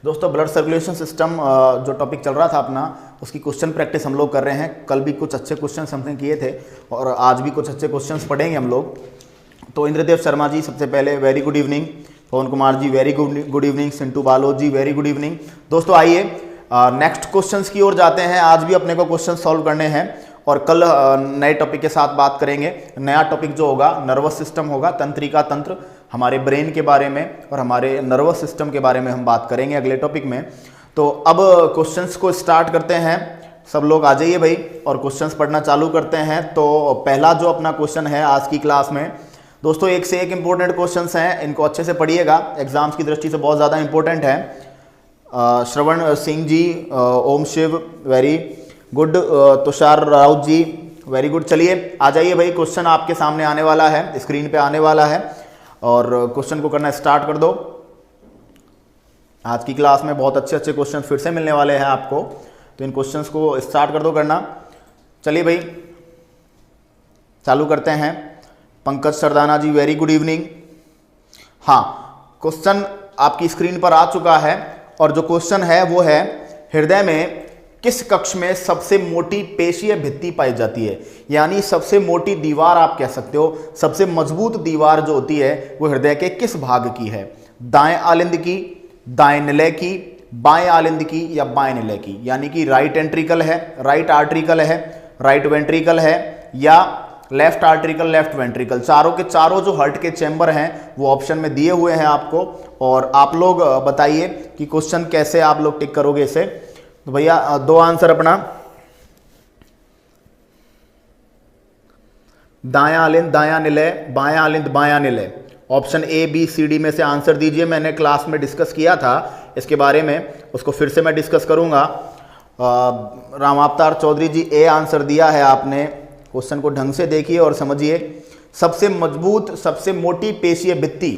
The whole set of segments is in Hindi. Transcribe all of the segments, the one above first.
दोस्तों ब्लड सर्कुलेशन सिस्टम जो टॉपिक चल रहा था अपना, उसकी क्वेश्चन प्रैक्टिस हम लोग कर रहे हैं। कल भी कुछ अच्छे क्वेश्चन हमने किए थे और आज भी कुछ अच्छे क्वेश्चन पढ़ेंगे हम लोग। तो इंद्रदेव शर्मा जी सबसे पहले very good evening, Pawan Kumar ji very good evening, Sintu Balod ji very good evening. दोस्तों आइए नेक्स्ट क्वेश्चंस की ओर जाते हैं। आज भी अपने को क्वेश्चन सॉल्व करने हैं और कल नए टॉपिक के साथ बात करेंगे। नया टॉपिक जो होगा नर्वस सिस्टम होगा, तंत्रिका तंत्र, हमारे ब्रेन के बारे में और हमारे नर्वस सिस्टम के बारे में हम बात करेंगे अगले टॉपिक में। तो अब क्वेश्चंस को स्टार्ट करते हैं। सब लोग आ जाइए भाई और क्वेश्चंस पढ़ना चालू करते हैं। तो पहला जो अपना क्वेश्चन है आज की क्लास में, दोस्तों एक से एक इंपॉर्टेंट क्वेश्चंस हैं, इनको अच्छे से पढ़िएगा, एग्जाम्स की दृष्टि से बहुत ज़्यादा इंपॉर्टेंट है। श्रवण सिंह जी ओम शिव वेरी गुड, तुषार राउत जी वेरी गुड। चलिए आ जाइए भाई, क्वेश्चन आपके सामने आने वाला है, स्क्रीन पे आने वाला है और क्वेश्चन को करना स्टार्ट कर दो। आज की क्लास में बहुत अच्छे अच्छे क्वेश्चन फिर से मिलने वाले हैं आपको, तो इन क्वेश्चंस को स्टार्ट कर दो करना। चलिए भाई चालू करते हैं। पंकज सरदाना जी वेरी गुड इवनिंग। हाँ, क्वेश्चन आपकी स्क्रीन पर आ चुका है और जो क्वेश्चन है वो है, हृदय में किस कक्ष में सबसे मोटी पेशीय भित्ति पाई जाती है? यानी सबसे मोटी दीवार आप कह सकते हो, सबसे मजबूत दीवार जो होती है वो हृदय के किस भाग की है? दाएं आलिंद की, दाएं निलय की, बाएं आलिंद की या बाएं निलय की? यानी कि राइट एंट्रिकल है, राइट आर्ट्रिकल है, राइट वेंट्रिकल है या लेफ्ट आर्ट्रिकल, लेफ्ट वेंट्रिकल। चारों के चारों जो हार्ट के चैम्बर हैं वो ऑप्शन में दिए हुए हैं आपको, और आप लोग बताइए कि क्वेश्चन कैसे आप लोग टिक करोगे इसे। तो भैया दो आंसर अपना, दायां आलिंद दायां निलय, बायां आलिंद बायां निलय। Option A B C D में से आंसर दीजिए। मैंने क्लास में डिस्कस किया था इसके बारे में, उसको फिर से मैं डिस्कस करूंगा। रामावतार चौधरी जी ए आंसर दिया है आपने। क्वेश्चन को ढंग से देखिए और समझिए। सबसे मजबूत सबसे मोटी पेशीय भित्ति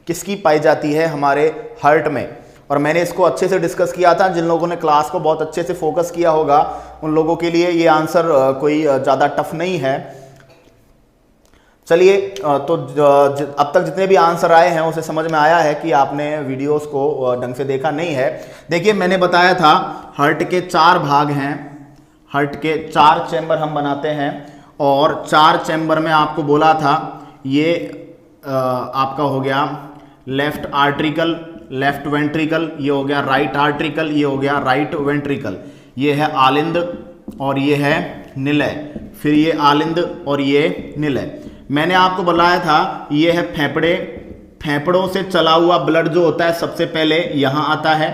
किसकी पाई जाती है हमारे हार्ट में? और मैंने इसको अच्छे से डिस्कस किया था। जिन लोगों ने क्लास को बहुत अच्छे से फोकस किया होगा उन लोगों के लिए ये आंसर कोई ज़्यादा टफ नहीं है। चलिए तो अब तक जितने भी आंसर आए हैं उसे समझ में आया है कि आपने वीडियोस को ढंग से देखा नहीं है। देखिए मैंने बताया था हार्ट के 4 भाग हैं, हार्ट के 4 चैम्बर हम बनाते हैं और 4 चैम्बर में आपको बोला था ये आपका हो गया लेफ्ट आर्ट्रिकल, लेफ्ट वेंट्रिकल, ये हो गया राइट आर्ट्रिकल, ये हो गया राइट वेंट्रिकल, ये है आलिंद और ये है निलय, फिर ये आलिंद और ये निलय। मैंने आपको बताया था ये है फेफड़े, फेफड़ों से चला हुआ ब्लड जो होता है सबसे पहले यहाँ आता है,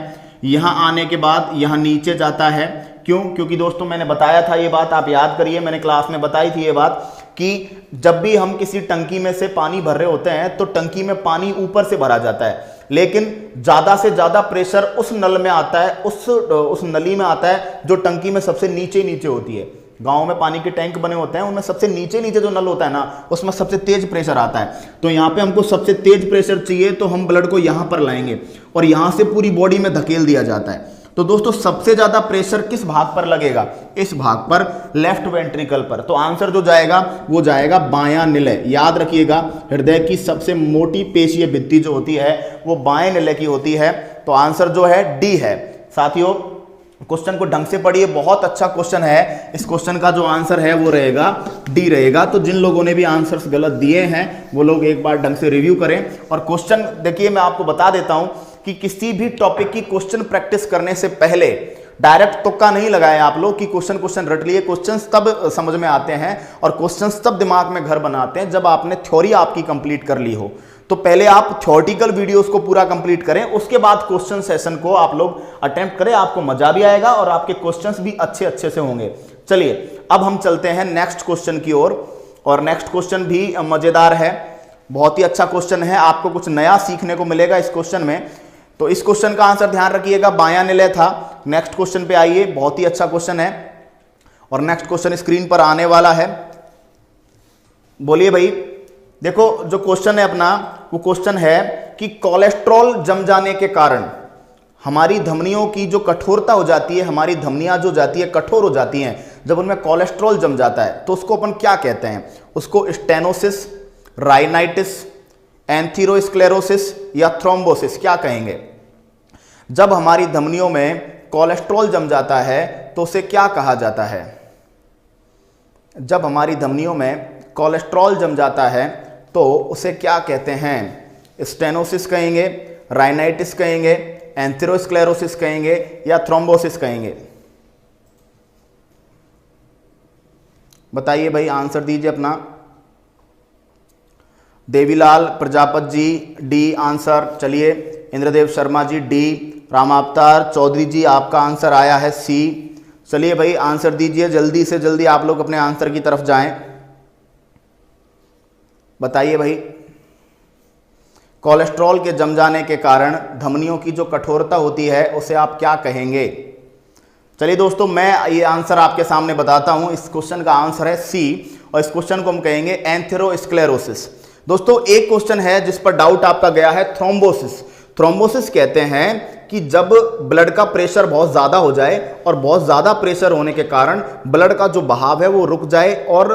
यहाँ आने के बाद यहाँ नीचे जाता है। क्यों? क्योंकि दोस्तों मैंने बताया था ये बात, आप याद करिए, मैंने क्लास में बताई थी ये बात कि जब भी हम किसी टंकी में से पानी भर रहे होते हैं तो टंकी में पानी ऊपर से भरा जाता है, लेकिन ज्यादा से ज्यादा प्रेशर उस नल में आता है, उस नली में आता है जो टंकी में सबसे नीचे नीचे होती है। गांव में पानी के टैंक बने होते हैं, उनमें सबसे नीचे नीचे जो नल होता है ना, उसमें सबसे तेज प्रेशर आता है। तो यहाँ पे हमको सबसे तेज प्रेशर चाहिए तो हम ब्लड को यहाँ पर लाएंगे और यहाँ से पूरी बॉडी में धकेल दिया जाता है। तो दोस्तों सबसे ज्यादा प्रेशर किस भाग पर लगेगा? इस भाग पर, लेफ्ट वेंट्रिकल पर। तो आंसर जो जाएगा वो जाएगा बायां निलय। याद रखिएगा हृदय की सबसे मोटी पेशीय भित्ति जो होती है वो बाएं निलय की होती है। तो आंसर जो है डी है। साथियों क्वेश्चन को ढंग से पढ़िए, बहुत अच्छा क्वेश्चन है। इस क्वेश्चन का जो आंसर है वो रहेगा डी रहेगा। तो जिन लोगों ने भी आंसर्स गलत दिए हैं वो लोग एक बार ढंग से रिव्यू करें। और क्वेश्चन देखिए, मैं आपको बता देता हूं कि किसी भी टॉपिक की क्वेश्चन प्रैक्टिस करने से पहले डायरेक्ट तुक्का नहीं लगाए आप लोग कि क्वेश्चन रट लिए। क्वेश्चंस तब समझ में आते हैं और क्वेश्चंस तब दिमाग में घर बनाते हैं जब आपने थ्योरी आपकी कंप्लीट कर ली हो। तो पहले आप थ्योरेटिकल वीडियोस को पूरा कंप्लीट करें, उसके बाद क्वेश्चन सेशन को आप लोग अटेम्प्ट करें। आपको मजा भी आएगा और आपके क्वेश्चंस भी अच्छे अच्छे से होंगे। चलिए अब हम चलते हैं नेक्स्ट क्वेश्चन की ओर, और नेक्स्ट क्वेश्चन भी मजेदार है, बहुत ही अच्छा क्वेश्चन है। आपको कुछ नया सीखने को मिलेगा इस क्वेश्चन में। तो इस क्वेश्चन का आंसर ध्यान रखिएगा, बायां निलय था। नेक्स्ट क्वेश्चन पे आइए, बहुत ही अच्छा क्वेश्चन है और नेक्स्ट क्वेश्चन स्क्रीन पर आने वाला है। बोलिए भाई। देखो जो क्वेश्चन है अपना वो क्वेश्चन है कि कोलेस्ट्रॉल जम जाने के कारण हमारी धमनियों की जो कठोरता हो जाती है, हमारी धमनियां जो जाती है कठोर हो जाती हैं जब उनमें कोलेस्ट्रॉल जम जाता है, तो उसको अपन क्या कहते हैं? उसको स्टेनोसिस, राइनाइटिस, एंथीरोस्क्लेरोसिस या थ्रोम्बोसिस क्या कहेंगे? जब हमारी धमनियों में कोलेस्ट्रॉल जम जाता है तो उसे क्या कहा जाता है? जब हमारी धमनियों में कोलेस्ट्रॉल जम जाता है तो उसे क्या कहते हैं? स्टेनोसिस कहेंगे, राइनाइटिस कहेंगे, एंथेरोस्क्लेरोसिस कहेंगे या थ्रोम्बोसिस कहेंगे? बताइए भाई, आंसर दीजिए अपना। देवीलाल प्रजापत जी डी आंसर। चलिए, इंद्रदेव शर्मा जी डी। रामावतार चौधरी जी आपका आंसर आया है सी। चलिए भाई, आंसर दीजिए, जल्दी से जल्दी आप लोग अपने आंसर की तरफ जाएं। बताइए भाई, कोलेस्ट्रॉल के जम जाने के कारण धमनियों की जो कठोरता होती है उसे आप क्या कहेंगे? चलिए दोस्तों, मैं ये आंसर आपके सामने बताता हूं। इस क्वेश्चन का आंसर है सी और इस क्वेश्चन को हम कहेंगे एंथेरोस्क्लेरोसिस। दोस्तों, एक क्वेश्चन है जिस पर डाउट आपका गया है, थ्रोम्बोसिस। थ्रोम्बोसिस कहते हैं कि जब ब्लड का प्रेशर बहुत ज़्यादा हो जाए और बहुत ज़्यादा प्रेशर होने के कारण ब्लड का जो बहाव है वो रुक जाए और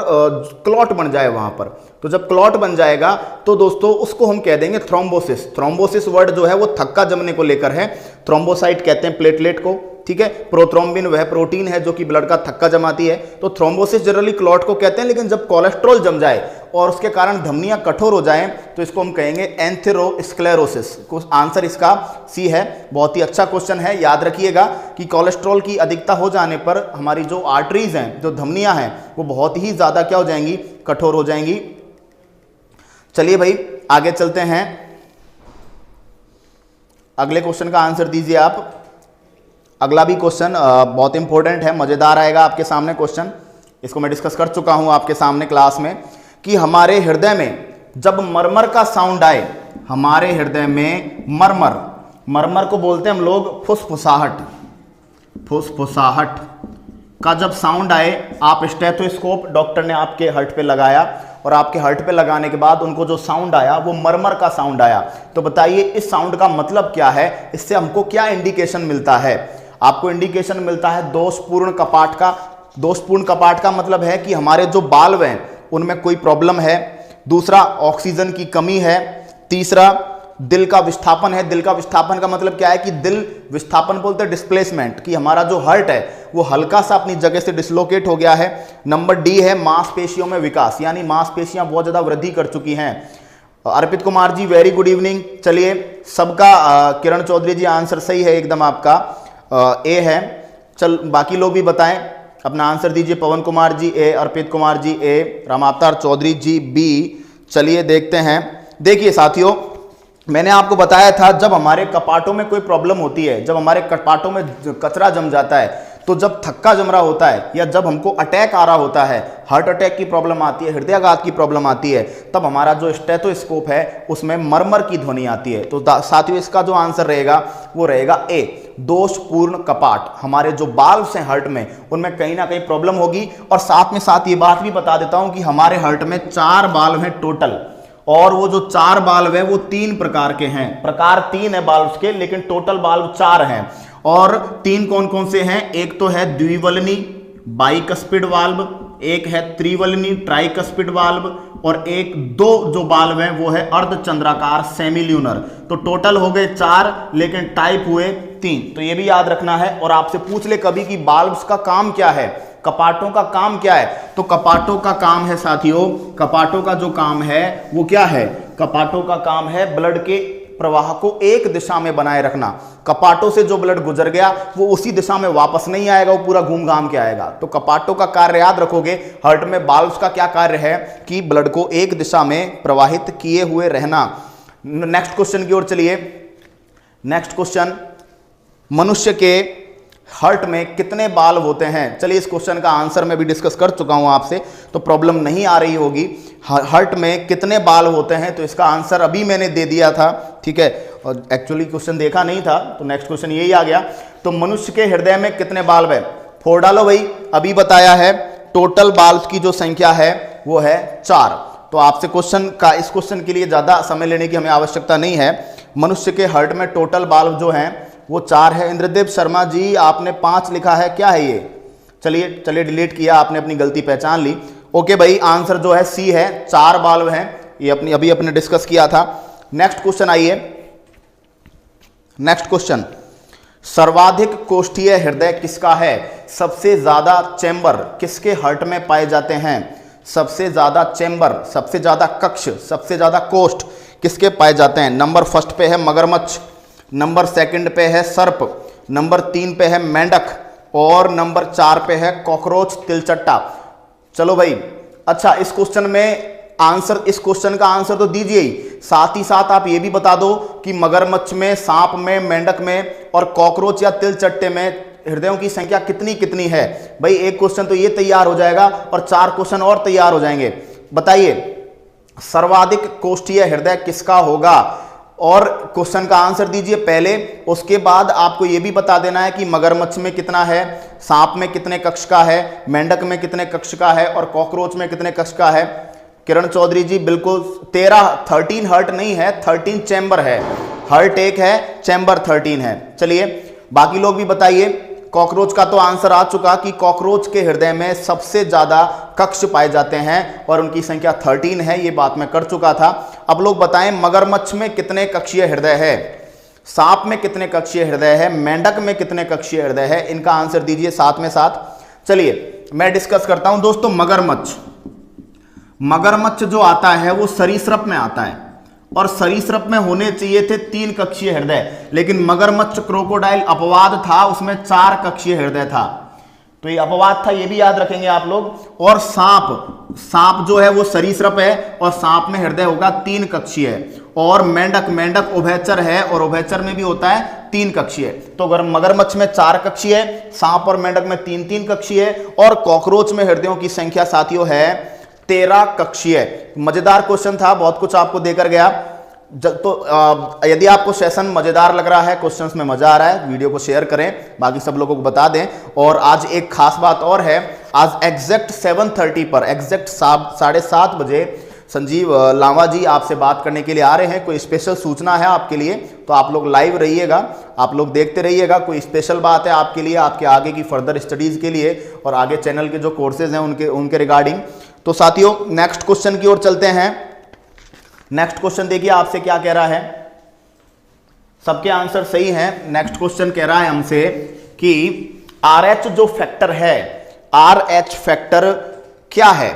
क्लॉट बन जाए वहाँ पर। तो जब क्लॉट बन जाएगा तो दोस्तों उसको हम कह देंगे थ्रोम्बोसिस। थ्रोम्बोसिस वर्ड जो है वो थक्का जमने को लेकर है। थ्रोम्बोसाइट कहते हैं प्लेटलेट को, ठीक है। प्रोथ्रोम्बिन वह प्रोटीन है जो कि ब्लड का थक्का जमाती है। तो थ्रोम्बोसिस जनरली क्लॉट को कहते हैं, लेकिन जब कोलेस्ट्रॉल जम जाए और उसके कारण धमनियां कठोर हो जाएं तो इसको हम कहेंगे एंथेरोस्क्लेरोसिस। आंसर इसका सी है। बहुत ही अच्छा क्वेश्चन है, याद रखिएगा कि कोलेस्ट्रॉल की अधिकता हो जाने पर हमारी जो आर्टरीज हैं, जो धमनियां हैं, वो बहुत ही ज्यादा क्या हो जाएंगी? कठोर हो जाएंगी। चलिए भाई, आगे चलते हैं। अगले क्वेश्चन का आंसर दीजिए आप। अगला भी क्वेश्चन बहुत इंपॉर्टेंट है, मजेदार आएगा आपके सामने क्वेश्चन। इसको मैं डिस्कस कर चुका हूं आपके सामने क्लास में कि हमारे हृदय में जब मरमर का साउंड आए, हमारे हृदय में मरमर, मरमर को बोलते हैं हम लोग फुसफुसाहट, फुसफुसाहट का जब साउंड आए, आप स्टेथोस्कोप डॉक्टर ने आपके हार्ट पे लगाया और आपके हार्ट पे लगाने के बाद उनको जो साउंड आया वो मरमर का साउंड आया। तो बताइए इस साउंड का मतलब क्या है? इससे हमको क्या इंडिकेशन मिलता है? आपको इंडिकेशन मिलता है दोषपूर्ण कपाट का। दोषपूर्ण कपाट का मतलब है कि हमारे जो बाल्व हैं उनमें कोई प्रॉब्लम है। दूसरा, ऑक्सीजन की कमी है। तीसरा, दिल का विस्थापन है। दिल का विस्थापन का मतलब क्या है कि दिल विस्थापन बोलते हैं डिस्प्लेसमेंट, कि हमारा जो हार्ट है वो हल्का सा अपनी जगह से डिसलोकेट हो गया है। नंबर डी है मांसपेशियों में विकास, यानी मांसपेशियां बहुत ज्यादा वृद्धि कर चुकी हैं। अर्पित Kumar ji very good evening. चलिए सबका किरण चौधरी जी आंसर सही है एकदम, आपका ए है। चल बाकी लोग भी बताएं, अपना आंसर दीजिए। पवन कुमार जी ए, अर्पित कुमार जी ए, रामावतार चौधरी जी बी। चलिए देखते हैं। देखिए साथियों, मैंने आपको बताया था जब हमारे कपाटों में कोई प्रॉब्लम होती है, जब हमारे कपाटों में कचरा जम जाता है, तो जब थक्का जम रहा होता है या जब हमको अटैक आ रहा होता है, हार्ट अटैक की प्रॉब्लम आती है, हृदयाघात की प्रॉब्लम आती है, तब हमारा जो स्टेथोस्कोप है उसमें मरमर की ध्वनि आती है। तो साथियों इसका जो आंसर रहेगा वो रहेगा ए, दोषपूर्ण कपाट। हमारे जो बाल्व्स हैं हार्ट में उनमें कहीं ना कहीं प्रॉब्लम होगी। और साथ में साथ ये बात भी बता देता हूं कि हमारे हार्ट में 4 बाल्व हैं टोटल, और वो जो 4 बाल्व है वो 3 प्रकार के हैं। प्रकार 3 है बाल्व्स के, लेकिन टोटल बाल्व 4 हैं। और 3 कौन कौन से हैं? एक तो है द्विवलनी बाइकस्पिड वाल्व, एक है त्रिवलनी ट्राइकस्पिड वाल्व, और एक दो जो बाल्व हैं वो है अर्धचंद्राकार सेमिल्यूनर। तो टोटल हो गए 4, लेकिन टाइप हुए 3। तो ये भी याद रखना है। और आपसे पूछ ले कभी कि बाल्व्स का काम क्या है, कपाटों का काम क्या है, तो कपाटों का काम है साथियों, कपाटों का जो काम है वो क्या है? कपाटों का काम है ब्लड के प्रवाह को एक दिशा में बनाए रखना। कपाटों से जो ब्लड गुजर गया वो उसी दिशा में वापस नहीं आएगा, वो पूरा घूम घाम के आएगा। तो कपाटों का कार्य याद रखोगे। हार्ट में बाल्व्स का क्या कार्य है? कि ब्लड को एक दिशा में प्रवाहित किए हुए रहना। नेक्स्ट क्वेश्चन की ओर चलिए। नेक्स्ट क्वेश्चन, मनुष्य के हार्ट में कितने बाल्व होते हैं? चलिए इस क्वेश्चन का आंसर मैं भी डिस्कस कर चुका हूं आपसे, तो प्रॉब्लम नहीं आ रही होगी। हार्ट में कितने बाल्व होते हैं? तो इसका आंसर अभी मैंने दे दिया था, ठीक है। और एक्चुअली क्वेश्चन देखा नहीं था, तो नेक्स्ट क्वेश्चन यही आ गया। तो मनुष्य के हृदय में कितने बाल्व है? 4 डालो भाई, अभी बताया है। टोटल बाल्व की जो संख्या है वो है 4। तो आपसे इस क्वेश्चन के लिए ज्यादा समय लेने की हमें आवश्यकता नहीं है। मनुष्य के हार्ट में टोटल बाल्व जो हैं वो 4 है। इंद्रदेव शर्मा जी आपने 5 लिखा है, क्या है ये? चलिए डिलीट किया, आपने अपनी गलती पहचान ली। ओके भाई, आंसर जो है सी है, 4 बाल्व हैं। ये अभी अपने डिस्कस किया था। नेक्स्ट क्वेश्चन आइए। नेक्स्ट क्वेश्चन, सर्वाधिक कोष्ठीय हृदय किसका है? सबसे ज्यादा चैम्बर किसके हार्ट में पाए जाते हैं? सबसे ज्यादा चैम्बर, सबसे ज्यादा कक्ष, सबसे ज्यादा कोष्ठ किसके पाए जाते हैं? नंबर फर्स्ट पे है मगरमच्छ, नंबर सेकंड पे है सर्प, नंबर 3 पे है मेंढक और नंबर 4 पे है कॉकरोच तिलचट्टा। चलो भाई, अच्छा इस क्वेश्चन में आंसर, इस क्वेश्चन का आंसर तो दीजिए ही, साथ ही साथ आप ये भी बता दो कि मगरमच्छ में, सांप में, मेंढक में और कॉकरोच या तिलचट्टे में हृदयों की संख्या कितनी कितनी है? भाई एक क्वेश्चन तो ये तैयार हो जाएगा और 4 क्वेश्चन और तैयार हो जाएंगे। बताइए सर्वाधिक कोष्ठीय हृदय किसका होगा? और क्वेश्चन का आंसर दीजिए पहले, उसके बाद आपको यह भी बता देना है कि मगरमच्छ में कितना है, सांप में कितने कक्ष का है, मेंढक में कितने कक्ष का है और कॉकरोच में कितने कक्ष का है। किरण चौधरी जी बिल्कुल 13 हार्ट नहीं है, 13 चैम्बर है। हार्ट एक है, चैम्बर 13 है। चलिए बाकी लोग भी बताइए। कॉकरोच का तो आंसर आ चुका कि कॉकरोच के हृदय में सबसे ज्यादा कक्ष पाए जाते हैं और उनकी संख्या 13 है, ये बात मैं कर चुका था। अब लोग बताएं मगरमच्छ में कितने कक्षीय हृदय है, सांप में कितने कक्षीय हृदय है, मेंढक में कितने कक्षीय हृदय है, इनका आंसर दीजिए साथ में साथ। चलिए मैं डिस्कस करता हूं दोस्तों। मगरमच्छ जो आता है वो सरीसृप में आता है और सरीसृप में होने चाहिए थे 3 कक्षीय हृदय, लेकिन मगरमच्छ क्रोकोडाइल अपवाद था, उसमें 4 कक्षीय हृदय था, तो ये अपवाद था, ये भी याद रखेंगे आप लोग। और सांप जो है वो सरीसृप है और सांप में हृदय होगा 3 कक्षीय। और मेंढक उभयचर है और उभयचर में भी होता है 3 कक्षीय। तो अगर मगरमच्छ में 4 कक्षीय, सांप और मेंढक में 3 कक्षीय और कॉकरोच में हृदयों की संख्या साथियों है 13 कक्षीय। मजेदार क्वेश्चन था, बहुत कुछ आपको देकर गया। तो यदि आपको सेशन मजेदार लग रहा है, क्वेश्चंस में मजा आ रहा है, वीडियो को शेयर करें, बाकी सब लोगों को बता दें। और आज एक खास बात और है, आज एग्जैक्ट 7:30 पर, एग्जैक्ट 7:30 बजे संजीव लांबा जी आपसे बात करने के लिए आ रहे हैं। कोई स्पेशल सूचना है आपके लिए तो आप लोग लाइव रहिएगा, आप लोग देखते रहिएगा। कोई स्पेशल बात है आपके लिए, आपके आगे की फर्दर स्टडीज के लिए और आगे चैनल के जो कोर्सेज हैं उनके रिगार्डिंग। तो साथियों नेक्स्ट क्वेश्चन की ओर चलते हैं। नेक्स्ट क्वेश्चन देखिए आपसे क्या कह रहा है, सबके आंसर सही हैं। नेक्स्ट क्वेश्चन कह रहा है हमसे कि RH जो फैक्टर है, RH फैक्टर क्या है?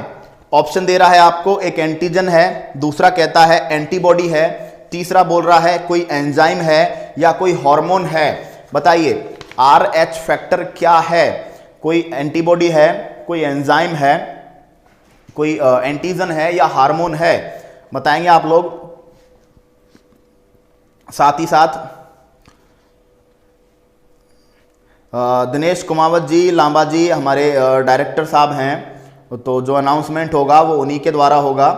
ऑप्शन दे रहा है आपको, एक एंटीजन है, दूसरा कहता है एंटीबॉडी है, तीसरा बोल रहा है कोई एंजाइम है या कोई हार्मोन है। बताइए RH फैक्टर क्या है? कोई एंटीबॉडी है, कोई एंजाइम है, कोई एंटीजन है या हार्मोन है? बताएंगे आप लोग साथ ही साथ। दिनेश कुमावत जी, लांबा जी हमारे डायरेक्टर साहब हैं, तो जो अनाउंसमेंट होगा वो उन्हीं के द्वारा होगा,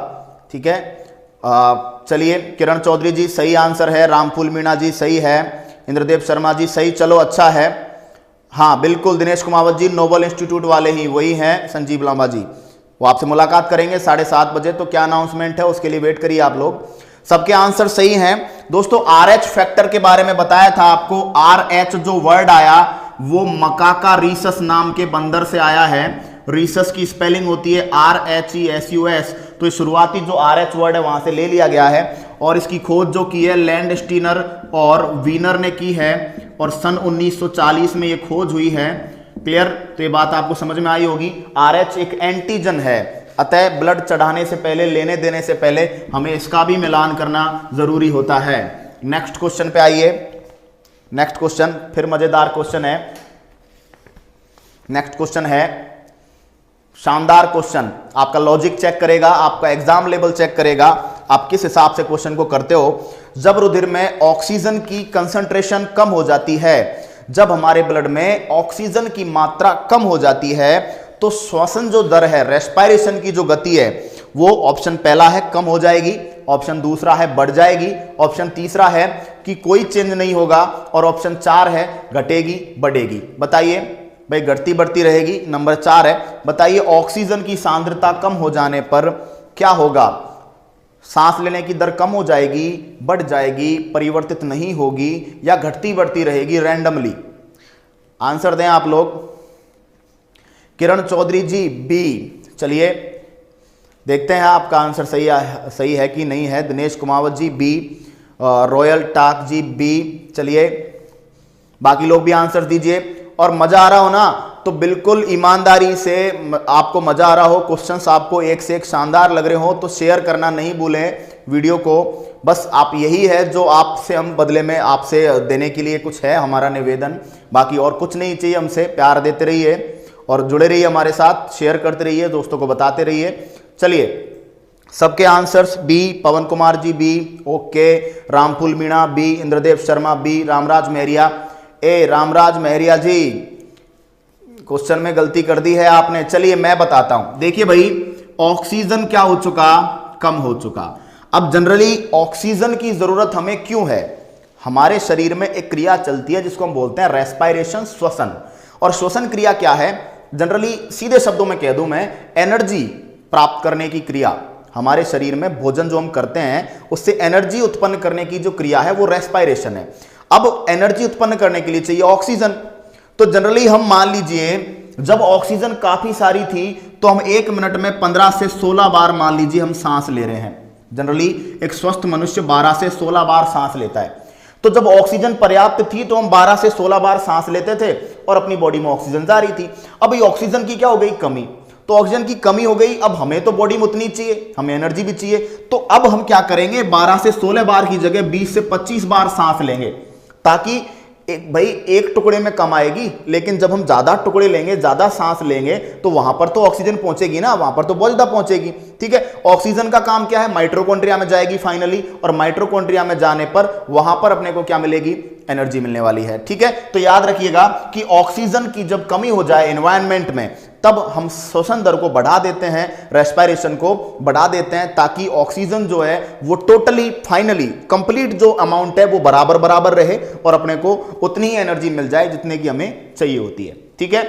ठीक है। चलिए किरण चौधरी जी सही आंसर है, रामफूल मीणा जी सही है, इंद्रदेव शर्मा जी सही, चलो अच्छा है। हाँ बिल्कुल दिनेश कुमावत जी नोबल इंस्टीट्यूट वाले ही वही हैं संजीव लांबा जी, वो आपसे मुलाकात करेंगे 7:30 बजे। तो क्या अनाउंसमेंट है उसके लिए वेट करिए आप लोग। सबके आंसर सही हैं दोस्तों। RH फैक्टर के बारे में बताया था आपको। RH जो वर्ड आया वो मकाका रीसस नाम के बंदर से आया है। रीसस की स्पेलिंग होती है RHESUS, तो ये शुरुआती जो RH वर्ड है वहां से ले लिया गया है। और इसकी खोज जो की है लैंडस्टीनर और वीनर ने की है और सन 1940 में ये खोज हुई है। क्लियर? तो ये बात आपको समझ में आई होगी। RH एक एंटीजन है, अतः ब्लड चढ़ाने से पहले, लेने देने से पहले हमें इसका भी मिलान करना जरूरी होता है। नेक्स्ट क्वेश्चन पे आइए। नेक्स्ट क्वेश्चन फिर मजेदार क्वेश्चन है। नेक्स्ट क्वेश्चन है शानदार क्वेश्चन, आपका लॉजिक चेक करेगा, आपका एग्जाम लेवल चेक करेगा, आप किस हिसाब से क्वेश्चन को करते हो। जब रुधिर में ऑक्सीजन की कंसंट्रेशन कम हो जाती है, जब हमारे ब्लड में ऑक्सीजन की मात्रा कम हो जाती है तो श्वसन जो दर है, रेस्पिरेशन की जो गति है, वो ऑप्शन पहला है कम हो जाएगी, ऑप्शन दूसरा है बढ़ जाएगी, ऑप्शन तीसरा है कि कोई चेंज नहीं होगा और ऑप्शन 4 है घटेगी बढ़ेगी। बताइए भाई, घटती बढ़ती रहेगी। नंबर 4 है, बताइए ऑक्सीजन की सांद्रता कम हो जाने पर क्या होगा? सांस लेने की दर कम हो जाएगी, बढ़ जाएगी, परिवर्तित नहीं होगी या घटती बढ़ती रहेगी रैंडमली? आंसर दें आप लोग। किरण चौधरी जी बी, चलिए देखते हैं आपका आंसर सही है कि नहीं है। दिनेश कुमावत जी बी, रॉयल टाक जी बी, चलिए बाकी लोग भी आंसर दीजिए। और मजा आ रहा हो ना तो बिल्कुल ईमानदारी से, आपको मजा आ रहा हो, क्वेश्चंस आपको एक से एक शानदार लग रहे हो तो शेयर करना नहीं भूलें वीडियो को। बस आप यही है जो आपसे हम बदले में आपसे देने के लिए कुछ है हमारा निवेदन, बाकी और कुछ नहीं चाहिए हमसे। प्यार देते रहिए और जुड़े रहिए हमारे साथ, शेयर करते रहिए, दोस्तों को बताते रहिए। चलिए सबके answers B, Pawan Kumar ji B, okay, Ramphul Meena B, Indradev Sharma B, Ramraj Mahariya A, Ramraj Mahariya ji question में गलती कर दी है आपने। चलिए मैं बताता हूं, देखिए भाई ऑक्सीजन क्या हो चुका, कम हो चुका। अब जनरली ऑक्सीजन की जरूरत हमें क्यों है, हमारे शरीर में एक क्रिया चलती है जिसको हम बोलते हैं रेस्पायरेशन, श्वसन। और श्वसन क्रिया क्या है, जनरली सीधे शब्दों में कह दूं मैं, एनर्जी प्राप्त करने की क्रिया। हमारे शरीर में भोजन जो हम करते हैं उससे एनर्जी उत्पन्न करने की जो क्रिया है वो रेस्पायरेशन है। अब एनर्जी उत्पन्न करने के लिए चाहिए ऑक्सीजन। तो जनरली हम मान लीजिए जब ऑक्सीजन काफी सारी थी तो हम 1 मिनट में 15 से 16 बार मान लीजिए हम सांस ले रहे हैं। जनरली एक स्वस्थ मनुष्य 12 से 16 बार सांस लेता है। तो जब ऑक्सीजन पर्याप्त थी तो हम 12 से 16 बार सांस लेते थे और अपनी बॉडी में ऑक्सीजन जा रही थी। अब ये ऑक्सीजन की क्या हो गई, कमी। तो ऑक्सीजन की कमी हो गई, अब हमें तो बॉडी में उतनी चाहिए, हमें एनर्जी भी चाहिए। तो अब हम क्या करेंगे, 12 से 16 बार की जगह 20 से 25 बार सांस लेंगे, ताकि भाई एक टुकड़े में कम आएगी, लेकिन जब हम ज्यादा टुकड़े लेंगे, ज्यादा सांस लेंगे तो वहां पर तो ऑक्सीजन पहुंचेगी ना, वहां पर तो बहुत ज्यादा पहुंचेगी। ठीक है, ऑक्सीजन का काम क्या है, माइटोकॉन्ड्रिया में जाएगी फाइनली, और माइटोकॉन्ड्रिया में जाने पर वहां पर अपने को क्या मिलेगी, एनर्जी मिलने वाली है। ठीक है, तो याद रखिएगा कि ऑक्सीजन की जब कमी हो जाए एनवायरनमेंट में तब हम श्वसन दर को बढ़ा देते हैं, रेस्पिरेशन को बढ़ा देते हैं, ताकि ऑक्सीजन जो है वो टोटली फाइनली कंप्लीट जो अमाउंट है वो बराबर बराबर रहे और अपने को उतनी ही एनर्जी मिल जाए जितने की हमें चाहिए होती है। ठीक है,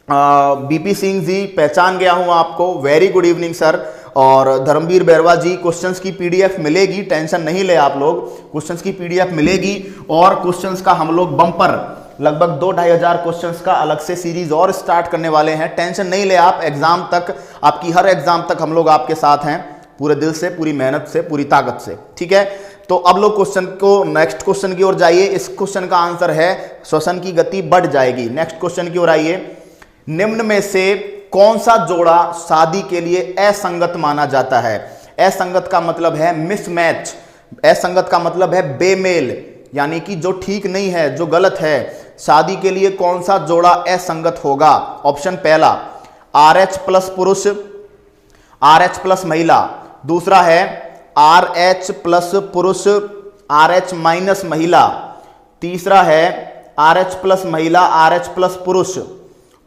बीपी सिंह जी पहचान गया हूं आपको, वेरी गुड इवनिंग सर। और धर्मवीर बैरवा जी, क्वेश्चंस की पीडीएफ मिलेगी, टेंशन नहीं ले आप लोग, क्वेश्चंस की पीडीएफ मिलेगी। और क्वेश्चंस का हम लोग बम्पर लगभग 2-2.5 हजार क्वेश्चंस का अलग से सीरीज और स्टार्ट करने वाले हैं, टेंशन नहीं ले आप। एग्जाम तक, आपकी हर एग्जाम तक हम लोग आपके साथ हैं, पूरे दिल से, पूरी मेहनत से, पूरी ताकत से। ठीक है, तो अब लोग क्वेश्चन को, नेक्स्ट क्वेश्चन की ओर जाइए। इस क्वेश्चन का आंसर है श्वसन की गति बढ़ जाएगी। नेक्स्ट क्वेश्चन की ओर आइए। निम्न में से कौन सा जोड़ा शादी के लिए असंगत माना जाता है। असंगत का मतलब है मिसमैच, असंगत का मतलब है बेमेल, यानी कि जो ठीक नहीं है, जो गलत है। शादी के लिए कौन सा जोड़ा असंगत होगा। ऑप्शन पहला RH प्लस पुरुष, RH प्लस महिला। दूसरा है RH प्लस पुरुष, RH माइनस महिला। तीसरा है RH प्लस महिला, RH प्लस पुरुष।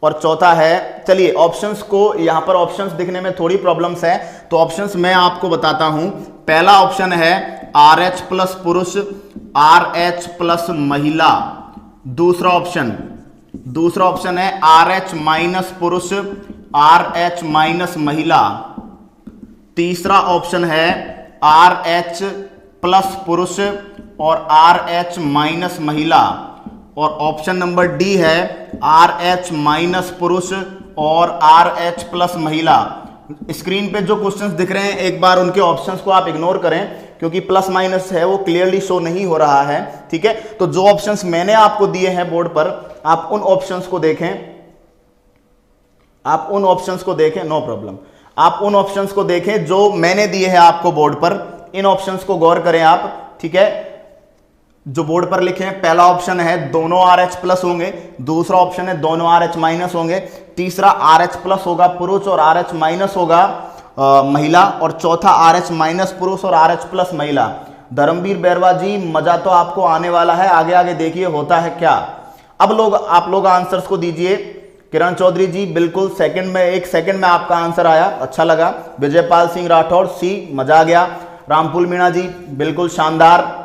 और चौथा है, चलिए ऑप्शंस को, यहां पर ऑप्शंस दिखने में थोड़ी प्रॉब्लम्स है तो ऑप्शंस मैं आपको बताता हूं। पहला ऑप्शन है RH प्लस पुरुष, RH प्लस महिला। दूसरा ऑप्शन है RH माइनस पुरुष, RH माइनस महिला। तीसरा ऑप्शन है RH प्लस पुरुष और RH माइनस महिला। और ऑप्शन नंबर डी है RH माइनस पुरुष और RH प्लस महिला। स्क्रीन पे जो क्वेश्चंस दिख रहे हैं एक बार उनके ऑप्शंस को आप इग्नोर करें, क्योंकि प्लस माइनस है वो क्लियरली शो नहीं हो रहा है। ठीक है, तो जो ऑप्शंस मैंने आपको दिए हैं बोर्ड पर, आप उन ऑप्शंस को देखें, आप उन ऑप्शंस को देखें, नो प्रॉब्लम, आप उन ऑप्शंस को देखें जो मैंने दिए हैं आपको बोर्ड पर। इन ऑप्शंस को गौर करें आप। ठीक है, जो बोर्ड पर लिखे हैं, पहला ऑप्शन है दोनों RH प्लस होंगे, दूसरा ऑप्शन है दोनों RH माइनस होंगे, तीसरा RH प्लस होगा पुरुष और RH माइनस होगा महिला, और चौथा RH माइनस पुरुष और RH प्लस महिला। धर्मवीर बैरवा जी, मजा तो आपको आने वाला है, आगे आगे देखिए होता है क्या। अब आप लोग आंसर्स को दीजिए। किरण चौधरी जी बिल्कुल सेकंड में, 1 सेकंड में आपका आंसर आया, अच्छा लगा। विजयपाल सिंह राठौर सी, मजा आ गया। रामफुल मीणा जी बिल्कुल शानदार।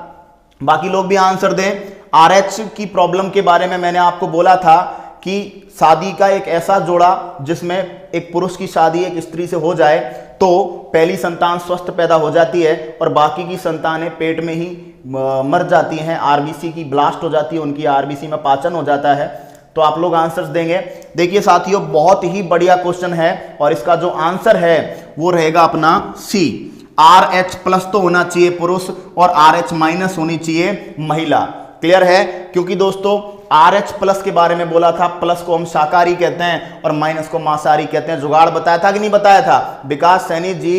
बाकी लोग भी आंसर दें। RH की प्रॉब्लम के बारे में मैंने आपको बोला था कि शादी का एक ऐसा जोड़ा जिसमें एक पुरुष की शादी एक स्त्री से हो जाए तो पहली संतान स्वस्थ पैदा हो जाती है और बाकी की संतानें पेट में ही मर जाती हैं, RBC की ब्लास्ट हो जाती है, उनकी RBC में पाचन हो जाता है। तो आप लोग आंसर्स देंगे। देखिए साथियों, बहुत ही बढ़िया क्वेश्चन है और इसका जो आंसर है वो रहेगा अपना सी। RH प्लस तो होना चाहिए पुरुष और RH माइनस होनी चाहिए महिला। क्लियर है, क्योंकि दोस्तों RH प्लस के बारे में बोला था, प्लस को हम शाकाहारी कहते हैं और माइनस को मांसाहारी कहते हैं। जुगाड़ बताया था कि नहीं बताया था? विकास सैनी जी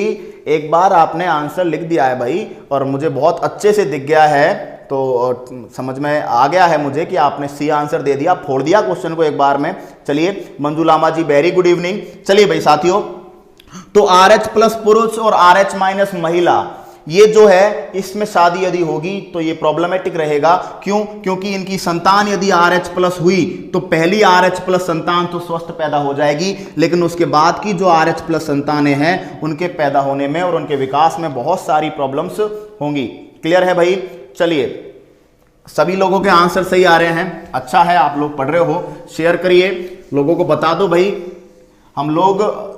एक बार आपने आंसर लिख दिया है भाई, और मुझे बहुत अच्छे से दिख गया है, तो समझ में आ गया है मुझे कि आपने सी आंसर दे दिया, फोड़ दिया क्वेश्चन को एक बार में। चलिए मंजू लामा जी वेरी गुड इवनिंग। चलिए भाई साथियों, तो RH प्लस पुरुष और RH माइनस महिला, ये जो है इसमें शादी यदि होगी तो ये प्रॉब्लमेटिक रहेगा। क्यों? क्योंकि इनकी संतान यदि RH प्लस हुई तो पहली RH प्लस संतान तो स्वस्थ पैदा हो जाएगी, लेकिन उसके बाद की जो RH प्लस संतानें हैं उनके पैदा होने में और उनके विकास में बहुत सारी प्रॉब्लम्स होंगी। क्लियर है भाई? चलिए, सभी लोगों के आंसर सही आ रहे हैं, अच्छा है, आप लोग पढ़ रहे हो, शेयर करिए, लोगों को बता दो भाई। हम लोग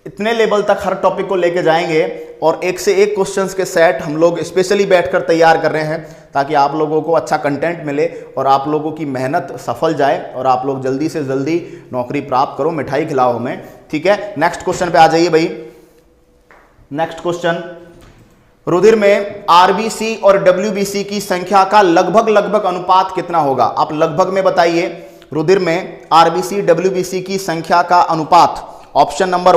इतने लेवल तक हर टॉपिक को लेके जाएंगे और एक से एक क्वेश्चंस के सेट हम लोग स्पेशली बैठकर तैयार कर रहे हैं ताकि आप लोगों को अच्छा कंटेंट मिले और आप लोगों की मेहनत सफल जाए और आप लोग जल्दी से जल्दी नौकरी प्राप्त करो, मिठाई खिलाओ हमें। ठीक है, नेक्स्ट क्वेश्चन पे आ जाइए भाई। नेक्स्ट क्वेश्चन, रुधिर में आरबीसी और डब्ल्यूबीसी की संख्या का लगभग अनुपात कितना होगा? आप लगभग में बताइए। रुधिर में आरबीसी डब्ल्यूबीसी की संख्या का अनुपात, ऑप्शन नंबर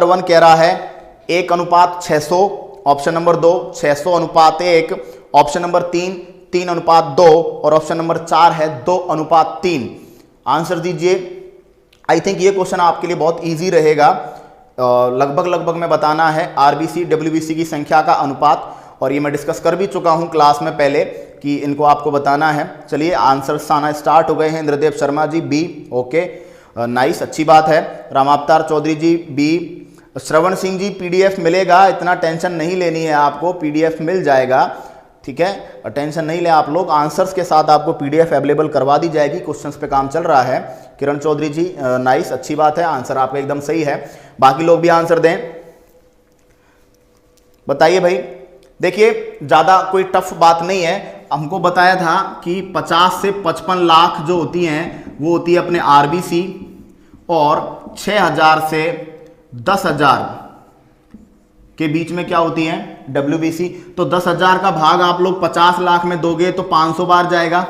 1 कह रहा है 1:600, ऑप्शन नंबर 2 600:1, ऑप्शन नंबर 3 3:2 और ऑप्शन नंबर 4 है 2:3। आंसर दीजिए। आई थिंक ये क्वेश्चन आपके लिए बहुत इजी रहेगा। लगभग में बताना है आरबीसी डब्ल्यूबीसी की संख्या का अनुपात, और ये मैं डिस्कस कर भी चुका हूं क्लास में पहले कि इनको आपको बताना है। चलिए आंसर्स आना स्टार्ट हो गए हैं। Indradev Sharma ji B, okay nice, अच्छी बात है। रामावतार चौधरी जी बी। श्रवण सिंह जी पीडीएफ मिलेगा, इतना टेंशन नहीं लेनी है आपको, पीडीएफ मिल जाएगा। ठीक है, टेंशन नहीं ले आप लोग, आंसर्स के साथ आपको पीडीएफ अवेलेबल करवा दी जाएगी, क्वेश्चंस पे काम चल रहा है। किरण चौधरी जी नाइस, अच्छी बात है, आंसर आपका एकदम सही है। बाकी लोग भी आंसर दें, बताइए भाई। देखिए ज्यादा कोई टफ बात नहीं है, हमको बताया था कि 50 से 55 लाख जो होती हैं वो होती है अपने आरबीसी, और 6000 से 10,000 के बीच में क्या होती है डब्ल्यूबीसी। तो 10,000 का भाग आप लोग 50 लाख में दोगे तो 500 बार जाएगा,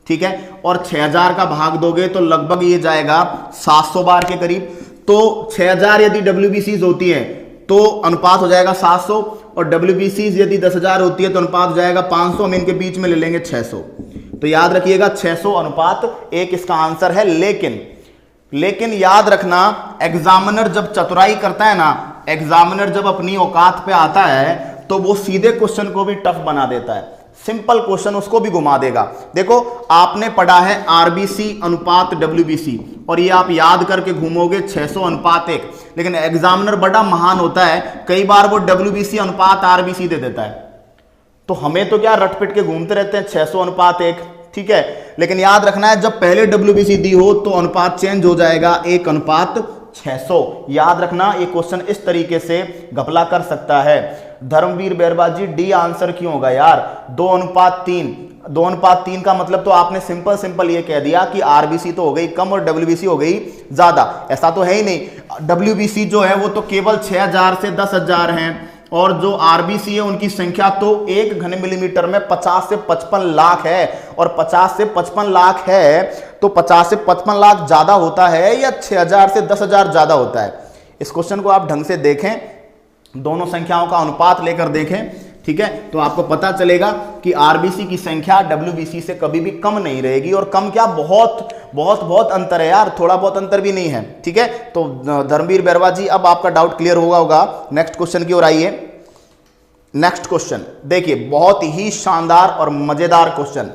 ठीक है, और 6000 का भाग दोगे तो लगभग ये जाएगा 700 बार के करीब। तो 6000 यदि डब्ल्यूबीसी होती है तो अनुपात हो जाएगा 700, और डब्ल्यूबीसी यदि 10,000 होती है तो अनुपात हो जाएगा 500। हम इनके बीच में ले लेंगे 600। तो याद रखिएगा 600:1 इसका आंसर है। लेकिन याद रखना, एग्जामिनर जब चतुराई करता है ना, एग्जामिनर जब अपनी औकात पे आता है तो वो सीधे क्वेश्चन को भी टफ बना देता है, सिंपल क्वेश्चन उसको भी घुमा देगा। देखो आपने पढ़ा है आरबीसी अनुपात डब्ल्यूबीसी, और ये आप याद करके घूमोगे 600:1, लेकिन एग्जामिनर बड़ा महान होता है, कई बार वो डब्ल्यूबीसी अनुपात आरबीसी दे देता है। तो हमें तो क्या रटपिट के घूमते रहते हैं 600:1, ठीक है, लेकिन याद रखना है जब पहले डब्ल्यूबीसी दी हो तो अनुपात चेंज हो जाएगा 1:600। याद रखना, ये क्वेश्चन इस तरीके से घपला कर सकता है। धर्मवीर बैरवा जी डी आंसर क्यों होगा यार? 2:3। 2:3 का मतलब तो आपने सिंपल ये कह दिया कि आरबीसी तो हो गई कम और डब्ल्यूबीसी हो गई ज्यादा, ऐसा तो है ही नहीं। डब्ल्यूबीसी जो है वो तो केवल 6000 से 10,000 हैं, और जो आरबीसी है उनकी संख्या तो 1 घन मिलीमीटर में 50 से 55 लाख है, और 50 से 55 लाख है तो 50 से 55 लाख ज्यादा होता है या 6000 से 10,000 ज्यादा होता है? इस क्वेश्चन को आप ढंग से देखें, दोनों संख्याओं का अनुपात लेकर देखें, ठीक है, तो आपको पता चलेगा कि आरबीसी की संख्या डब्ल्यूबीसी से कभी भी कम नहीं रहेगी, और कम क्या, बहुत अंतर है यार, थोड़ा बहुत अंतर भी नहीं है, ठीक है। तो धर्मवीर बैरवा जी अब आपका डाउट क्लियर होगा। नेक्स्ट क्वेश्चन की ओर आइए। नेक्स्ट क्वेश्चन देखिए, बहुत ही शानदार और मजेदार क्वेश्चन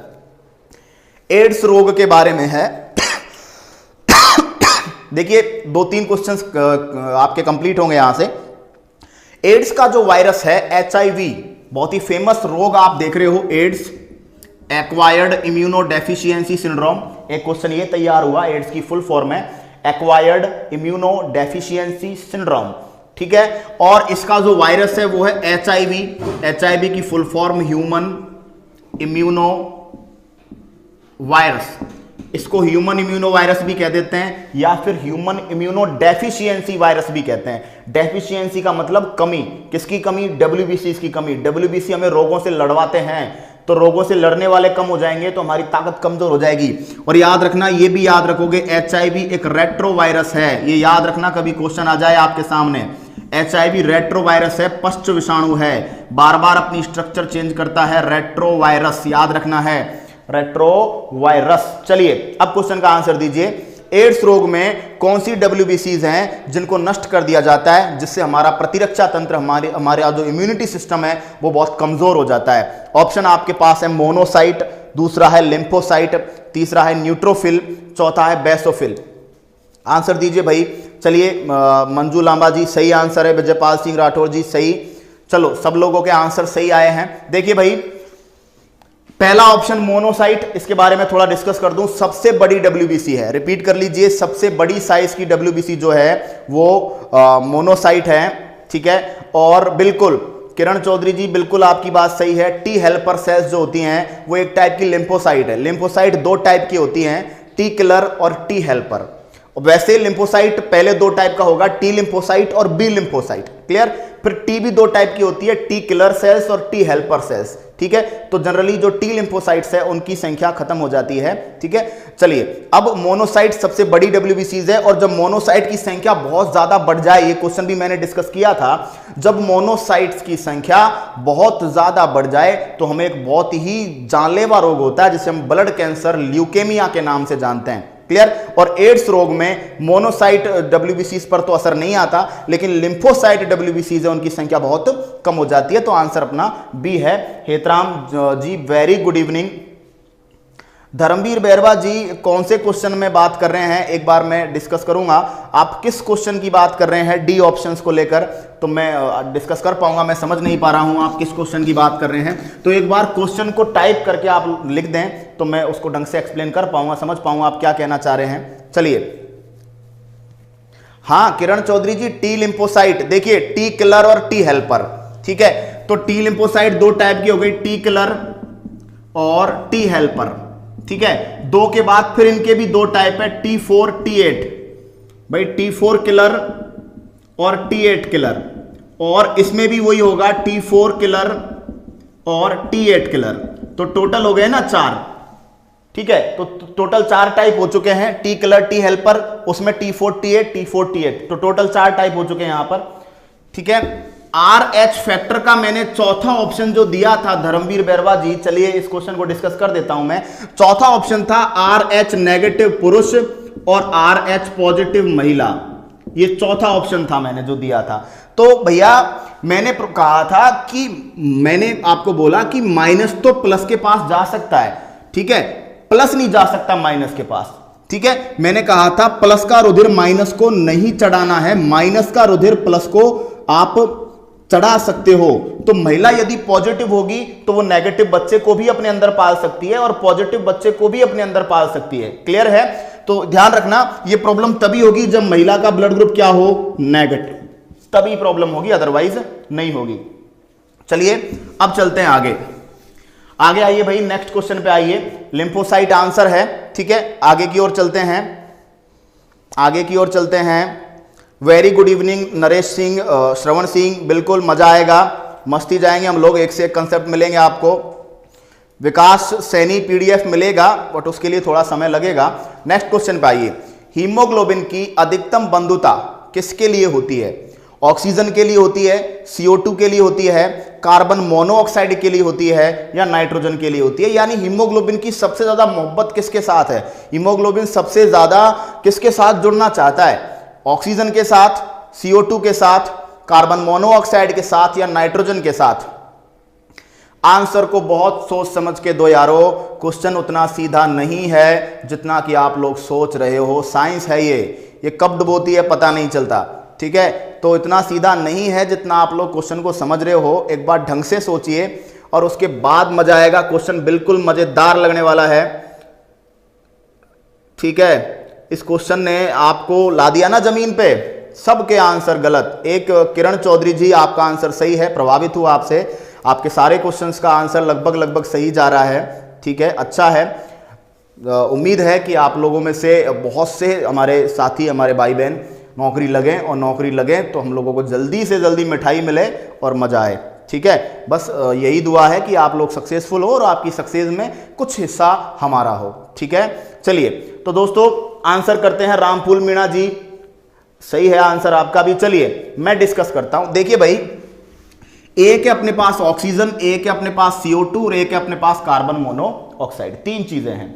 एड्स रोग के बारे में है। देखिए 2-3 क्वेश्चंस आपके कंप्लीट होंगे यहां से। एड्स का जो वायरस है HIV, बहुत ही फेमस रोग आप देख रहे हो, एड्स एक्वायर्ड इम्यूनोडेफिशिएंसी सिंड्रोम। एक क्वेश्चन ये तैयार हुआ, एड्स की फुल फॉर्म है एक्वायर्ड इम्यूनोडेफिशिएंसी सिंड्रोम, ठीक है, और इसका जो वायरस है वो है HIV की full form human immuno virus. इसको ह्यूमन इम्यूनो वायरस भी कह देते हैं या फिर ह्यूमन इम्यूनो डेफिशिएंसी वायरस भी कहते हैं। डेफिशिएंसी का मतलब कमी, किसकी कमी? डब्ल्यूबीसी की कमी। डब्ल्यूबीसी हमें रोगों से लड़वाते हैं, तो रोगों से लड़ने वाले कम हो जाएंगे तो हमारी ताकत कमजोर हो जाएगी। और याद रखना, ये भी याद रखोगे, HIV एक रेट्रोवायरस है, ये याद रखना, कभी क्वेश्चन आ जाए आपके सामने। HIV रेट्रोवायरस है, पश्च विषाणु है, बार बार अपनी स्ट्रक्चर चेंज करता है, रेट्रोवायरस याद रखना है, रेट्रोवायरस। चलिए अब क्वेश्चन का आंसर दीजिए। एड्स रोग में कौन सी WBCs हैं जिनको नष्ट कर दिया जाता है, जिससे हमारा प्रतिरक्षा तंत्र, हमारे जो इम्यूनिटी सिस्टम है वो बहुत कमजोर हो जाता है? ऑप्शन आपके पास है मोनोसाइट, दूसरा है लिम्फोसाइट, तीसरा है न्यूट्रोफिल, चौथा है बेसोफिल। आंसर दीजिए भाई। चलिए मंजू लांबा जी सही आंसर है, विजयपाल सिंह राठौर जी सही। चलो सब लोगों के आंसर सही आए हैं। देखिए भाई, पहला ऑप्शन मोनोसाइट, इसके बारे में थोड़ा डिस्कस कर दूं, सबसे बड़ी WBC है, रिपीट कर लीजिए, सबसे बड़ी साइज की WBC जो है वो मोनोसाइट है, ठीक है। और बिल्कुल किरण चौधरी जी बिल्कुल आपकी बात सही है, टी हेल्पर सेल्स जो होती हैं वो एक टाइप की लिम्फोसाइट है। लिम्फोसाइट दो टाइप की होती हैं, टी किलर और टी हेल्पर। वैसे लिम्फोसाइट पहले दो टाइप का होगा, टी लिम्फोसाइट और बी लिम्फोसाइट, क्लियर। फिर टी भी दो टाइप की होती है, टी किलर सेल्स और टी हेल्पर सेल्स, ठीक है। तो जनरली जो टी लिम्फोसाइट्स है उनकी संख्या खत्म हो जाती है, ठीक है। चलिए अब मोनोसाइट सबसे बड़ी WBCs है, और जब मोनोसाइट की संख्या बहुत ज्यादा बढ़ जाए, ये क्वेश्चन भी मैंने डिस्कस किया था, जब मोनोसाइट्स की संख्या बहुत ज्यादा बढ़ जाए तो हमें एक बहुत ही जानलेवा रोग होता है जिसे हम ब्लड कैंसर, ल्यूकेमिया के नाम से जानते हैं, क्लियर। और एड्स रोग में मोनोसाइट WBCs पर तो असर नहीं आता, लेकिन लिम्फोसाइट WBCs है उनकी संख्या बहुत कम हो जाती है। तो आंसर अपना बी है। Hetram ji very good evening. Dharmveer Bairwa ji कौन से क्वेश्चन में बात कर रहे हैं, एक बार मैं डिस्कस करूंगा। आप किस क्वेश्चन की बात कर रहे हैं डी ऑप्शंस को लेकर, तो मैं डिस्कस कर पाऊंगा, मैं समझ नहीं पा रहा हूं आप किस क्वेश्चन की बात कर रहे हैं। तो एक बार क्वेश्चन को टाइप करके आप लिख दें तो मैं उसको ढंग से एक्सप्लेन कर पाऊंगा, समझ पाऊंगा आप क्या कहना चाह रहे हैं। चलिए हाँ किरण चौधरी जी, टी लिम्फोसाइट, देखिए टी किलर और टी हेल्पर, ठीक है। तो टी लिम्फोसाइट दो टाइप की हो गई, टी किलर और टी हेल्पर, ठीक है। दो के बाद फिर इनके भी दो टाइप है, T4 T8, भाई T4 किलर और T8 किलर, और इसमें भी वही होगा T4 किलर और T8 किलर। तो टोटल हो गए ना चार, ठीक है। तो टोटल चार टाइप हो चुके हैं, टी किलर, टी हेल्पर, उसमें T4 T8, T4 T8, तो टोटल चार टाइप हो चुके हैं यहां पर, ठीक है। RH फैक्टर का मैंने चौथा ऑप्शन जो दिया था धर्मवीर बैरवा जी, चलिए इस क्वेश्चन को डिस्कस कर देता हूं मैं। चौथा ऑप्शन था RH नेगेटिव पुरुष और RH पॉजिटिव महिला, ये चौथा ऑप्शन था मैंने जो दिया था। तो भैया मैंने कहा था कि, मैंने आपको बोला कि माइनस तो प्लस के पास जा सकता है, ठीक है, प्लस नहीं जा सकता माइनस के पास, ठीक है। मैंने कहा था प्लस का रुधिर माइनस को नहीं चढ़ाना है, माइनस का रुधिर प्लस को आप चढ़ा सकते हो। तो महिला यदि पॉजिटिव होगी तो वो नेगेटिव बच्चे को भी अपने अंदर पाल सकती है और पॉजिटिव बच्चे को भी अपने अंदर पाल सकती है, क्लियर है। तो ध्यान रखना, ये प्रॉब्लम तभी होगी जब महिला का ब्लड ग्रुप क्या हो, नेगेटिव, तभी प्रॉब्लम होगी, अदरवाइज नहीं होगी। चलिए अब चलते हैं आगे, आगे आइए भाई, नेक्स्ट क्वेश्चन पे आइए। लिम्फोसाइट आंसर है, ठीक है। आगे की ओर चलते हैं, आगे की ओर चलते हैं। Very good evening Naresh Singh, Shravan Singh, बिल्कुल मजा आएगा, मस्ती जाएंगे हम लोग, एक से एक कंसेप्ट मिलेंगे आपको। विकास सैनी PDF मिलेगा, बट उसके लिए थोड़ा समय लगेगा। नेक्स्ट क्वेश्चन पे आइए। हीमोग्लोबिन की अधिकतम बंधुता किसके लिए होती है? ऑक्सीजन के लिए होती है, CO2 के लिए होती है, कार्बन मोनोऑक्साइड के लिए होती है, या नाइट्रोजन के लिए होती है? यानी हीमोग्लोबिन की सबसे ज्यादा मोहब्बत किसके साथ है? हीमोग्लोबिन सबसे ज्यादा किसके साथ जुड़ना चाहता है? ऑक्सीजन के साथ, CO2 के साथ, कार्बन मोनोऑक्साइड के साथ, या नाइट्रोजन के साथ? आंसर को बहुत सोच समझ के दो यारो, क्वेश्चन उतना सीधा नहीं है जितना कि आप लोग सोच रहे हो। साइंस है ये कब डुबोती है पता नहीं चलता, ठीक है। तो इतना सीधा नहीं है जितना आप लोग क्वेश्चन को समझ रहे हो। एक बार ढंग से सोचिए और उसके बाद मजा आएगा, क्वेश्चन बिल्कुल मजेदार लगने वाला है, ठीक है। इस क्वेश्चन ने आपको ला दिया ना जमीन पे, सबके आंसर गलत। एक किरण चौधरी जी आपका आंसर सही है, प्रभावित हुआ आपसे, आपके सारे क्वेश्चंस का आंसर लगभग सही जा रहा है, ठीक है, अच्छा है। उम्मीद है कि आप लोगों में से बहुत से हमारे साथी, हमारे भाई बहन नौकरी लगें, और नौकरी लगे तो हम लोगों को जल्दी से जल्दी मिठाई मिले और मजा आए। ठीक है, बस यही दुआ है कि आप लोग सक्सेसफुल हो और आपकी सक्सेस में कुछ हिस्सा हमारा हो। ठीक है, चलिए तो दोस्तों आंसर करते हैं। रामफूल मीणा जी सही है आंसर आपका भी। चलिए मैं डिस्कस करता हूं। देखिए भाई, एक है अपने पास ऑक्सीजन, एक है अपने पास CO2 और एक है अपने पास कार्बन मोनोऑक्साइड। तीन चीजें हैं।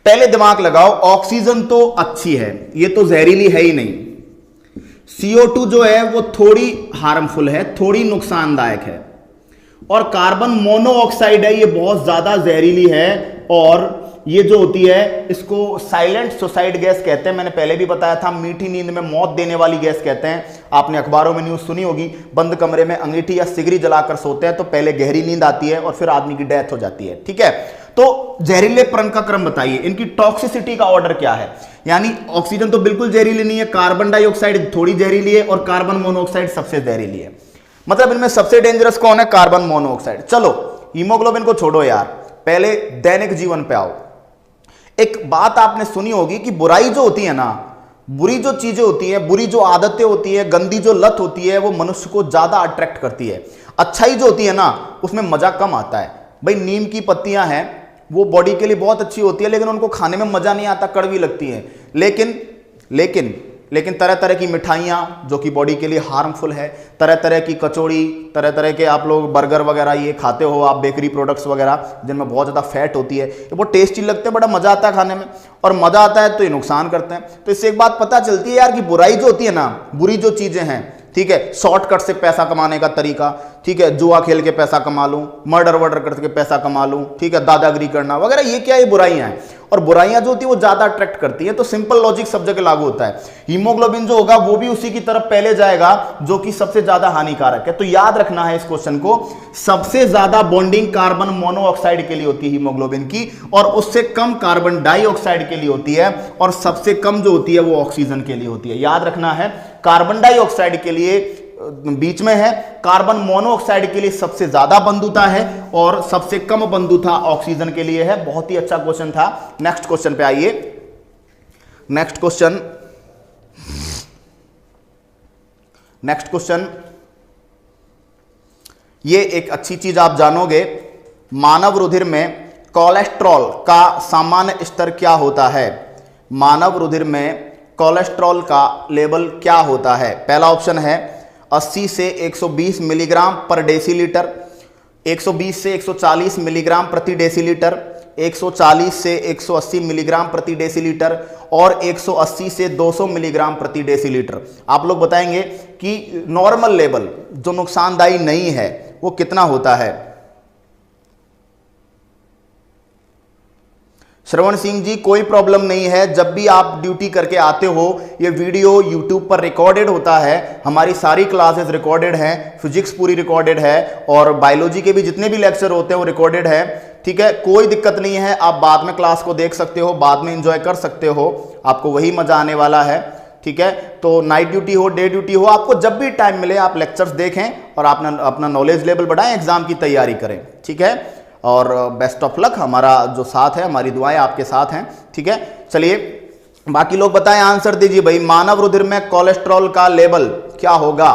पहले दिमाग लगाओ, ऑक्सीजन तो अच्छी है, ये तो जहरीली है ही नहीं। CO2 जो है वो थोड़ी हार्मफुल है, थोड़ी नुकसानदायक है। और कार्बन मोनोऑक्साइड है, ये बहुत ज्यादा जहरीली है और ये जो होती है इसको साइलेंट सुसाइड गैस कहते हैं। मैंने पहले भी बताया था, मीठी नींद में मौत देने वाली गैस कहते हैं। आपने अखबारों में न्यूज सुनी होगी, बंद कमरे में अंगीठी या सिगरी जलाकर सोते हैं तो पहले गहरी नींद आती है और फिर आदमी की डेथ हो जाती है। ठीक है, तो जहरीलेपन का क्रम बताइए, इनकी टॉक्सिसिटी का ऑर्डर क्या है। यानी ऑक्सीजन तो बिल्कुल जहरीली नहीं है, कार्बन डाइऑक्साइड थोड़ी जहरीली है और कार्बन मोनोऑक्साइड सबसे जहरीली है। मतलब इनमें सबसे डेंजरस कौन है? Carbon monoxide. चलो हीमोग्लोबिन को छोड़ो यार, पहले दैनिक जीवन पे आओ। एक बात आपने सुनी होगी कि बुराई जो होती है ना, बुरी जो चीजें होती हैं, बुरी जो आदतें होती है, गंदी जो लत होती है, वो मनुष्य को ज्यादा अट्रैक्ट करती है। अच्छाई जो होती है ना, उसमें मजा कम आता है। भाई नीम की पत्तियां हैं, वो बॉडी के लिए बहुत अच्छी होती है, लेकिन उनको खाने में मजा नहीं आता, कड़वी लगती है। लेकिन तरह तरह की मिठाइयाँ जो कि बॉडी के लिए हार्मफुल है, तरह तरह की कचौड़ी, तरह तरह के आप लोग बर्गर वगैरह ये खाते हो आप, बेकरी प्रोडक्ट्स वगैरह जिनमें बहुत ज़्यादा फैट होती है, ये बहुत टेस्टी लगते हैं, बड़ा मज़ा आता है खाने में। और मज़ा आता है तो ये नुकसान करते हैं। तो इससे एक बात पता चलती है यार कि बुराई जो होती है ना, बुरी जो चीज़ें हैं, ठीक है, शॉर्टकट से पैसा कमाने का तरीका, ठीक है, जुआ खेल के पैसा कमा लूं, मर्डर वर्डर करके पैसा कमा लूं, ठीक है, दादागिरी करना वगैरह, ये क्या है? बुराइयां हैं। और बुराइयां जो होती है वो ज्यादा अट्रैक्ट करती हैं। तो सिंपल लॉजिक सब जगह लागू होता है। हीमोग्लोबिन जो होगा वो भी उसी की तरफ पहले जाएगा जो कि सबसे ज्यादा हानिकारक है। तो याद रखना है इस क्वेश्चन को, सबसे ज्यादा बॉन्डिंग कार्बन मोनोऑक्साइड के लिए होती है हीमोग्लोबिन की, और उससे कम कार्बन डाइऑक्साइड के लिए होती है, और सबसे कम जो होती है वो ऑक्सीजन के लिए होती है। याद रखना है, कार्बन डाइऑक्साइड के लिए बीच में है, कार्बन मोनोऑक्साइड के लिए सबसे ज्यादा बंधुता है और सबसे कम बंधुता ऑक्सीजन के लिए है। बहुत ही अच्छा क्वेश्चन था। नेक्स्ट क्वेश्चन पे आइए। नेक्स्ट क्वेश्चन, ये एक अच्छी चीज आप जानोगे, मानव रुधिर में कोलेस्ट्रॉल का सामान्य स्तर क्या होता है? मानव रुधिर में कोलेस्ट्रॉल का लेवल क्या होता है? पहला ऑप्शन है 80 से 120 मिलीग्राम पर डेसीलीटर, 120 से 140 मिलीग्राम प्रति डेसीलीटर, 140 से 180 मिलीग्राम प्रति डेसीलीटर और 180 से 200 मिलीग्राम प्रति डेसीलीटर। आप लोग बताएंगे कि नॉर्मल लेवल जो नुकसानदायी नहीं है वो कितना होता है? श्रवण सिंह जी, कोई प्रॉब्लम नहीं है, जब भी आप ड्यूटी करके आते हो ये वीडियो YouTube पर रिकॉर्डेड होता है। हमारी सारी क्लासेस रिकॉर्डेड हैं, फिजिक्स पूरी रिकॉर्डेड है और बायोलॉजी के भी जितने भी लेक्चर होते हैं वो रिकॉर्डेड है। ठीक है, कोई दिक्कत नहीं है, आप बाद में क्लास को देख सकते हो, बाद में एंजॉय कर सकते हो, आपको वही मजा आने वाला है। ठीक है, तो नाइट ड्यूटी हो, डे ड्यूटी हो, आपको जब भी टाइम मिले आप लेक्चर्स देखें और अपना नॉलेज लेवल बढ़ाएं, एग्जाम की तैयारी करें। ठीक है, और बेस्ट ऑफ लक। हमारा जो साथ है, हमारी दुआएं आपके साथ हैं। ठीक है, चलिए बाकी लोग बताएं, आंसर दीजिए भाई। मानव रुधिर में कोलेस्ट्रॉल का लेवल क्या होगा?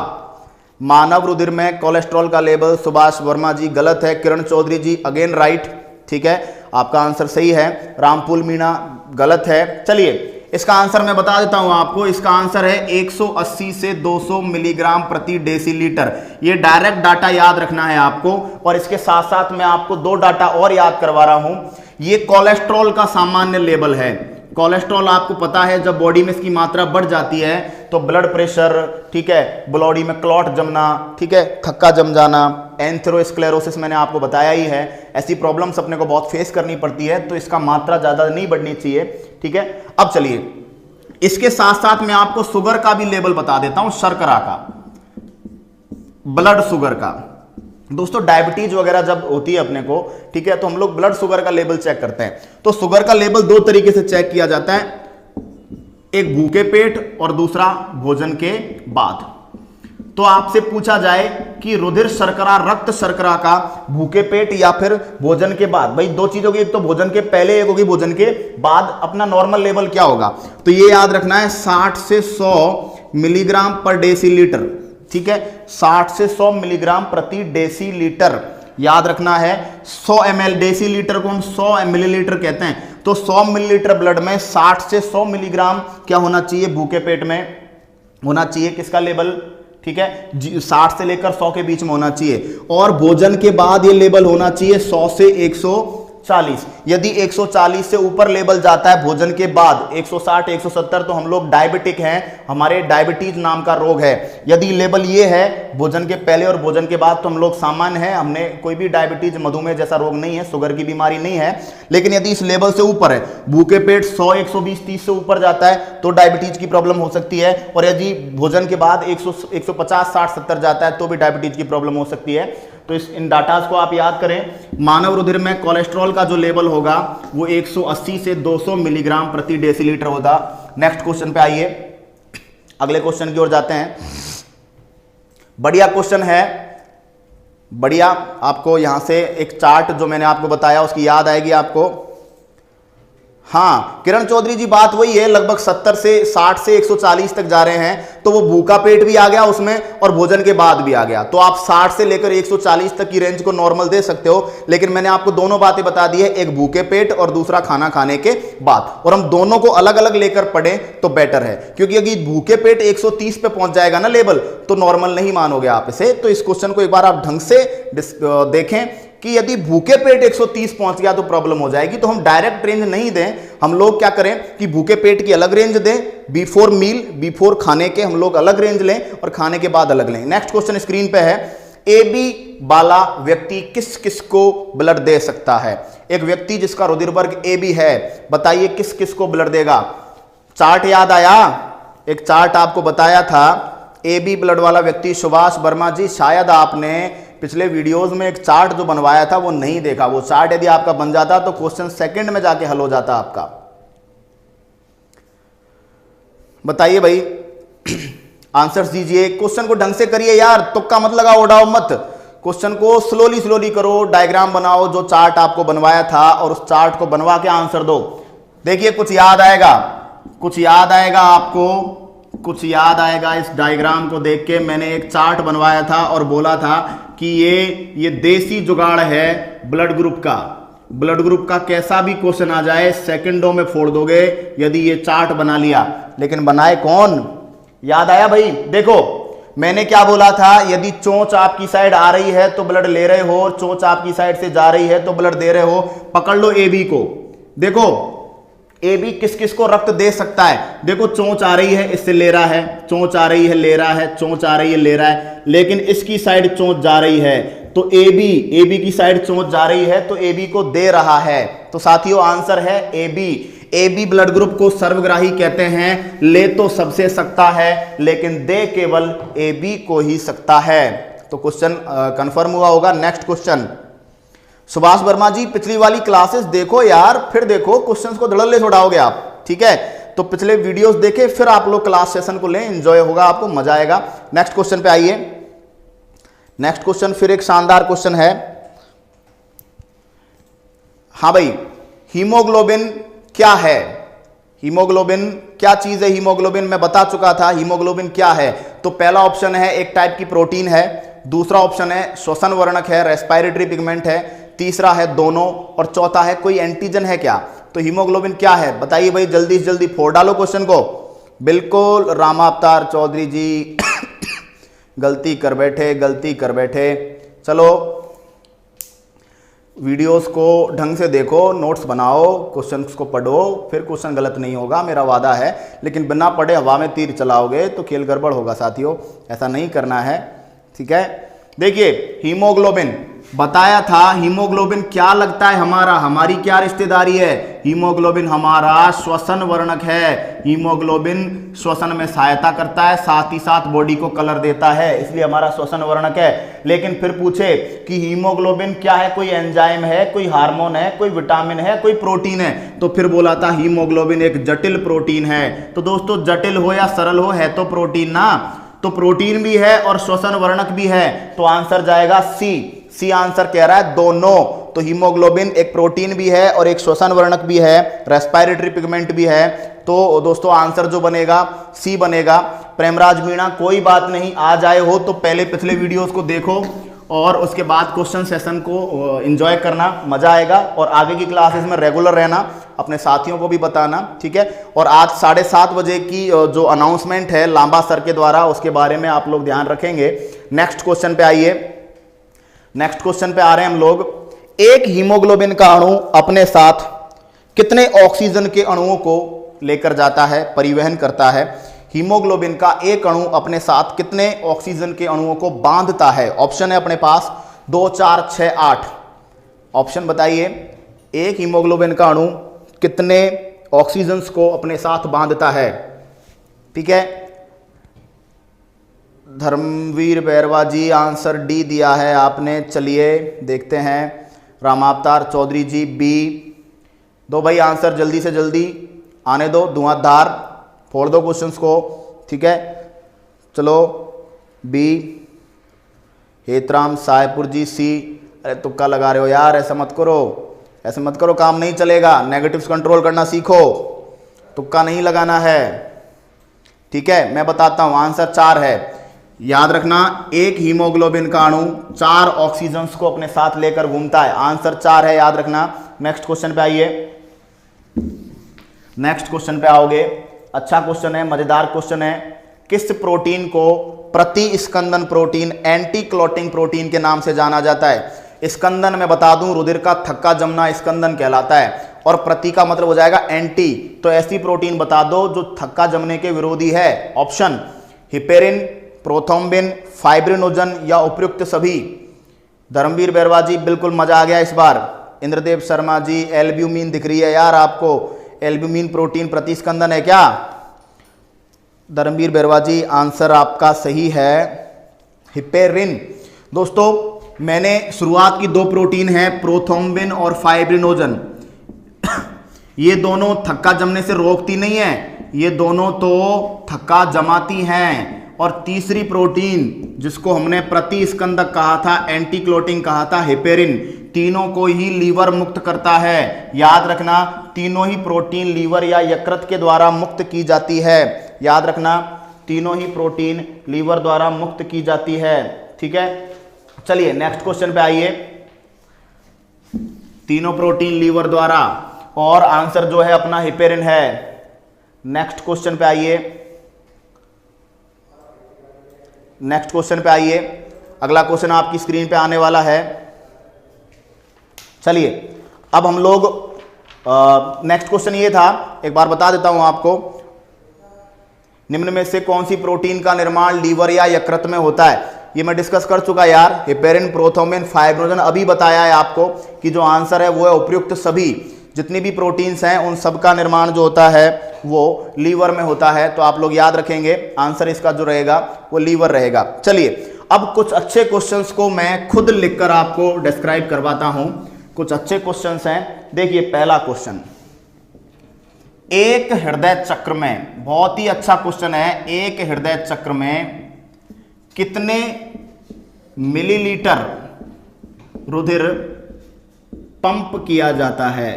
मानव रुधिर में कोलेस्ट्रॉल का लेवल, सुभाष वर्मा जी गलत है, किरण चौधरी जी अगेन राइट। ठीक है, आपका आंसर सही है। रामफूल मीणा गलत है। चलिए इसका आंसर मैं बता देता हूं आपको, इसका आंसर है 180 से 200 मिलीग्राम प्रति डेसीलीटर। ये डायरेक्ट डाटा याद रखना है आपको, और इसके साथ साथ मैं आपको दो डाटा और याद करवा रहा हूं। ये कोलेस्ट्रॉल का सामान्य लेवल है। कोलेस्ट्रॉल आपको पता है जब बॉडी में इसकी मात्रा बढ़ जाती है तो ब्लड प्रेशर, ठीक है, बॉडी में क्लॉट जमना, ठीक है, थक्का जम जाना, एंथेरोस्क्लेरोसिस मैंने आपको बताया ही है। ऐसी प्रॉब्लम्स अपने को बहुत फेस करनी पड़ती है, तो इसका मात्रा ज्यादा नहीं बढ़नी चाहिए। ठीक है, अब चलिए इसके साथ साथ मैं आपको शुगर का भी लेवल बता देता हूं, शर्करा का, ब्लड शुगर का। दोस्तों डायबिटीज वगैरह जब होती है अपने को, ठीक है, तो हम लोग ब्लड शुगर का लेवल चेक करते हैं। तो शुगर का लेवल दो तरीके से चेक किया जाता है, एक भूखे पेट और दूसरा भोजन के बाद। तो आपसे पूछा जाए कि रुधिर शर्करा, रक्त शर्करा का भूखे पेट या फिर भोजन के बाद, भाई दो चीज होगी, एक तो भोजन के पहले, एक होगी भोजन के बाद, अपना नॉर्मल लेवल क्या होगा? तो ये याद रखना है 60 से 100 मिलीग्राम पर डेसीलीटर। ठीक है, 60 से 100 मिलीग्राम प्रति डेसीलीटर, याद रखना है 100 ml, डेसीलीटर को हम 100 मिलीलीटर कहते हैं, तो 100 मिलीलीटर ब्लड में 60 से 100 मिलीग्राम क्या होना चाहिए, भूखे पेट में होना चाहिए, किसका लेवल, ठीक है, 60 से लेकर 100 के बीच में होना चाहिए, और भोजन के बाद ये लेवल होना चाहिए 100 से 140। यदि 140 से ऊपर लेवल जाता है भोजन के बाद 160 170 तो हम लोग डायबिटिक हैं, हमारे डायबिटीज नाम का रोग है। यदि लेवल ये है भोजन के पहले और भोजन के बाद तो हम लोग सामान्य हैं, हमने कोई भी डायबिटीज मधुमेह जैसा रोग नहीं है, शुगर की बीमारी नहीं है। लेकिन यदि इस लेवल से ऊपर है, भूखे पेट 100 120 30 से ऊपर जाता है तो डायबिटीज की प्रॉब्लम हो सकती है, और यदि भोजन के बाद 150 60 70 जाता है तो भी डायबिटीज की प्रॉब्लम हो सकती है। तो इन डाटास को आप याद करें। मानव रुधिर में कोलेस्ट्रॉल का जो लेवल होगा वो 180 से 200 मिलीग्राम प्रति डेसीलीटर होगा। नेक्स्ट क्वेश्चन पे आइए, अगले क्वेश्चन की ओर जाते हैं। बढ़िया क्वेश्चन है, बढ़िया। आपको यहां से एक चार्ट जो मैंने आपको बताया उसकी याद आएगी आपको। हाँ किरण चौधरी जी, बात वही है, लगभग 70 से 60 से 140 तक जा रहे हैं, तो वो भूखा पेट भी आ गया उसमें और भोजन के बाद भी आ गया, तो आप 60 से लेकर 140 तक की रेंज को नॉर्मल दे सकते हो। लेकिन मैंने आपको दोनों बातें बता दी है, एक भूखे पेट और दूसरा खाना खाने के बाद, और हम दोनों को अलग अलग लेकर पढ़ें तो बेटर है, क्योंकि अगर भूखे पेट 130 पे पहुंच जाएगा ना लेवल, तो नॉर्मल नहीं मानोगे आप इसे। तो इस क्वेश्चन को एक बार आप ढंग से देखें कि यदि भूखे पेट 130 पहुंच गया तो प्रॉब्लम हो जाएगी। तो हम डायरेक्ट रेंज नहीं दें, हम लोग क्या करें कि भूखे पेट की अलग रेंज दें, बिफोर मील, बिफोर खाने के हम लोग अलग रेंज लें और खाने के बाद अलग लें। नेक्स्ट क्वेश्चन स्क्रीन पे है, ए बी वाला व्यक्ति किस किस को ब्लड दे सकता है। एक व्यक्ति जिसका रुधिर वर्ग ए बी है, बताइए किस किस को ब्लड देगा। चार्ट याद आया, एक चार्ट आपको बताया था, ए बी ब्लड वाला व्यक्ति सुभाष वर्मा जी, शायद आपने पिछले वीडियोस में एक चार्ट जो बनवाया था वो नहीं देखा। वो चार्ट यदि आपका बन जाता तो क्वेश्चन सेकंड में जाके हल हो जाता आपका। बताइए भाई, आंसर्स दीजिए, क्वेश्चन को ढंग से करिए यार, तुक्का मत लगाओ, उड़ाओ मत, क्वेश्चन को स्लोली करो, डायग्राम बनाओ जो चार्ट आपको बनवाया था और उस चार्ट को बनवा के आंसर दो। देखिए कुछ याद आएगा, कुछ याद आएगा आपको, कुछ याद आएगा इस डायग्राम को देख के। मैंने एक चार्ट बनवाया था और बोला था कि ये देसी जुगाड़ है ब्लड ग्रुप का। ब्लड ग्रुप का कैसा भी क्वेश्चन आ जाए सेकंडों में फोड़ दोगे यदि ये चार्ट बना लिया। लेकिन बनाए कौन, याद आया भाई। देखो मैंने क्या बोला था, यदि चोंच आपकी साइड आ रही है तो ब्लड ले रहे हो, और चोंच आपकी साइड से जा रही है तो ब्लड दे रहे हो। पकड़ लो ए बी को, देखो ए बी किस किस को रक्त दे सकता है। देखो चोंच आ रही है, इससे ले रहा है, चोंच आ रही है ले रहा है, चोंच आ रही है ले रहा है, लेकिन इसकी साइड चोंच जा रही है तो ए बी की साइड चोंच जा रही है तो ए बी को दे रहा है। तो साथियों आंसर है A B. A B blood group को सर्वग्राही कहते हैं, ले तो सबसे सकता है लेकिन दे केवल ए बी को ही सकता है। तो क्वेश्चन कंफर्म हुआ होगा। नेक्स्ट क्वेश्चन, सुभाष वर्मा जी पिछली वाली क्लासेस देखो यार, फिर देखो क्वेश्चंस को धड़ल्ले से उड़ाओगे आप, ठीक है। तो पिछले वीडियोस देखे फिर आप लोग क्लास सेशन को लें, एंजॉय होगा आपको, मजा आएगा। नेक्स्ट क्वेश्चन पे आइए। नेक्स्ट क्वेश्चन फिर एक शानदार क्वेश्चन है। हाँ भाई, हीमोग्लोबिन क्या है, हीमोग्लोबिन क्या चीज है। हीमोग्लोबिन मैं बता चुका था, हीमोग्लोबिन क्या है। तो पहला ऑप्शन है एक टाइप की प्रोटीन है, दूसरा ऑप्शन है श्वसन वर्णक है, रेस्पिरेटरी पिगमेंट है, तीसरा है दोनों, और चौथा है कोई एंटीजन है क्या। तो हीमोग्लोबिन क्या है बताइए भाई, जल्दी से जल्दी फोड़ डालो क्वेश्चन को। बिल्कुल रामावतार चौधरी जी गलती कर बैठे, गलती कर बैठे। चलो वीडियोस को ढंग से देखो, नोट्स बनाओ, क्वेश्चंस को पढ़ो, फिर क्वेश्चन गलत नहीं होगा, मेरा वादा है। लेकिन बिना पढ़े हवा में तीर चलाओगे तो खेल गड़बड़ होगा साथियों, ऐसा नहीं करना है, ठीक है। देखिए हीमोग्लोबिन बताया था, हीमोग्लोबिन क्या लगता है हमारा, हमारी क्या रिश्तेदारी है। हीमोग्लोबिन हमारा श्वसन वर्णक है, हीमोग्लोबिन श्वसन में सहायता करता है, साथ ही साथ बॉडी को कलर देता है, इसलिए हमारा श्वसन वर्णक है। लेकिन फिर पूछे कि हीमोग्लोबिन क्या है, कोई एंजाइम है, कोई हार्मोन है, कोई विटामिन है, कोई प्रोटीन है, तो फिर बोला था हीमोग्लोबिन एक जटिल प्रोटीन है। तो दोस्तों जटिल हो या सरल हो, है तो प्रोटीन ना, तो प्रोटीन भी है और श्वसन वर्णक भी है, तो आंसर जाएगा सी। सी आंसर कह रहा है दोनों। तो तो हीमोग्लोबिन एक प्रोटीन भी है और एक श्वसन वर्णक भी है, रेस्पिरेटरी पिगमेंट भी है। तो दोस्तों आंसर जो बनेगा सी बनेगा। प्रेमराज मीणा कोई बात नहीं, आ जाए हो तो पहले पिछले वीडियोस को देखो और उसके बाद क्वेश्चन सेशन को एंजॉय करना, मजा आएगा। और आगे की क्लासेस में रेगुलर रहना, अपने साथियों को भी बताना, ठीक है। और आज 7:30 बजे की जो अनाउंसमेंट है लांबा सर के द्वारा, उसके बारे में आप लोग ध्यान रखेंगे। नेक्स्ट क्वेश्चन पे आइए। नेक्स्ट क्वेश्चन पे आ रहे हैं हम लोग। एक हीमोग्लोबिन का अणु अपने साथ कितने ऑक्सीजन के अणुओं को लेकर जाता है, परिवहन करता है? हीमोग्लोबिन का एक अणु अपने साथ कितने ऑक्सीजन के अणुओं को बांधता है? ऑप्शन है अपने पास 2, 4, 6, 8। ऑप्शन बताइए। एक हीमोग्लोबिन का अणु कितने ऑक्सीजन को अपने साथ बांधता है? ठीक है, धर्मवीर बैरवा जी आंसर डी दिया है आपने। चलिए देखते हैं। रामावतार चौधरी जी बी। दो भाई आंसर जल्दी से जल्दी आने दो, धुआंधार फोड़ दो क्वेश्चंस को, ठीक है। चलो बी। हेतराम सायपुर जी सी। अरे तुक्का लगा रहे हो यार, ऐसा मत करो, ऐसे मत करो, काम नहीं चलेगा। नेगेटिव्स कंट्रोल करना सीखो, तुक्का नहीं लगाना है, ठीक है। मैं बताता हूं, आंसर 4 है। याद रखना, एक हीमोग्लोबिन का अणु 4 ऑक्सीजन को अपने साथ लेकर घूमता है। आंसर 4 है, याद रखना। नेक्स्ट क्वेश्चन पे आइए। नेक्स्ट क्वेश्चन पे आओगे। अच्छा क्वेश्चन है, मजेदार क्वेश्चन है। किस प्रोटीन को प्रतिस्कंदन प्रोटीन, एंटी क्लॉटिंग प्रोटीन के नाम से जाना जाता है? स्कंदन मैं बता दूं, रुधिर का थक्का जमना स्कंदन कहलाता है, और प्रति का मतलब हो जाएगा एंटी। तो ऐसी प्रोटीन बता दो जो थक्का जमने के विरोधी है। ऑप्शन हिपेरिन, प्रोथ्रोम्बिन, फाइब्रिनोजन या उपयुक्त सभी। धर्मवीर बैरवा जी बिल्कुल मजा आ गया इस बार। इंद्रदेव शर्मा जी एल्ब्यूमिन दिख रही है यार आपको, एल्ब्यूमिन प्रोटीन प्रतिस्कंदन है क्या? धर्मवीर बैरवा जी आंसर आपका सही है, हिपेरिन। दोस्तों मैंने शुरुआत की 2 प्रोटीन है, प्रोथ्रोम्बिन और फाइब्रिनोजन। ये दोनों थक्का जमने से रोकती नहीं है, ये दोनों तो थक्का जमाती हैं। और तीसरी प्रोटीन जिसको हमने प्रतिस्कंदक कहा था, एंटी क्लोटिंग कहा था, हिपेरिन, तीनों को ही लीवर मुक्त करता है। याद रखना, तीनों ही प्रोटीन लीवर या यकृत के द्वारा मुक्त की जाती है। याद रखना, तीनों ही प्रोटीन लीवर द्वारा मुक्त की जाती है, ठीक है। चलिए नेक्स्ट क्वेश्चन पे आइए। तीनों प्रोटीन लीवर द्वारा, और आंसर जो है अपना हिपेरिन है। नेक्स्ट क्वेश्चन पे आइए। नेक्स्ट क्वेश्चन पे आइए। अगला क्वेश्चन आपकी स्क्रीन पे आने वाला है। चलिए अब हम लोग नेक्स्ट क्वेश्चन ये था, एक बार बता देता हूं आपको। निम्न में से कौन सी प्रोटीन का निर्माण लीवर या यकृत में होता है? ये मैं डिस्कस कर चुका यार, हिपेरिन, प्रोथ्रोम्बिन, फाइब्रिनोजन। अभी बताया है आपको कि जो आंसर है वो है उपयुक्त सभी। जितनी भी प्रोटीन्स हैं उन सब का निर्माण जो होता है वो लीवर में होता है। तो आप लोग याद रखेंगे, आंसर इसका जो रहेगा वो लीवर रहेगा। चलिए अब कुछ अच्छे क्वेश्चंस को मैं खुद लिखकर आपको डिस्क्राइब करवाता हूं। कुछ अच्छे क्वेश्चंस हैं। देखिए पहला क्वेश्चन, एक हृदय चक्र में, बहुत ही अच्छा क्वेश्चन है, एक हृदय चक्र में कितने मिलीलीटर रुधिर पंप किया जाता है?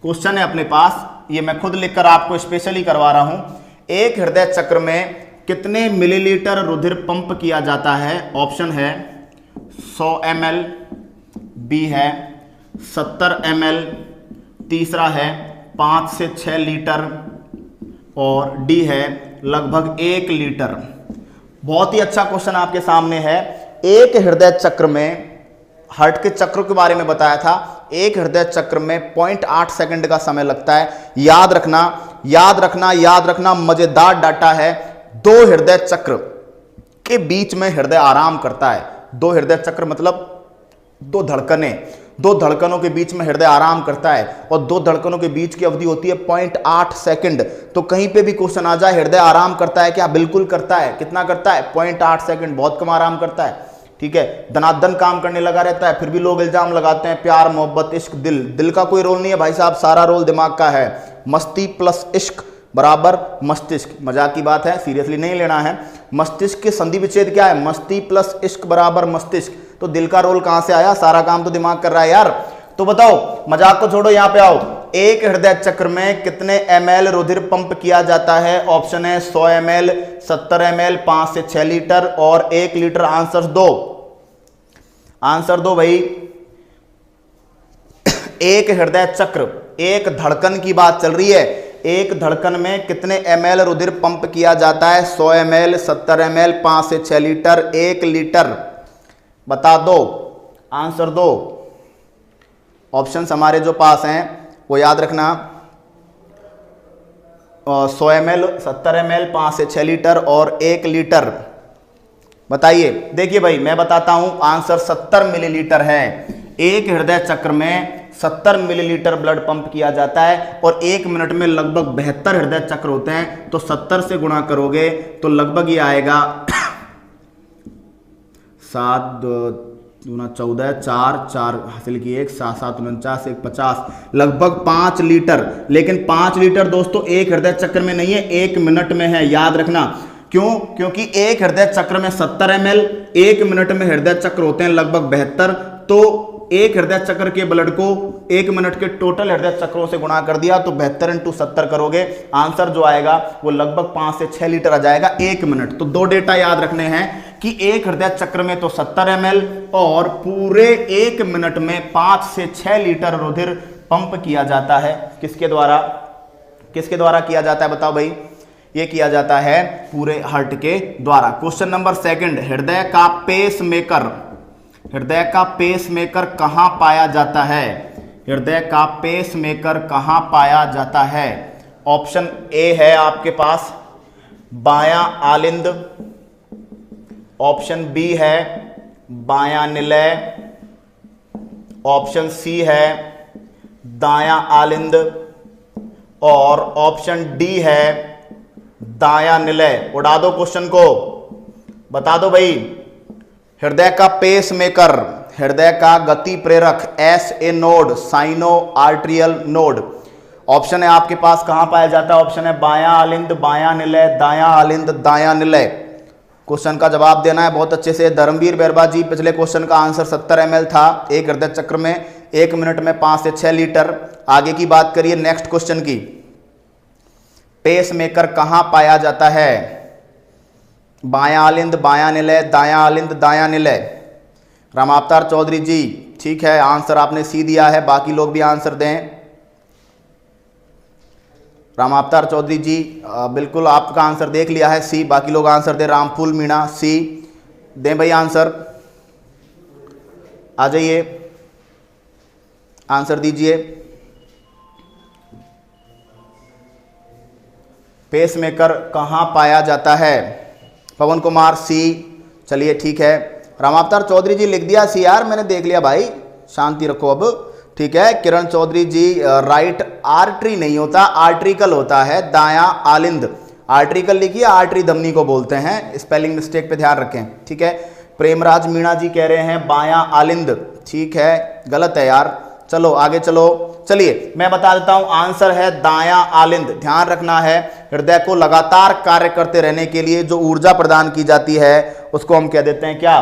क्वेश्चन है अपने पास, ये मैं खुद लिखकर आपको स्पेशली करवा रहा हूं। एक हृदय चक्र में कितने मिलीलीटर रुधिर पंप किया जाता है? ऑप्शन है 100 ml, बी है 70 ml, तीसरा है 5 से 6 लीटर, और डी है लगभग 1 लीटर। बहुत ही अच्छा क्वेश्चन आपके सामने है। एक हृदय चक्र में, हार्ट के चक्र के बारे में बताया था, एक हृदय चक्र में 0.8 सेकंड का समय लगता है। याद रखना, याद रखना, याद रखना, मजेदार डाटा है। 2 हृदय चक्र के बीच में हृदय आराम करता है। 2 हृदय चक्र मतलब 2 धड़कनें, 2 धड़कनों के बीच में हृदय आराम करता है, और 2 धड़कनों के बीच की अवधि होती है 0.8 सेकंड। तो कहीं पे भी क्वेश्चन आ जाए हृदय आराम करता है क्या? बिल्कुल करता है। कितना करता है? 0.8 सेकंड, बहुत कम आराम करता है, ठीक है। धनाधन काम करने लगा रहता है। फिर भी लोग इल्जाम लगाते हैं प्यार, मोहब्बत, इश्क, दिल। दिल का कोई रोल नहीं है भाई साहब, सारा रोल दिमाग का है। मस्ती प्लस इश्क बराबर मस्तिष्क। मजाक की बात है, सीरियसली नहीं लेना है। मस्तिष्क के संधि विच्छेद क्या है? मस्ती प्लस इश्क बराबर मस्तिष्क। तो दिल का रोल कहां से आया, सारा काम तो दिमाग कर रहा है यार। तो बताओ, मजाक को छोड़ो, यहां पे आओ। एक हृदय चक्र में कितने ml रुधिर पंप किया जाता है? ऑप्शन है 100 ml, 70 ml, 5 से 6 लीटर और 1 लीटर। आंसर दो, आंसर दो भाई। एक हृदय चक्र, एक धड़कन की बात चल रही है, एक धड़कन में कितने ml रुधिर पंप किया जाता है? 100 ml, 70 ml, 5 से 6 लीटर, 1 लीटर। बता दो, आंसर दो। ऑप्शंस हमारे जो पास हैं वो याद रखना, 100 ml, 70 ml, 5 से 6 लीटर और 1 लीटर। बताइए। देखिए भाई, मैं बताता हूं, आंसर 70 मिलीलीटर है। एक हृदय चक्र में 70 मिलीलीटर ब्लड पंप किया जाता है और 1 मिनट में लगभग 72 हृदय चक्र होते हैं। तो 70 से गुणा करोगे तो लगभग ये आएगा 7 दूना 14, 4 हासिल की 1, 7 7 49, 1 50, लगभग 5 लीटर। लेकिन 5 लीटर दोस्तों एक हृदय चक्र में नहीं है, 1 मिनट में है, याद रखना। क्यों? क्योंकि एक हृदय चक्र में 70 ml, 1 मिनट में हृदय चक्र होते हैं लगभग 72। तो एक हृदय चक्र के ब्लड को 1 मिनट के टोटल हृदय चक्रों से गुणा कर दिया तो 72 × 70 करोगे, आंसर जो आएगा वो लगभग 5 से 6 लीटर आ जाएगा 1 मिनट। तो दो डेटा याद रखने हैं कि एक हृदय चक्र में तो 70 ml और पूरे 1 मिनट में 5 से 6 लीटर रुधिर पंप किया जाता है। किसके द्वारा, किसके द्वारा किया जाता है बताओ भाई? ये किया जाता है पूरे हार्ट के द्वारा। क्वेश्चन नंबर 2, हृदय का पेस मेकर, हृदय का पेस मेकर कहां पाया जाता है? हृदय का पेस मेकर कहां पाया जाता है? ऑप्शन ए है आपके पास बायां आलिंद, ऑप्शन बी है बायां निलय, ऑप्शन सी है दायां आलिंद और ऑप्शन डी है दायां निलय। उड़ा दो क्वेश्चन को, बता दो भाई। हृदय का पेस मेकर, हृदय का गति प्रेरक, SA node, sino atrial node. Option है आपके पास कहां पाया जाता है? ऑप्शन है बायां आलिंद, बायां निलय, दायां आलिंद, दायां निलय। क्वेश्चन का जवाब देना है बहुत अच्छे से। धर्मवीर बैरबा जी, पिछले क्वेश्चन का आंसर 70 ml था एक हृदय चक्र में, 1 मिनट में 5 से 6 लीटर। आगे की बात करिए नेक्स्ट क्वेश्चन की। पेस मेकर कहां पाया जाता है? बायां आलिंद, बायां निलय, दायां आलिंद, दायां निलय। रामावतार चौधरी जी, ठीक है, आंसर आपने सी दिया है, बाकी लोग भी आंसर दें। रामावतार चौधरी जी बिल्कुल आपका आंसर देख लिया है, सी। बाकी लोग आंसर दें। रामफूल मीणा, सी दें भाई आंसर। आ जाइए, आंसर दीजिए। पेसमेकर कहां पाया जाता है? पवन कुमार, सी। चलिए ठीक है, रामावतार चौधरी जी लिख दिया सी यार, मैंने देख लिया भाई, शांति रखो अब, ठीक है। किरण चौधरी जी, राइट आर्टरी नहीं होता, आर्ट्रिकल होता है, दायां आलिंद। आर्ट्रिकल लिखिए, आर्टरी धमनी को बोलते हैं, स्पेलिंग मिस्टेक पे ध्यान रखें, ठीक है। प्रेमराज मीणा जी कह रहे हैं बायां आलिंद, ठीक है, गलत है यार। चलो आगे चलो, चलिए मैं बता देता हूं, आंसर है दायां आलिंद। ध्यान रखना है, हृदय को लगातार कार्य करते रहने के लिए जो ऊर्जा प्रदान की जाती है उसको हम कह देते हैं क्या?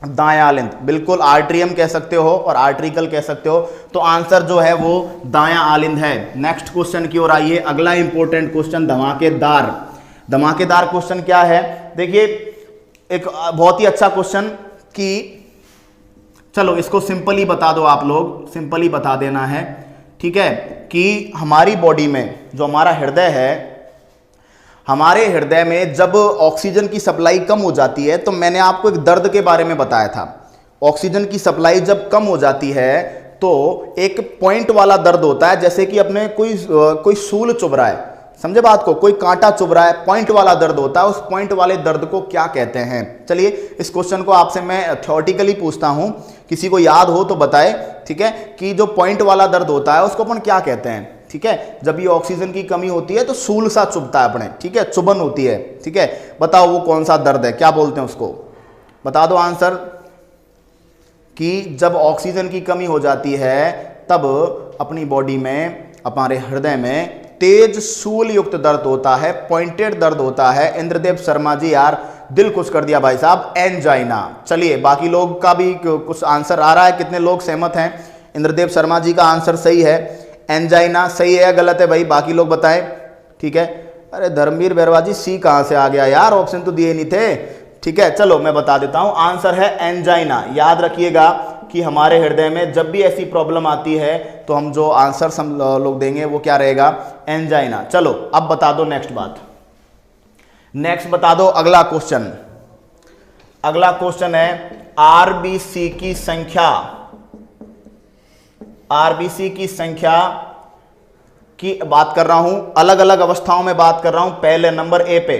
दायां आलिंद। बिल्कुल, आर्ट्रियम कह सकते हो और आर्ट्रिकल कह सकते हो। तो आंसर जो है वो दायां आलिंद है। नेक्स्ट क्वेश्चन की ओर आइए, अगला इंपॉर्टेंट क्वेश्चन, धमाकेदार। धमाकेदार क्वेश्चन क्या है? देखिए, एक बहुत ही अच्छा क्वेश्चन कि चलो इसको सिंपली बता दो आप लोग, सिंपली बता देना है, ठीक है, कि हमारी बॉडी में जो हमारा हृदय है, हमारे हृदय में जब ऑक्सीजन की सप्लाई कम हो जाती है, तो मैंने आपको एक दर्द के बारे में बताया था। ऑक्सीजन की सप्लाई जब कम हो जाती है तो एक पॉइंट वाला दर्द होता है, जैसे कि अपने कोई सूल चुभ रहा है, समझे बात को, कोई कांटा चुभ रहा है, पॉइंट वाला दर्द होता है। उस पॉइंट वाले दर्द को क्या कहते हैं? चलिए इस क्वेश्चन को आपसे मैं थ्योरेटिकली पूछता हूं, किसी को याद हो तो बताए, ठीक है, कि जो पॉइंट वाला दर्द होता है उसको अपन क्या कहते हैं? ठीक है, जब ये ऑक्सीजन की कमी होती है तो सूल सा चुभता है अपने, ठीक है, चुभन होती है, ठीक है। बताओ वो कौन सा दर्द है, क्या बोलते हैं उसको? बता दो आंसर। कि जब ऑक्सीजन की कमी हो जाती है तब अपनी बॉडी में, हमारे हृदय में तेज सूल युक्त दर्द होता है, पॉइंटेड दर्द होता है। इंद्रदेव शर्मा जी यार दिल खुश कर दिया भाई साहब, एंजाइना। चलिए बाकी लोग का भी कुछ आंसर आ रहा है, कितने लोग सहमत हैं? इंद्रदेव शर्मा जी का आंसर सही है, एंजाइना। सही है या गलत है भाई, बाकी लोग बताएं। ठीक है। अरे धर्मवीर बैरवा जी, सी कहां से आ गया यार, ऑप्शन तो दिए नहीं थे। ठीक है, चलो मैं बता देता हूं, आंसर है एंजाइना। याद रखिएगा कि हमारे हृदय में जब भी ऐसी प्रॉब्लम आती है तो हम जो आंसर हम लोग देंगे वो क्या रहेगा, एंजाइना। चलो अब बता दो नेक्स्ट बात, नेक्स्ट बता दो अगला क्वेश्चन। अगला क्वेश्चन है आरबीसी की संख्या, आरबीसी की संख्या की बात कर रहा हूं, अलग अलग अवस्थाओं में बात कर रहा हूं। पहले नंबर ए पे,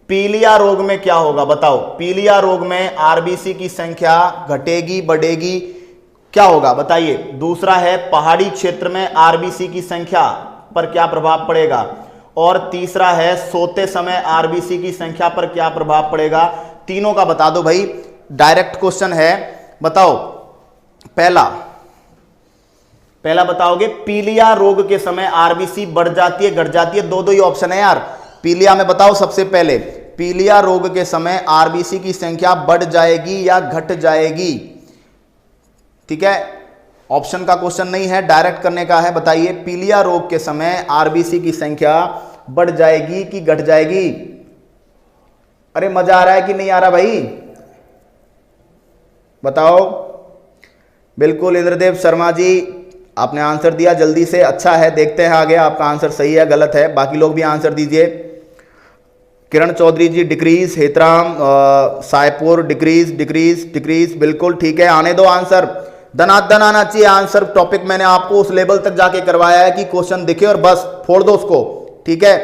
पीलिया रोग में क्या होगा बताओ? पीलिया रोग में आरबीसी की संख्या घटेगी बढ़ेगी, क्या होगा बताइए? दूसरा है पहाड़ी क्षेत्र में आरबीसी की संख्या पर क्या प्रभाव पड़ेगा, और तीसरा है सोते समय आरबीसी की संख्या पर क्या प्रभाव पड़ेगा। तीनों का बता दो भाई, डायरेक्ट क्वेश्चन है, बताओ। पहला बताओगे, पीलिया रोग के समय आरबीसी बढ़ जाती है घट जाती है? दो दो ही ऑप्शन है यार। पीलिया में बताओ सबसे पहले, पीलिया रोग के समय आरबीसी की संख्या बढ़ जाएगी या घट जाएगी? ठीक है, ऑप्शन का क्वेश्चन नहीं है, डायरेक्ट करने का है। बताइए पीलिया रोग के समय आरबीसी की संख्या बढ़ जाएगी कि घट जाएगी? अरे मजा आ रहा है कि नहीं आ रहा भाई, बताओ। बिल्कुल इंद्रदेव शर्मा जी आपने आंसर दिया जल्दी से, अच्छा है। देखते हैं आगे आपका आंसर सही है गलत है, बाकी लोग भी आंसर दीजिए। Kiran Chaudhary ji decrease, Hetram Saipur decrease decrease decrease, बिल्कुल ठीक है। आने दो आंसर, धनाधन आना चाहिए आंसर। टॉपिक मैंने आपको उस लेवल तक जाके करवाया है कि क्वेश्चन दिखे और बस फोड़ दो उसको। ठीक है,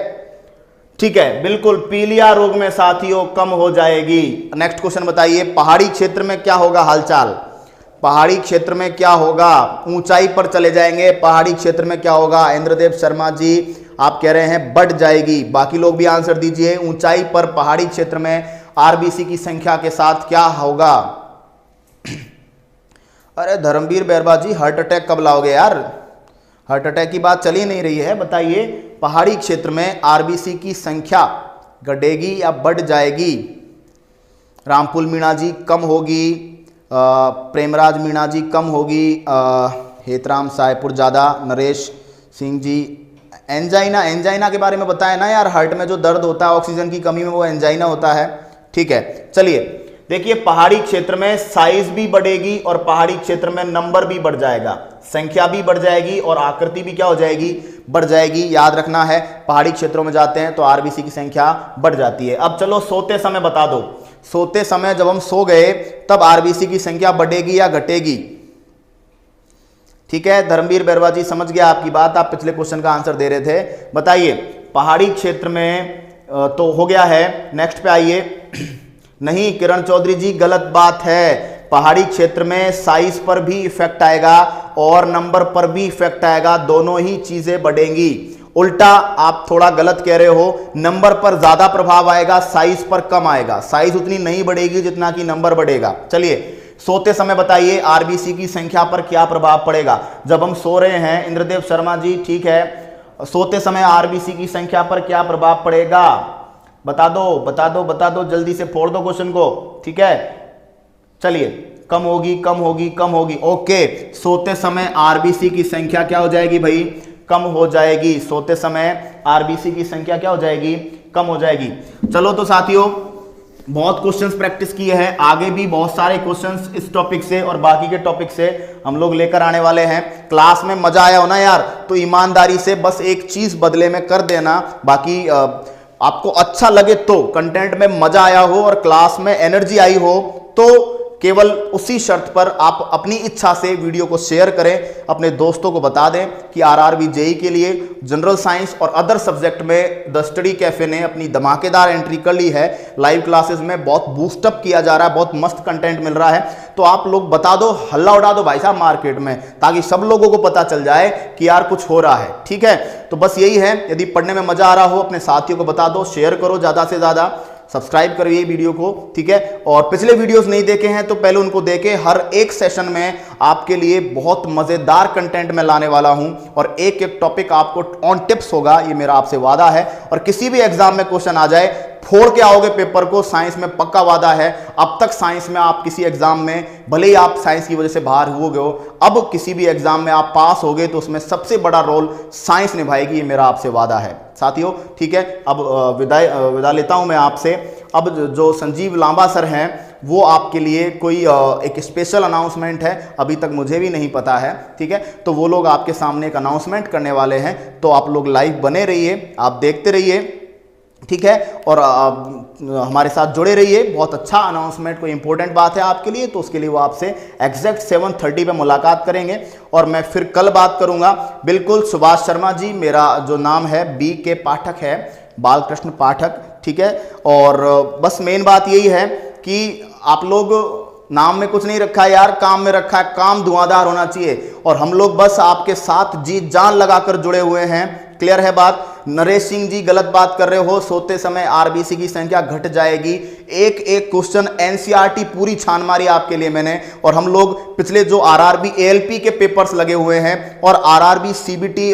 ठीक है, बिल्कुल। पीलिया रोग में साथियों कम हो जाएगी। नेक्स्ट क्वेश्चन बताइए, पहाड़ी क्षेत्र में क्या होगा हालचाल? पहाड़ी क्षेत्र में क्या होगा? ऊंचाई पर चले जाएंगे, पहाड़ी क्षेत्र में क्या होगा? इंद्रदेव शर्मा जी आप कह रहे हैं बढ़ जाएगी, बाकी लोग भी आंसर दीजिए। ऊंचाई पर पहाड़ी क्षेत्र में आरबीसी की संख्या के साथ क्या होगा? अरे धर्मवीर बैरवा जी, हार्ट अटैक कब लाओगे यार? हार्ट अटैक की बात चली नहीं रही है। बताइए पहाड़ी क्षेत्र में आरबीसी की संख्या घटेगी या बढ़ जाएगी? रामपुल मीणा जी कम होगी, प्रेमराज मीणा जी कम होगी, हेतराम सायपुर ज़्यादा, नरेश सिंह जी एंजाइना। एंजाइना के बारे में बताया ना यार, हार्ट में जो दर्द होता है ऑक्सीजन की कमी में वो एंजाइना होता है। ठीक है, चलिए देखिए, पहाड़ी क्षेत्र में साइज भी बढ़ेगी और पहाड़ी क्षेत्र में नंबर भी बढ़ जाएगा, संख्या भी बढ़ जाएगी और आकृति भी क्या हो जाएगी, बढ़ जाएगी। याद रखना है, पहाड़ी क्षेत्रों में जाते हैं तो आरबीसी की संख्या बढ़ जाती है। अब चलो सोते समय बता दो, सोते समय जब हम सो गए तब आरबीसी की संख्या बढ़ेगी या घटेगी? ठीक है, धर्मवीर बैरवा जी समझ गया आपकी बात, आप पिछले क्वेश्चन का आंसर दे रहे थे। बताइए पहाड़ी क्षेत्र में तो हो गया है, नेक्स्ट पे आइए। नहीं किरण चौधरी जी गलत बात है, पहाड़ी क्षेत्र में साइज पर भी इफेक्ट आएगा और नंबर पर भी इफेक्ट आएगा, दोनों ही चीजें बढ़ेंगी। उल्टा आप थोड़ा गलत कह रहे हो, नंबर पर ज्यादा प्रभाव आएगा, साइज पर कम आएगा। साइज उतनी नहीं बढ़ेगी जितना कि नंबर बढ़ेगा। चलिए सोते समय बताइए आरबीसी की संख्या पर क्या प्रभाव पड़ेगा? जब हम सो रहे हैं, इंद्रदेव शर्मा जी ठीक है, सोते समय आरबीसी की संख्या पर क्या प्रभाव पड़ेगा? बता दो बता दो बता दो, जल्दी से फोड़ दो क्वेश्चन को। ठीक है, चलिए कम होगी कम होगी कम होगी। ओके, सोते समय आरबीसी की संख्या क्या हो जाएगी भाई? कम हो जाएगी। सोते समय आरबीसी की संख्या क्या हो जाएगी? कम हो जाएगी। चलो तो साथियों, बहुत क्वेश्चंस प्रैक्टिस किए हैं, आगे भी बहुत सारे क्वेश्चंस इस टॉपिक से और बाकी के टॉपिक से हम लोग लेकर आने वाले हैं। क्लास में मजा आया हो ना यार, तो ईमानदारी से बस एक चीज बदले में कर देना, बाकी आपको अच्छा लगे तो, कंटेंट में मजा आया हो और क्लास में एनर्जी आई हो तो केवल उसी शर्त पर आप अपनी इच्छा से वीडियो को शेयर करें, अपने दोस्तों को बता दें कि आरआरबी जेईई के लिए जनरल साइंस और अदर सब्जेक्ट में द स्टडी कैफे ने अपनी धमाकेदार एंट्री कर ली है। लाइव क्लासेस में बहुत बूस्टअप किया जा रहा है, बहुत मस्त कंटेंट मिल रहा है, तो आप लोग बता दो, हल्ला उड़ा दो भाई साहब मार्केट में, ताकि सब लोगों को पता चल जाए कि यार कुछ हो रहा है। ठीक है, तो बस यही है, यदि पढ़ने में मजा आ रहा हो अपने साथियों को बता दो, शेयर करो ज़्यादा से ज़्यादा, सब्सक्राइब करिए वीडियो को। ठीक है, और पिछले वीडियोस नहीं देखे हैं तो पहले उनको देखें। हर एक सेशन में आपके लिए बहुत मजेदार कंटेंट मैं लाने वाला हूं और एक एक टॉपिक आपको ऑन टिप्स होगा, ये मेरा आपसे वादा है। और किसी भी एग्जाम में क्वेश्चन आ जाए फोड़ के आओगे पेपर को, साइंस में पक्का वादा है। अब तक साइंस में आप किसी एग्जाम में, भले ही आप साइंस की वजह से बाहर हुए हो, अब किसी भी एग्जाम में आप पास होगे तो उसमें सबसे बड़ा रोल साइंस निभाएगी, ये मेरा आपसे वादा है साथियों। ठीक है, अब विदा लेता हूं मैं आपसे। अब जो संजीव लांबा सर हैं वो आपके लिए कोई एक स्पेशल अनाउंसमेंट है, अभी तक मुझे भी नहीं पता है। ठीक है, तो वो लोग आपके सामने एक अनाउंसमेंट करने वाले हैं, तो आप लोग लाइव बने रहिए, आप देखते रहिए। ठीक है, और हमारे साथ जुड़े रहिए। बहुत अच्छा अनाउंसमेंट, कोई इंपॉर्टेंट बात है आपके लिए, तो उसके लिए वो आपसे एग्जैक्ट 7:30 पे मुलाकात करेंगे और मैं फिर कल बात करूंगा। बिल्कुल, सुभाष शर्मा जी, मेरा जो नाम है BK पाठक है, बालकृष्ण पाठक। ठीक है, और बस मेन बात यही है कि आप लोग, नाम में कुछ नहीं रखा है यार, काम में रखा है। काम धुआंधार होना चाहिए और हम लोग बस आपके साथ जी जान लगाकर जुड़े हुए हैं। क्लियर है बात? नरेश सिंह जी गलत बात कर रहे हो, सोते समय आरबीसी की संख्या घट जाएगी। एक एक क्वेश्चन एनसीईआरटी पूरी छान मारी आपके लिए मैंने, और हम लोग पिछले जो आरआरबी एएलपी के पेपर्स लगे हुए हैं और आरआरबी सीबीटी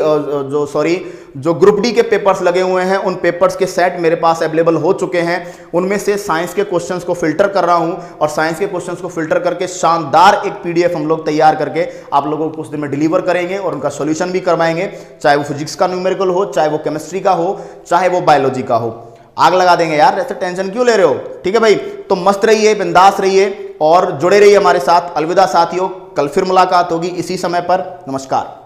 जो ग्रुप डी के पेपर्स लगे हुए हैं, उन पेपर्स के सेट मेरे पास अवेलेबल हो चुके हैं। उनमें से साइंस के क्वेश्चंस को फिल्टर कर रहा हूं और साइंस के क्वेश्चंस को फिल्टर करके शानदार एक पीडीएफ हम लोग तैयार करके आप लोगों को कुछ दिन में डिलीवर करेंगे और उनका सॉल्यूशन भी करवाएंगे, चाहे वो फिजिक्स का न्यूमेरिकल हो, चाहे वो केमिस्ट्री का हो, चाहे वो बायोलॉजी का हो। आग लगा देंगे यार, ऐसे टेंशन क्यों ले रहे हो? ठीक है भाई, तो मस्त रहिए, बिंदास रहिए और जुड़े रहिए हमारे साथ। अलविदा साथियों, कल फिर मुलाकात होगी इसी समय पर। नमस्कार।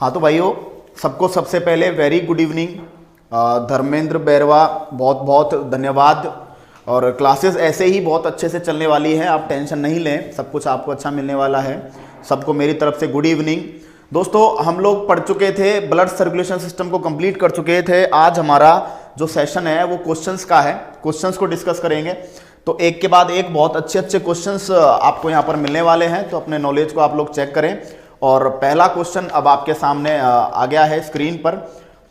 हाँ तो भाइयों, सबको सबसे पहले very good evening. Dharmendra Bairwa, बहुत बहुत धन्यवाद। और क्लासेस ऐसे ही बहुत अच्छे से चलने वाली है, आप टेंशन नहीं लें, सब कुछ आपको अच्छा मिलने वाला है। सबको मेरी तरफ से गुड इवनिंग। दोस्तों, हम लोग पढ़ चुके थे, ब्लड सर्कुलेशन सिस्टम को कंप्लीट कर चुके थे। आज हमारा जो सेशन है वो क्वेश्चंस का है, क्वेश्चंस को डिस्कस करेंगे। तो एक के बाद एक बहुत अच्छे अच्छे क्वेश्चंस आपको यहाँ पर मिलने वाले हैं, तो अपने नॉलेज को आप लोग चेक करें। और पहला क्वेश्चन अब आपके सामने आ गया है स्क्रीन पर,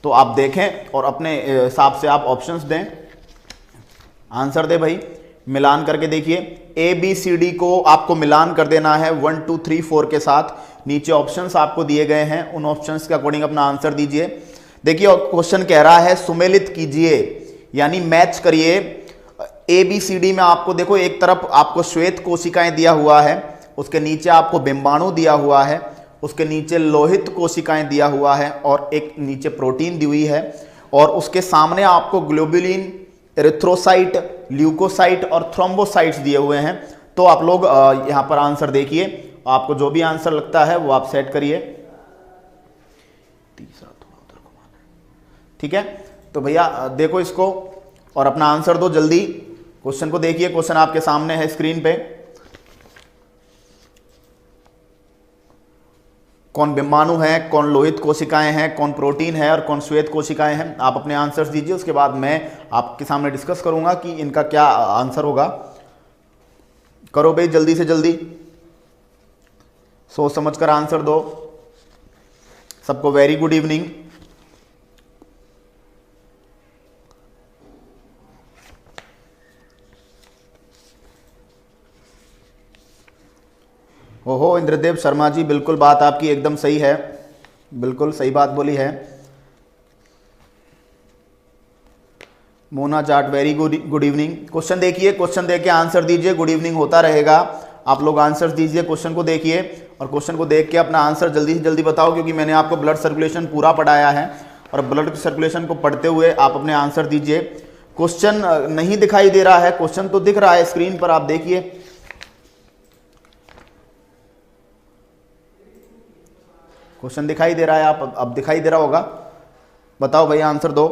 तो आप देखें और अपने हिसाब से आप ऑप्शंस दें, आंसर दे भाई, मिलान करके देखिए। ABCD को आपको मिलान कर देना है 1 2 3 4 के साथ। नीचे ऑप्शंस आपको दिए गए हैं, उन ऑप्शंस के अकॉर्डिंग अपना आंसर दीजिए। देखिए क्वेश्चन कह रहा है सुमेलित कीजिए, यानी मैच करिए। ABCD में आपको देखो, एक तरफ आपको श्वेत कोशिकाएं दिया हुआ है, उसके नीचे आपको बिंबाणु दिया हुआ है, उसके नीचे लोहित कोशिकाएं दिया हुआ है और एक नीचे प्रोटीन दी हुई है, और उसके सामने आपको ग्लोबुलिन, एरिथ्रोसाइट, ल्यूकोसाइट और थ्रोम्बोसाइट्स दिए हुए हैं। तो आप लोग यहां पर आंसर देखिए, आपको जो भी आंसर लगता है वो आप सेट करिए। तीसरा थोड़ा उधर घुमाना है, ठीक है। तो भैया देखो इसको और अपना आंसर दो जल्दी। क्वेश्चन को देखिए, क्वेश्चन आपके सामने है स्क्रीन पे। कौन बिंबाणु है, कौन लोहित कोशिकाएं हैं, कौन प्रोटीन है और कौन श्वेत कोशिकाएं हैं। आप अपने आंसर्स दीजिए, उसके बाद मैं आपके सामने डिस्कस करूंगा कि इनका क्या आंसर होगा। करो भाई जल्दी से जल्दी, सोच समझ कर आंसर दो। सबको वेरी गुड इवनिंग। ओहो इंद्रदेव शर्मा जी, बिल्कुल बात आपकी एकदम सही है, बिल्कुल सही बात बोली है। Mona Jat, very good evening. Question देखिए, क्वेश्चन देखिए, आंसर दीजिए। गुड इवनिंग होता रहेगा, आप लोग आंसर दीजिए। क्वेश्चन को देखिए और क्वेश्चन को देख के अपना आंसर जल्दी से जल्दी बताओ, क्योंकि मैंने आपको ब्लड सर्कुलेशन पूरा पढ़ाया है और ब्लड सर्कुलेशन को पढ़ते हुए आप अपने आंसर दीजिए। क्वेश्चन नहीं दिखाई दे रहा है, क्वेश्चन तो दिख रहा है स्क्रीन पर, आप देखिए। क्वेश्चन दिखाई दे रहा है, आप अब दिखाई दे रहा होगा। बताओ भैया आंसर दो।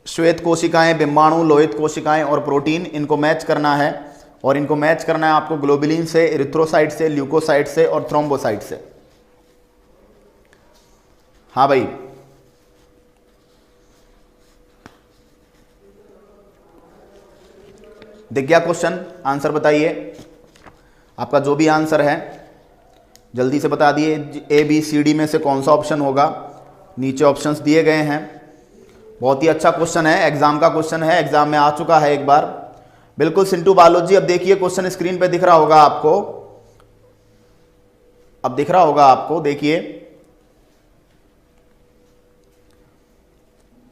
श्वेत कोशिकाएं, बिंबाणु, लोहित कोशिकाएं और प्रोटीन, इनको मैच करना है और इनको मैच करना है आपको ग्लोबुलिन से, एरिथ्रोसाइट से, ल्यूकोसाइट से और थ्रोम्बोसाइट से। हाँ भाई, दिख गया क्वेश्चन? आंसर बताइए, आपका जो भी आंसर है जल्दी से बता दिए ए बी सी डी में से कौन सा ऑप्शन होगा। नीचे ऑप्शंस दिए गए हैं। बहुत ही अच्छा क्वेश्चन है, एग्जाम का क्वेश्चन है, एग्जाम में आ चुका है एक बार। बिल्कुल सिंटू बालोजी, अब देखिए क्वेश्चन स्क्रीन पे दिख रहा होगा आपको, अब दिख रहा होगा आपको, देखिए।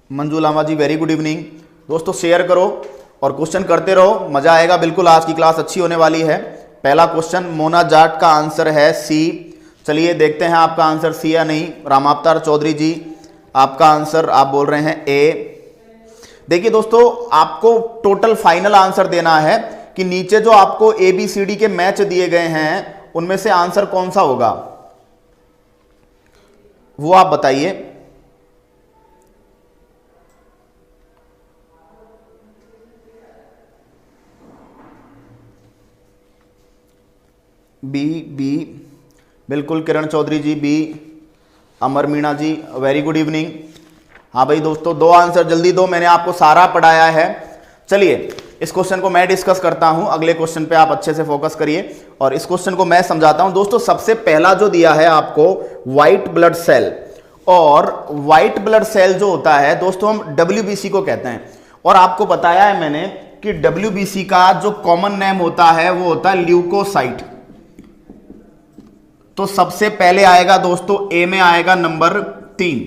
मंजू लामा जी वेरी गुड इवनिंग। दोस्तों शेयर करो और क्वेश्चन करते रहो, मजा आएगा। बिल्कुल आज की क्लास अच्छी होने वाली है। पहला क्वेश्चन मोना जाट का आंसर है सी। चलिए देखते हैं आपका आंसर सी या नहीं। रामावतार चौधरी जी आपका आंसर आप बोल रहे हैं ए। देखिए दोस्तों आपको टोटल फाइनल आंसर देना है कि नीचे जो आपको ए बी सी डी के मैच दिए गए हैं उनमें से आंसर कौन सा होगा वो आप बताइए। बी बी बिल्कुल, किरण चौधरी जी बी। अमर मीणा जी वेरी गुड इवनिंग। हाँ भाई दोस्तों दो आंसर जल्दी दो, मैंने आपको सारा पढ़ाया है। चलिए इस क्वेश्चन को मैं डिस्कस करता हूं, अगले क्वेश्चन पे आप अच्छे से फोकस करिए और इस क्वेश्चन को मैं समझाता हूं। दोस्तों सबसे पहला जो दिया है आपको व्हाइट ब्लड सेल, और व्हाइट ब्लड सेल जो होता है दोस्तों हम WBC को कहते हैं, और आपको बताया है मैंने कि WBC का जो कॉमन नेम होता है वो होता है ल्यूकोसाइट। तो सबसे पहले आएगा दोस्तों ए में आएगा नंबर 3।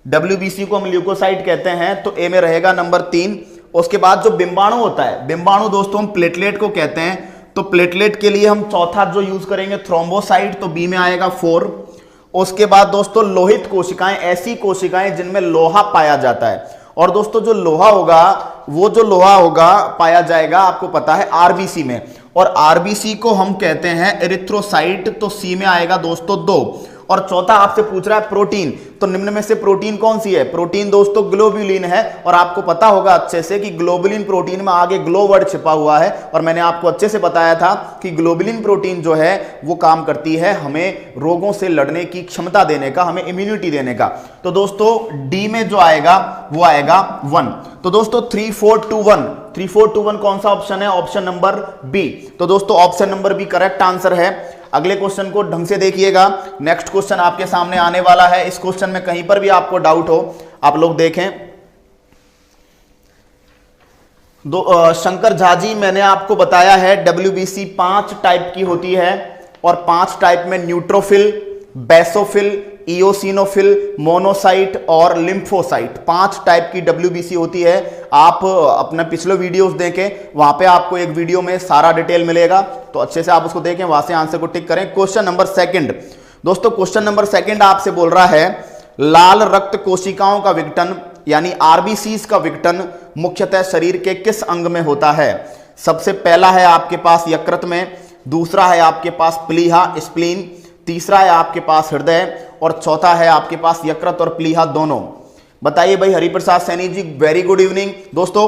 WBC को हम ल्यूकोसाइट कहते हैं, तो ए में रहेगा नंबर 3। उसके बाद जो बिंबाणु होता है, बिंबाणु दोस्तों हम प्लेटलेट को कहते हैं, तो प्लेटलेट के लिए हम चौथा जो यूज करेंगे थ्रोम्बोसाइट, तो बी में आएगा 4। उसके बाद दोस्तों लोहित कोशिकाएं, ऐसी कोशिकाएं जिनमें लोहा पाया जाता है, और दोस्तों जो लोहा होगा वो जो लोहा होगा पाया जाएगा आपको पता है आरबीसी में, और आरबीसी को हम कहते हैं एरिथ्रोसाइट, तो सी में आएगा दोस्तों 2। और चौथा आपसे पूछ रहा है प्रोटीन, तो निम्न में से प्रोटीन कौन सी है? प्रोटीन दोस्तों ग्लोब्यूलिन है, और आपको पता होगा अच्छे से कि ग्लोब्यूलिन प्रोटीन में आगे ग्लो वर्ड छिपा हुआ है, और मैंने आपको अच्छे से बताया था कि ग्लोब्यूलिन प्रोटीन जो है वो काम करती है हमें रोगों से लड़ने की क्षमता देने का, हमें इम्यूनिटी देने का। तो दोस्तों डी में जो आएगा वो आएगा 1। तो दोस्तों 3 4 2 1, 3 4 2 1 कौन सा ऑप्शन है? Option number B. तो दोस्तों option number B correct answer है। अगले क्वेश्चन को ढंग से देखिएगा, नेक्स्ट क्वेश्चन आपके सामने आने वाला है। इस क्वेश्चन में कहीं पर भी आपको डाउट हो आप लोग देखें। शंकर झा जी मैंने आपको बताया है WBC 5 टाइप की होती है, और 5 टाइप में न्यूट्रोफिल, बेसोफिल, इओसिनोफिल, मोनोसाइट और लिम्फोसाइट, 5 टाइप की WBC होती है। आप अपने पिछले वीडियोस देखें, वहां पे आपको एक वीडियो में सारा डिटेल मिलेगा, तो अच्छे से आप उसको देखें, वहां से आंसर को टिक करें। क्वेश्चन नंबर 2 दोस्तों, क्वेश्चन नंबर 2 आपसे बोल रहा है लाल रक्त कोशिकाओं का विघटन यानी आरबीसीज का विघटन मुख्यतः शरीर के किस अंग में होता है? सबसे पहला है आपके पास यकृत में, दूसरा है आपके पास प्लीहा स्प्लीन, तीसरा है आपके पास हृदय, और चौथा है आपके पास यकृत और प्लीहा दोनों। बताइए भाई। Hariprasad Saini ji very good evening. दोस्तों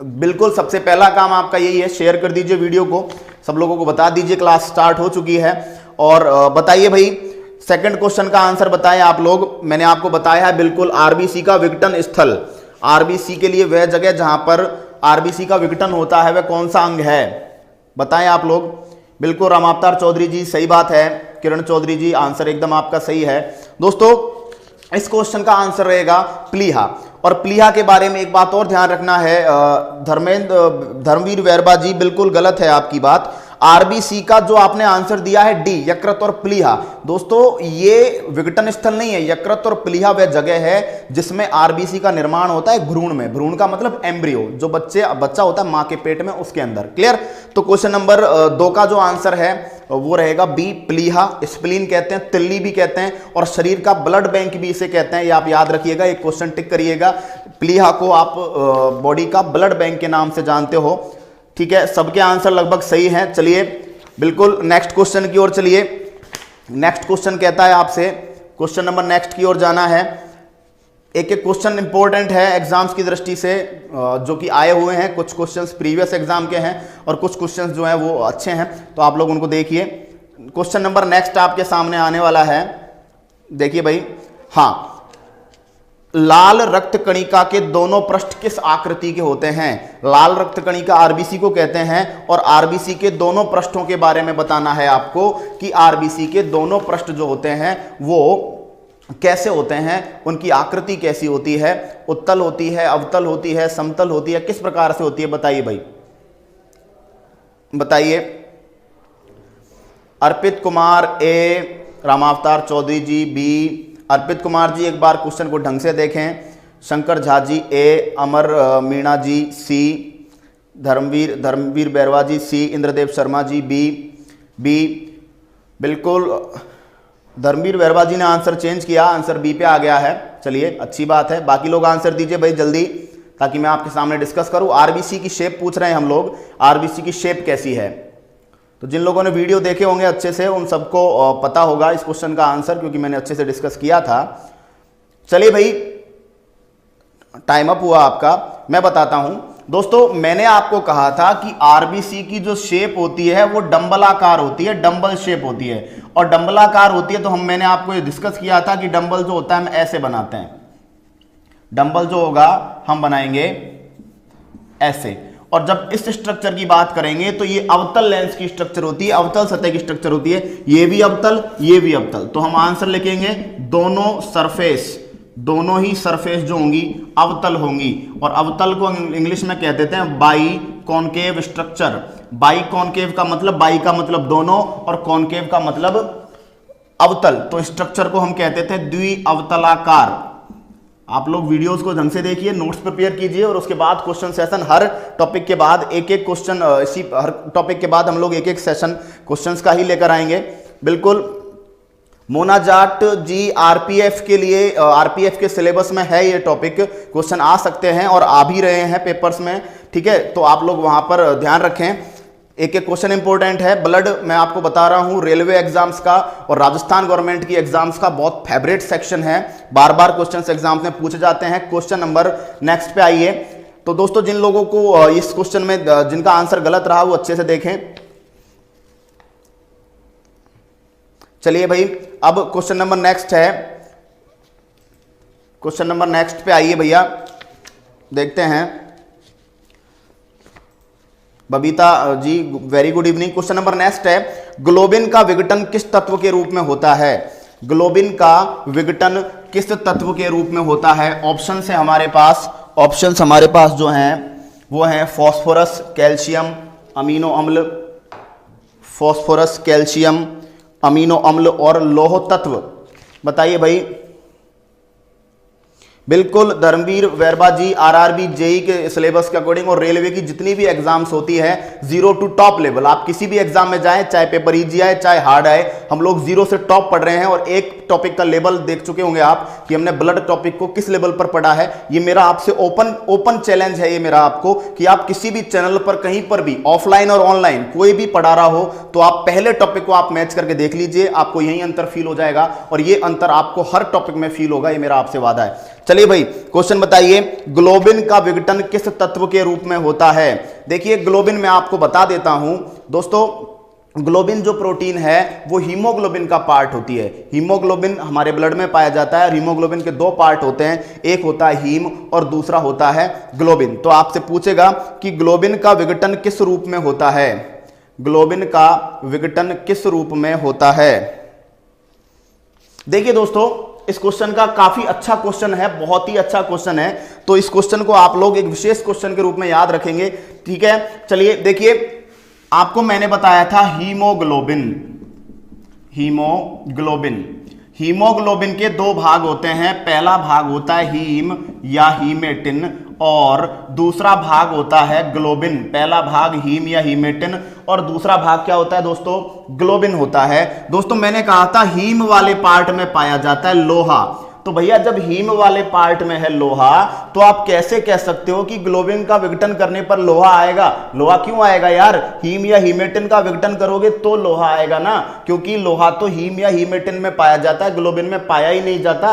बिल्कुल सबसे पहला काम आपका यही है, शेयर कर दीजिए वीडियो को, सब लोगों को बता दीजिए क्लास स्टार्ट हो चुकी है। और बताइए भाई सेकंड क्वेश्चन का आंसर बताएं आप लोग। मैंने आपको बताया है बिल्कुल आरबीसी का विघटन स्थल, आरबीसी के लिए वह जगह जहां पर आरबीसी का विघटन होता है वह कौन सा अंग है? बताएं आप लोग। बिल्कुल रामावतार चौधरी जी सही बात है, किरण चौधरी जी आंसर एकदम आपका सही है। दोस्तों इस क्वेश्चन का आंसर रहेगा प्लीहा, और प्लीहा के बारे में एक बात और ध्यान रखना है, धर्मवीर वैरबा जी बिल्कुल गलत है आपकी बात। आरबीसी का जो आपने आंसर दिया है डी, यकृत और प्लीहा, दोस्तों ये विघटन स्थल नहीं है। यकृत और प्लीहा वह जगह है जिसमें आरबीसी का निर्माण होता है भ्रूण में। भ्रूण का मतलब एम्ब्रियो, जो बच्चा होता है मां के पेट में, उसके अंदर। क्लियर? तो क्वेश्चन नंबर 2 का जो आंसर है वो रहेगा बी प्लीहा। स्प्लीन कहते हैं, तिल्ली भी कहते हैं, और शरीर का ब्लड बैंक भी इसे कहते हैं। ये आप याद रखिएगा, एक क्वेश्चन टिक करिएगा। प्लीहा को आप बॉडी का ब्लड बैंक के नाम से जानते हो। ठीक है, सबके आंसर लगभग सही हैं। चलिए बिल्कुल नेक्स्ट क्वेश्चन की ओर चलिए। नेक्स्ट क्वेश्चन कहता है आपसे, क्वेश्चन नंबर नेक्स्ट की ओर जाना है। एक एक क्वेश्चन इंपॉर्टेंट है एग्जाम्स की दृष्टि से, जो कि आए हुए हैं। कुछ क्वेश्चंस प्रीवियस एग्जाम के हैं और कुछ क्वेश्चंस जो हैं वो अच्छे हैं, तो आप लोग उनको देखिए। क्वेश्चन नंबर नेक्स्ट आपके सामने आने वाला है, देखिए भाई। हाँ, लाल रक्त कणिका के दोनों पृष्ठ किस आकृति के होते हैं? लाल रक्त कणिका आरबीसी को कहते हैं, और आरबीसी के दोनों पृष्ठों के बारे में बताना है आपको कि आरबीसी के दोनों पृष्ठ जो होते हैं वो कैसे होते हैं, उनकी आकृति कैसी होती है, उत्तल होती है, अवतल होती है, समतल होती है, किस प्रकार से होती है? बताइए भाई, बताइए। अर्पित कुमार ए, रामावतार चौधरी जी बी। अर्पित कुमार जी एक बार क्वेश्चन को ढंग से देखें। शंकर झा जी ए, अमर मीणा जी सी, धर्मवीर बैरवा जी सी, इंद्रदेव शर्मा जी बी। बिल्कुल धर्मवीर बैरवा जी ने आंसर चेंज किया, आंसर बी पे आ गया है। चलिए अच्छी बात है, बाकी लोग आंसर दीजिए भाई जल्दी, ताकि मैं आपके सामने डिस्कस करूं। आरबीसी की शेप पूछ रहे हैं हम लोग, आरबीसी की शेप कैसी है? तो जिन लोगों ने वीडियो देखे होंगे अच्छे से उन सबको पता होगा इस क्वेश्चन का आंसर, क्योंकि मैंने अच्छे से डिस्कस किया था। चलिए भाई, टाइम अप हुआ आपका, मैं बताता हूं। दोस्तों मैंने आपको कहा था कि आरबीसी की जो शेप होती है वो डंबलाकार होती है, डंबल शेप होती है, और डंबलाकार होती है तो मैंने आपको ये डिस्कस किया था कि डंबल जो होता है हम ऐसे बनाते हैं। डंबल जो होगा हम बनाएंगे ऐसे, और जब इस स्ट्रक्चर की बात करेंगे तो ये अवतल लेंस की स्ट्रक्चर होती है, अवतल सतह की स्ट्रक्चर होती है। ये भी अवतल, ये भी अवतल, तो हम आंसर लिखेंगे दोनों सरफेस, दोनों ही सरफेस जो होंगी अवतल होंगी, और अवतल को इंग्लिश में कह देते हैं by concave structure. By concave का मतलब, बाई का मतलब दोनों, और कॉनकेव का मतलब अवतल, तो स्ट्रक्चर को हम कहते थे द्विअवतलाकार। आप लोग वीडियोस को ढंग से देखिए, नोट्स प्रिपेयर कीजिए, और उसके बाद क्वेश्चन सेशन, हर टॉपिक के बाद एक एक क्वेश्चन, इसी हर टॉपिक के बाद हम लोग एक एक सेशन क्वेश्चंस का ही लेकर आएंगे। बिल्कुल मोना जाट जी, आरपीएफ के लिए, आरपीएफ के सिलेबस में है ये टॉपिक, क्वेश्चन आ सकते हैं और आ भी रहे हैं पेपर्स में, ठीक है? तो आप लोग वहां पर ध्यान रखें, एक एक क्वेश्चन इंपॉर्टेंट है। ब्लड मैं आपको बता रहा हूं, रेलवे एग्जाम्स का और राजस्थान गवर्नमेंट की एग्जाम्स का बहुत फेवरेट सेक्शन है, बार बार क्वेश्चन एग्जाम्स में पूछे जाते हैं। क्वेश्चन नंबर नेक्स्ट पे आइए। तो दोस्तों जिन लोगों को इस क्वेश्चन में जिनका आंसर गलत रहा वो अच्छे से देखें। चलिए भाई, अब क्वेश्चन नंबर नेक्स्ट है, क्वेश्चन नंबर नेक्स्ट पे आइए भैया, देखते हैं। Babita ji very good evening. Question number next है, ग्लोबिन का विघटन किस तत्व के रूप में होता है? ग्लोबिन का विघटन किस तत्व के रूप में होता है? ऑप्शन है हमारे पास, ऑप्शंस हमारे पास जो हैं वो हैं फास्फोरस, कैल्शियम, अमीनो अम्ल, फास्फोरस, कैल्शियम, अमीनो अम्ल और लौह तत्व। बताइए भाई। बिल्कुल धर्मवीर वैरबा जी, आरआरबी जेई के सिलेबस के अकॉर्डिंग और रेलवे की जितनी भी एग्जाम्स होती है 0 टू टॉप लेवल, आप किसी भी एग्जाम में जाएं, चाहे पेपर इजी आए चाहे हार्ड आए, हम लोग 0 से टॉप पढ़ रहे हैं। और एक टॉपिक का लेवल देख चुके होंगे आप कि हमने ब्लड टॉपिक को किस लेवल पर पढ़ा है। ये मेरा आपसे ओपन चैलेंज है ये मेरा आपको, कि आप किसी भी चैनल पर कहीं पर भी ऑफलाइन और ऑनलाइन कोई भी पढ़ा रहा हो तो आप पहले टॉपिक को आप मैच करके देख लीजिए, आपको यही अंतर फील हो जाएगा, और ये अंतर आपको हर टॉपिक में फील होगा, ये मेरा आपसे वादा है। चलिए भाई, क्वेश्चन बताइए, ग्लोबिन का विघटन किस तत्व के रूप में होता है? देखिए ग्लोबिन मैं आपको बता देता हूं दोस्तों, ग्लोबिन जो प्रोटीन है वो हीमोग्लोबिन का पार्ट होती है। हीमोग्लोबिन हमारे ब्लड में पाया जाता है, और हीमोग्लोबिन के दो पार्ट होते हैं, एक होता है हीम और दूसरा होता है ग्लोबिन। तो आपसे पूछेगा कि ग्लोबिन का विघटन किस रूप में होता है? ग्लोबिन का विघटन किस रूप में होता है? देखिए दोस्तों, इस क्वेश्चन का काफी अच्छा क्वेश्चन है, बहुत ही अच्छा क्वेश्चन है, तो इस क्वेश्चन को आप लोग एक विशेष क्वेश्चन के रूप में याद रखेंगे, ठीक है? चलिए देखिए, आपको मैंने बताया था हीमोग्लोबिन, हीमोग्लोबिन, हीमोग्लोबिन के दो भाग होते हैं, पहला भाग होता है हीम या हीमेटिन, और दूसरा भाग होता है ग्लोबिन। पहला भाग हीम या हीमेटिन और दूसरा भाग क्या होता है दोस्तों? ग्लोबिन होता है। दोस्तों मैंने कहा था हीम वाले पार्ट में पाया जाता है लोहा, तो भैया जब हीम वाले पार्ट में है लोहा, तो आप कैसे कह सकते हो कि ग्लोबिन का विघटन करने पर लोहा आएगा? लोहा क्यों आएगा यार? हीम या हीमेटिन का विघटन करोगे तो लोहा आएगा ना, क्योंकि लोहा तो हीम या हीमेटिन में पाया जाता है, ग्लोबिन में पाया ही नहीं जाता।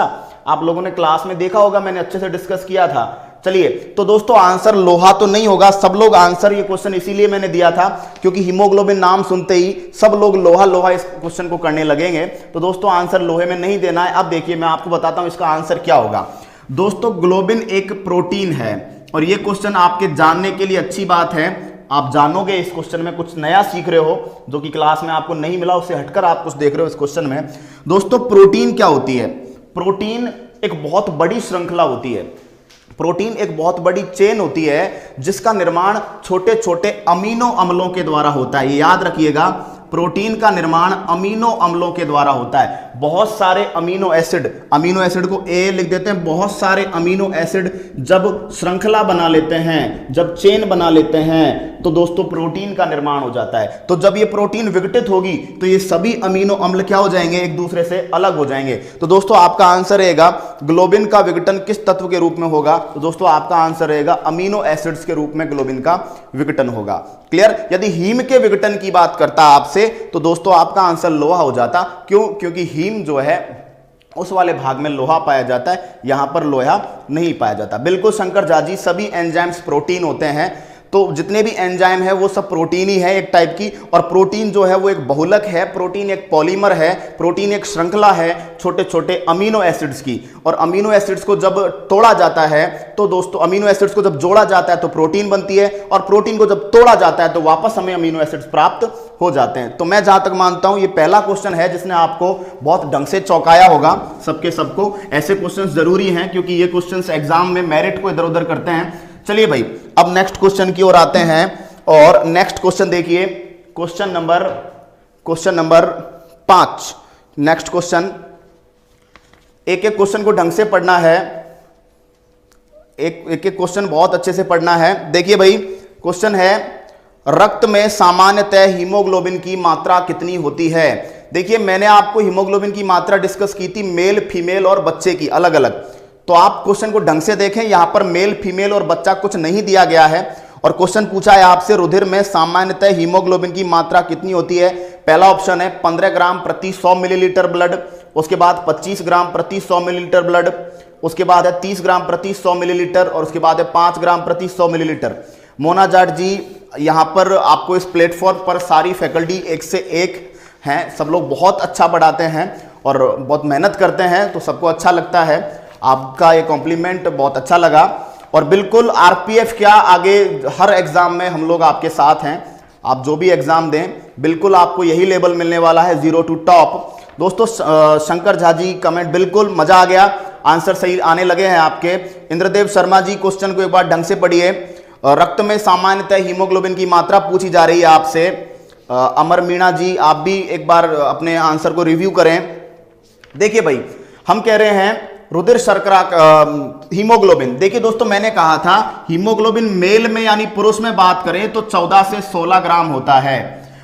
आप लोगों ने क्लास में देखा होगा, मैंने अच्छे से डिस्कस किया था। चलिए, तो दोस्तों आंसर लोहा तो नहीं होगा। सब लोग आंसर, ये क्वेश्चन इसीलिए मैंने दिया था क्योंकि हीमोग्लोबिन नाम सुनते ही सब लोग लोहा लोहा इस क्वेश्चन को करने लगेंगे, तो दोस्तों आंसर लोहे में नहीं देना है। अब देखिए मैं आपको बताता हूं इसका आंसर क्या होगा। दोस्तों ग्लोबिन एक प्रोटीन है और ये क्वेश्चन आपके जानने के लिए अच्छी बात है। आप जानोगे इस क्वेश्चन में, कुछ नया सीख रहे हो जो कि क्लास में आपको नहीं मिला, उससे हटकर आप कुछ देख रहे हो इस क्वेश्चन में। दोस्तों प्रोटीन क्या होती है? प्रोटीन एक बहुत बड़ी श्रृंखला होती है। प्रोटीन एक बहुत बड़ी चेन होती है जिसका निर्माण छोटे छोटे अमीनो अम्लों के द्वारा होता है। ये याद रखिएगा, प्रोटीन का निर्माण अमीनो अम्लों के द्वारा होता है। बहुत सारे अमीनो एसिड को ए लिख देते हैं। बहुत सारे अमीनो एसिड जब श्रृंखला बना लेते हैं, जब चेन बना लेते हैं, तो दोस्तों प्रोटीन का निर्माण हो जाता है। तो जब ये प्रोटीन विघटित होगी तो ये सभी अमीनो अम्ल क्या हो जाएंगे? एक दूसरे से अलग हो जाएंगे। तो दोस्तों आपका आंसर रहेगा ग्लोबिन का विघटन किस तत्व के रूप में होगा? तो दोस्तों आपका आंसर रहेगा अमीनो एसिड्स के रूप में ग्लोबिन का विघटन होगा। क्लियर? यदि हीम के विघटन की बात करता आपसे तो दोस्तों आपका आंसर लोहा हो जाता। क्यों? क्योंकि हीम जो है उस वाले भाग में लोहा पाया जाता है, यहां पर लोहा नहीं पाया जाता। बिल्कुल शंकर झा जी, सभी एंजाइम्स प्रोटीन होते हैं। तो जितने भी एंजाइम है वो सब प्रोटीन ही है एक टाइप की। और प्रोटीन जो है वो एक बहुलक है, प्रोटीन एक पॉलीमर है, प्रोटीन एक श्रृंखला है छोटे छोटे अमीनो एसिड्स की। और अमीनो एसिड्स को जब तोड़ा जाता है तो दोस्तों अमीनो एसिड्स को जब जोड़ा जाता है तो प्रोटीन बनती है, और प्रोटीन को जब तोड़ा जाता है तो वापस हमें अमीनो एसिड्स प्राप्त हो जाते हैं। तो मैं जहां तक मानता हूं ये पहला क्वेश्चन है जिसने आपको बहुत ढंग से चौंकाया होगा सबके सबको। ऐसे क्वेश्चंस जरूरी हैं क्योंकि ये क्वेश्चंस एग्जाम में मेरिट को इधर उधर करते हैं। चलिए भाई अब नेक्स्ट क्वेश्चन की ओर आते हैं। और नेक्स्ट क्वेश्चन देखिए, क्वेश्चन नंबर 5। नेक्स्ट क्वेश्चन, एक एक क्वेश्चन को ढंग से पढ़ना है, एक एक क्वेश्चन बहुत अच्छे से पढ़ना है। देखिए भाई क्वेश्चन है, रक्त में सामान्यतः हीमोग्लोबिन की मात्रा कितनी होती है? देखिए मैंने आपको हीमोग्लोबिन की मात्रा डिस्कस की थी मेल, फीमेल और बच्चे की अलग अलग। तो आप क्वेश्चन को ढंग से देखें, यहां पर मेल, फीमेल और बच्चा कुछ नहीं दिया गया है। और क्वेश्चन पूछा है आपसे रुधिर में सामान्यतः हीमोग्लोबिन की मात्रा कितनी होती है? पहला ऑप्शन है 15 ग्राम प्रति 100 मिलीलीटर ब्लड, उसके बाद 25 ग्राम प्रति 100 मिलीलीटर ब्लड, उसके बाद है 30 ग्राम प्रति 100 मिलीलीटर और उसके बाद है 5 ग्राम प्रति 100 मिलीलीटर। मोना जाट जी, यहां पर आपको इस प्लेटफॉर्म पर सारी फैकल्टी एक से एक हैं, सब लोग बहुत अच्छा पढ़ाते हैं और बहुत मेहनत करते हैं, तो सबको अच्छा लगता है। आपका ये कॉम्प्लीमेंट बहुत अच्छा लगा। और बिल्कुल आरपीएफ क्या, आगे हर एग्जाम में हम लोग आपके साथ हैं। आप जो भी एग्जाम दें बिल्कुल आपको यही लेवल मिलने वाला है, 0 to टॉप। दोस्तों शंकर झा जी कमेंट, बिल्कुल मजा आ गया, आंसर सही आने लगे हैं आपके। इंद्रदेव शर्मा जी क्वेश्चन को एक बार ढंग से पढ़िए। रक्त में सामान्यतः हीमोग्लोबिन की मात्रा पूछी जा रही है आपसे। अमर मीणा जी आप भी एक बार अपने आंसर को रिव्यू करें। देखिए भाई हम कह रहे हैं रुधिर शर्करा हीमोग्लोबिन। देखिए दोस्तों मैंने कहा था हीमोग्लोबिन मेल में यानी पुरुष में बात करें तो 14 से 16 ग्राम होता है,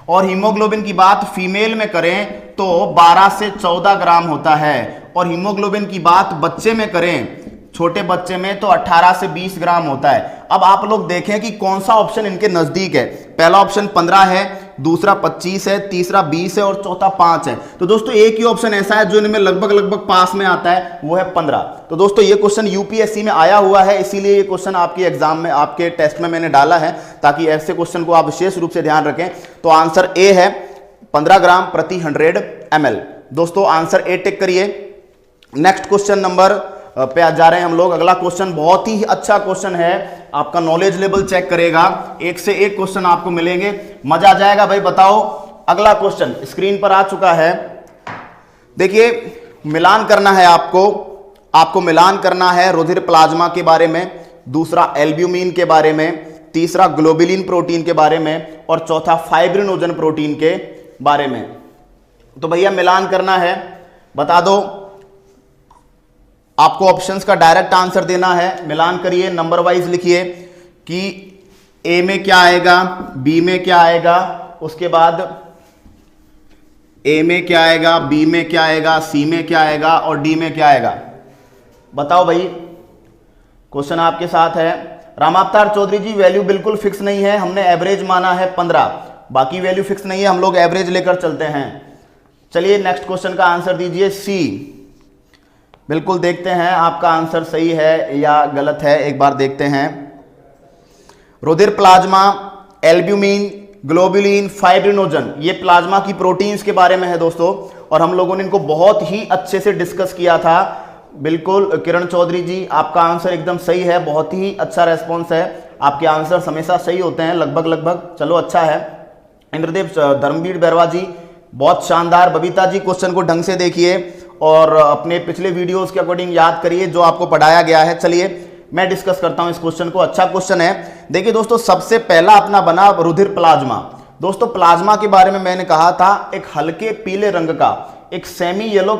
और हीमोग्लोबिन की बात फीमेल में करें तो 12 से 14 ग्राम होता है, और हीमोग्लोबिन की बात बच्चे में करें, छोटे बच्चे में, तो 18 से 20 ग्राम होता है। अब आप लोग देखें कि कौन सा ऑप्शन इनके नजदीक है। पहला ऑप्शन 15 है, दूसरा 25 है, तीसरा 20 है और चौथा 5 है। तो दोस्तों एक ही ऑप्शन ऐसा है जो इनमें लगभग पास में आता है, वो है 15। तो दोस्तों ये क्वेश्चन यूपीएससी में आया हुआ है, इसीलिए ये क्वेश्चन आपके एग्जाम में, आपके टेस्ट में मैंने डाला है ताकि ऐसे क्वेश्चन को आप विशेष रूप से ध्यान रखें। तो आंसर ए है 15 ग्राम प्रति 100 ml। दोस्तों आंसर ए टिक करिए। नेक्स्ट क्वेश्चन नंबर पे जा रहे हैं हम लोग। अगला क्वेश्चन बहुत ही अच्छा क्वेश्चन है, आपका नॉलेज लेवल चेक करेगा, एक से एक क्वेश्चन आपको मिलेंगे, मजा आ जाएगा भाई। बताओ अगला क्वेश्चन स्क्रीन पर आ चुका है। देखिए मिलान करना है आपको मिलान करना है रुधिर प्लाज्मा के बारे में, दूसरा एल्ब्यूमिन के बारे में, तीसरा ग्लोबुलिन प्रोटीन के बारे में और चौथा फाइब्रिनोजन प्रोटीन के बारे में। तो भैया मिलान करना है, बता दो। आपको ऑप्शंस का डायरेक्ट आंसर देना है। मिलान करिए, नंबर वाइज लिखिए कि ए में क्या आएगा, बी में क्या आएगा, उसके बाद ए में क्या आएगा, बी में क्या आएगा, सी में क्या आएगा और डी में क्या आएगा। बताओ भाई, क्वेश्चन आपके साथ है। रामावतार चौधरी जी वैल्यू बिल्कुल फिक्स नहीं है, हमने एवरेज माना है 15, बाकी वैल्यू फिक्स नहीं है, हम लोग एवरेज लेकर चलते हैं। चलिए नेक्स्ट क्वेश्चन का आंसर दीजिए सी। बिल्कुल देखते हैं आपका आंसर सही है या गलत है, एक बार देखते हैं। रुधिर प्लाज्मा, एल्ब्यूमिन, ग्लोबुलिन, फाइब्रिनोजन, ये प्लाज्मा की प्रोटीन्स के बारे में है दोस्तों, और हम लोगों ने इनको बहुत ही अच्छे से डिस्कस किया था बिल्कुल किरण चौधरी जी, आपका आंसर एकदम सही है, बहुत ही अच्छा रेस्पॉन्स है, आपके आंसर हमेशा सही होते हैं लगभग। चलो अच्छा है। इंद्रदेव धर्मवीर बैरवा जी, बहुत शानदार। बबीता जी, क्वेश्चन को ढंग से देखिए और अपने पिछले वीडियोस के अकॉर्डिंग याद करिए जो आपको पढ़ाया गया है। चलिए मैं डिस्कस करता हूं इस क्वेश्चन को। अच्छा क्वेश्चन है। देखिए दोस्तों, सबसे पहला अपना बना रुधिर प्लाज्मा। दोस्तों प्लाज्मा के बारे में मैंने कहा था, एक हल्के पीले रंग का, एक सेमी येलो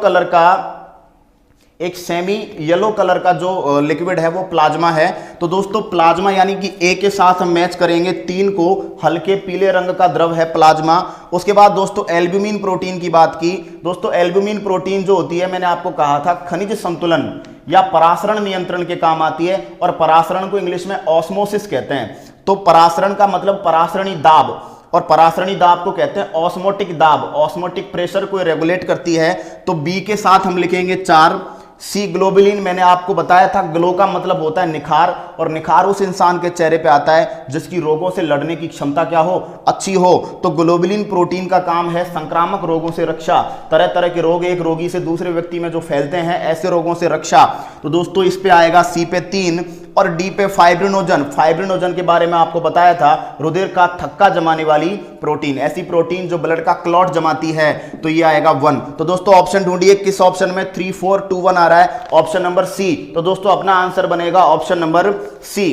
कलर का जो लिक्विड है वो प्लाज्मा है। तो दोस्तों प्लाज्मा यानी कि ए के साथ हम मैच करेंगे 3 को, हल्के पीले रंग का द्रव है प्लाज्मा। उसके बाद दोस्तों एल्ब्यूमिन प्रोटीन की बात की। दोस्तों एल्ब्यूमिन प्रोटीन जो होती है, मैंने आपको कहा था खनिज संतुलन या परासरण नियंत्रण के काम आती है, और परासरण को इंग्लिश में ऑस्मोसिस कहते हैं। तो परासरण का मतलब परासरणी दाब, और परासरणी दाब को कहते हैं ऑस्मोटिक दाब। ऑस्मोटिक प्रेशर को रेगुलेट करती है। तो बी के साथ हम लिखेंगे 4। सी ग्लोबुलिन, मैंने आपको बताया था ग्लो का मतलब होता है निखार, और निखार उस इंसान के चेहरे पे आता है जिसकी रोगों से लड़ने की क्षमता क्या हो, अच्छी हो। तो ग्लोबुलिन प्रोटीन का काम है संक्रामक रोगों से रक्षा, तरह तरह के रोग एक रोगी से दूसरे व्यक्ति में जो फैलते हैं ऐसे रोगों से रक्षा। तो दोस्तों इस पे आएगा सी पे 3, और डी पे फाइब्रिनोजन। फाइब्रिनोजन के बारे में आपको बताया था, रुधिर का थक्का जमाने वाली प्रोटीन, ऐसी प्रोटीन जो ब्लड का क्लॉट जमाती है। तो ये आएगा 1। तो दोस्तों ऑप्शन ढूंढिए, किस ऑप्शन में 3, 4, 2, 1 आ रहा है? Option number C. तो दोस्तों अपना आंसर बनेगा ऑप्शन नंबर सी।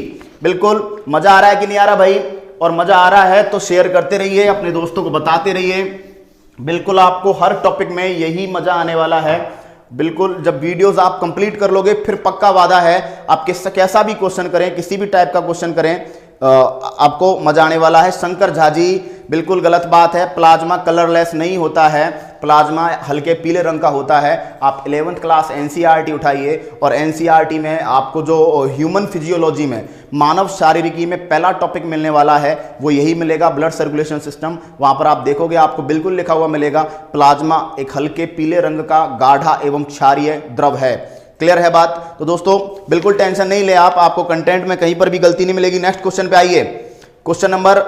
बिल्कुल मजा आ रहा है कि नहीं आ रहा भाई? और मजा आ रहा है तो शेयर करते रहिए, अपने दोस्तों को बताते रहिए। बिल्कुल आपको हर टॉपिक में यही मजा आने वाला है। बिल्कुल जब वीडियोस आप कंप्लीट कर लोगे, फिर पक्का वादा है आप कैसा भी क्वेश्चन करें, किसी भी टाइप का क्वेश्चन करें, आपको मजा आने वाला है। शंकर झा जी, बिल्कुल गलत बात है, प्लाज्मा कलरलेस नहीं होता है, प्लाज्मा हल्के पीले रंग का होता है। आप 11th क्लास एनसीईआरटी उठाइए, और एनसीईआरटी में आपको जो ह्यूमन फिजियोलॉजी में, मानव शारीरिकी में पहला टॉपिक मिलने वाला है वो यही मिलेगा, ब्लड सर्कुलेशन सिस्टम। वहां पर आप देखोगे आपको बिल्कुल लिखा हुआ मिलेगा, प्लाज्मा एक हल्के पीले रंग का गाढ़ा एवं क्षारीय द्रव है। क्लियर है बात? तो दोस्तों बिल्कुल टेंशन नहीं ले आप, आपको कंटेंट में कहीं पर भी गलती नहीं मिलेगी। नेक्स्ट क्वेश्चन पे आइए। क्वेश्चन नंबर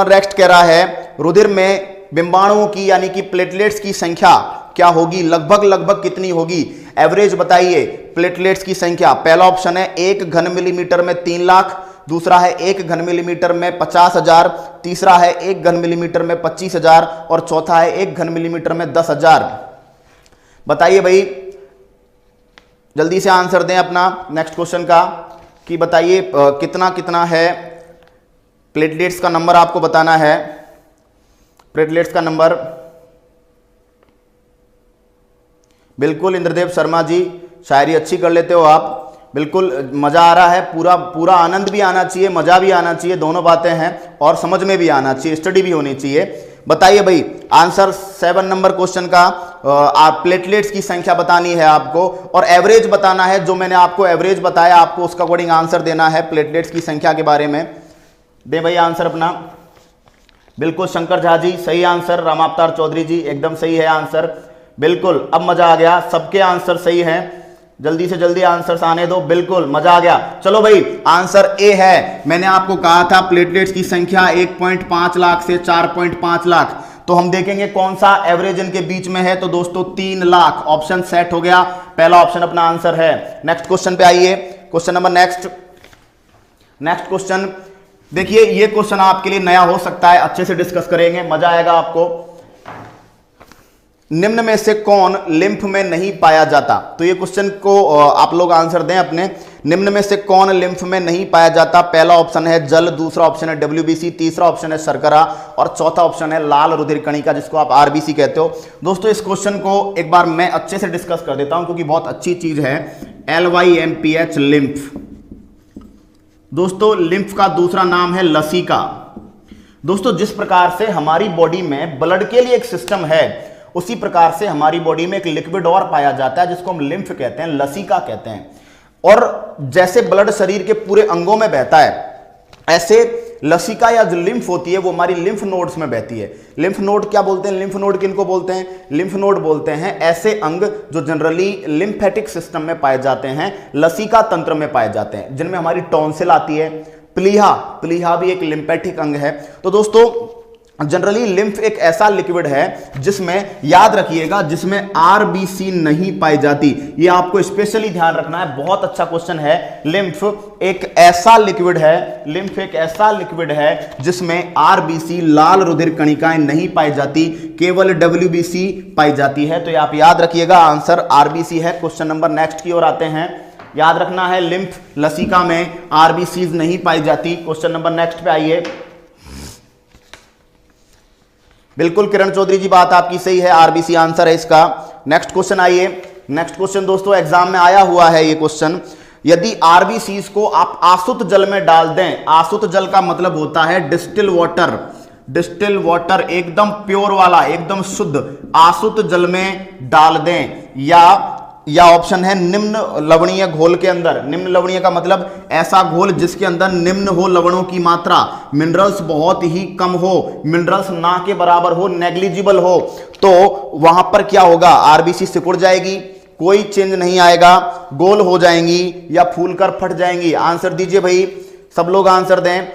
नेक्स्ट कह रहा है, रुधिर में बिंबाणुओं की यानी कि प्लेटलेट्स की संख्या क्या होगी, लगभग कितनी होगी? एवरेज बताइए प्लेटलेट्स की संख्या। पहला ऑप्शन है 1 घन मिलीमीटर में 3 लाख, दूसरा है 1 घन मिलीमीटर में 50,000, तीसरा है 1 घन मिलीमीटर में 25,000, और चौथा है 1 घन मिलीमीटर में 10,000। बताइए भाई, जल्दी से आंसर दें अपना नेक्स्ट क्वेश्चन का, कि बताइए कितना है प्लेटलेट्स का नंबर आपको बताना है। प्लेटलेट्स का नंबर, बिल्कुल इंद्रदेव शर्मा जी, शायरी अच्छी कर लेते हो आप। बिल्कुल मजा आ रहा है, पूरा आनंद भी आना चाहिए, मजा भी आना चाहिए, दोनों बातें हैं, और समझ में भी आना चाहिए, स्टडी भी होनी चाहिए। बताइए भाई आंसर 7 नंबर क्वेश्चन का, आप प्लेटलेट्स की संख्या बतानी है आपको, और एवरेज बताना है। जो मैंने आपको एवरेज बताया, आपको उसका अकॉर्डिंग आंसर देना है प्लेटलेट्स की संख्या के बारे में। दे भाई आंसर अपना। बिल्कुल शंकर झा जी सही आंसर, रामावतार चौधरी जी एकदम सही है आंसर। बिल्कुल अब मजा आ गया, सबके आंसर सही हैं, जल्दी से जल्दी आंसर्स आने दो। बिल्कुल मजा आ गया। चलो भाई आंसर ए है। मैंने आपको कहा था प्लेटलेट्स की संख्या 1.5 लाख से 4.5 लाख। तो हम देखेंगे कौन सा एवरेज इनके बीच में है। तो दोस्तों 3 लाख ऑप्शन सेट हो गया, पहला ऑप्शन अपना आंसर है। नेक्स्ट क्वेश्चन पे आइए। क्वेश्चन नंबर नेक्स्ट क्वेश्चन देखिए, ये क्वेश्चन आपके लिए नया हो सकता है, अच्छे से डिस्कस करेंगे, मजा आएगा आपको। निम्न में से कौन लिम्फ में नहीं पाया जाता? तो ये क्वेश्चन को आप लोग आंसर दें अपने। निम्न में से कौन लिम्फ में नहीं पाया जाता? पहला ऑप्शन है जल, दूसरा ऑप्शन है WBC, तीसरा ऑप्शन है शर्करा, और चौथा ऑप्शन है लाल रुधिर कणिका, जिसको आप RBC कहते हो। दोस्तों इस क्वेश्चन को एक बार मैं अच्छे से डिस्कस कर देता हूं, क्योंकि बहुत अच्छी चीज है। LYMPH lymph. दोस्तों लिम्फ का दूसरा नाम है लसिका। दोस्तों जिस प्रकार से हमारी बॉडी में ब्लड के लिए एक सिस्टम है, उसी प्रकार से हमारी बॉडी में एक लिक्विड और पाया जाता है जिसको हम लिम्फ कहते हैं, लसिका कहते हैं। और जैसे ब्लड शरीर के पूरे अंगों में बहता है, ऐसे लसिका या जो लिम्फ होती है वो हमारी लिम्फ नोड्स में बहती है। लिम्फ नोड क्या बोलते हैं? लिम्फ नोड किनको बोलते हैं? लिम्फ नोड बोलते हैं ऐसे अंग जो जनरली लिम्फेटिक सिस्टम में पाए जाते हैं, लसिका तंत्र में पाए जाते हैं, जिनमें हमारी टॉन्सिल आती है। प्लीहा भी एक लिम्फेटिक अंग है। तो दोस्तों जनरली लिम्फ एक ऐसा लिक्विड है जिसमें, याद रखिएगा, जिसमें आरबीसी नहीं पाई जाती। ये आपको स्पेशली ध्यान रखना है, बहुत अच्छा क्वेश्चन है। लिम्फ एक ऐसा लिक्विड है, लिम्फ एक ऐसा लिक्विड है जिसमें आरबीसी, लाल रुधिर कणिकाएं नहीं पाई जाती, केवल डब्ल्यूबीसी पाई जाती है। तो ये आप याद रखिएगा, आंसर आरबीसी है। क्वेश्चन नंबर नेक्स्ट की ओर आते हैं। याद रखना है, लिम्फ लसिका में आरबीसी नहीं पाई जाती। क्वेश्चन नंबर नेक्स्ट पे आइए। बिल्कुल किरण चौधरी जी, बात आपकी सही है, आरबीसी आंसर है इसका। नेक्स्ट क्वेश्चन आइए। नेक्स्ट क्वेश्चन दोस्तों एग्जाम में आया हुआ है ये क्वेश्चन। यदि आरबीसीज को आप आसुत जल में डाल दें, आसुत जल का मतलब होता है डिस्टिल वाटर, डिस्टिल वाटर एकदम प्योर वाला, एकदम शुद्ध आसुत जल में डाल दें, या ऑप्शन है निम्न लवणीय घोल के अंदर। निम्न लवणीय का मतलब ऐसा घोल जिसके अंदर निम्न हो लवणों की मात्रा, मिनरल्स बहुत ही कम हो, मिनरल्स ना के बराबर हो, नेग्लिजिबल हो, तो वहां पर क्या होगा, आरबीसी सिकुड़ जाएगी, कोई चेंज नहीं आएगा, गोल हो जाएंगी या फूलकर फट जाएंगी। आंसर दीजिए भाई, सब लोग आंसर दें।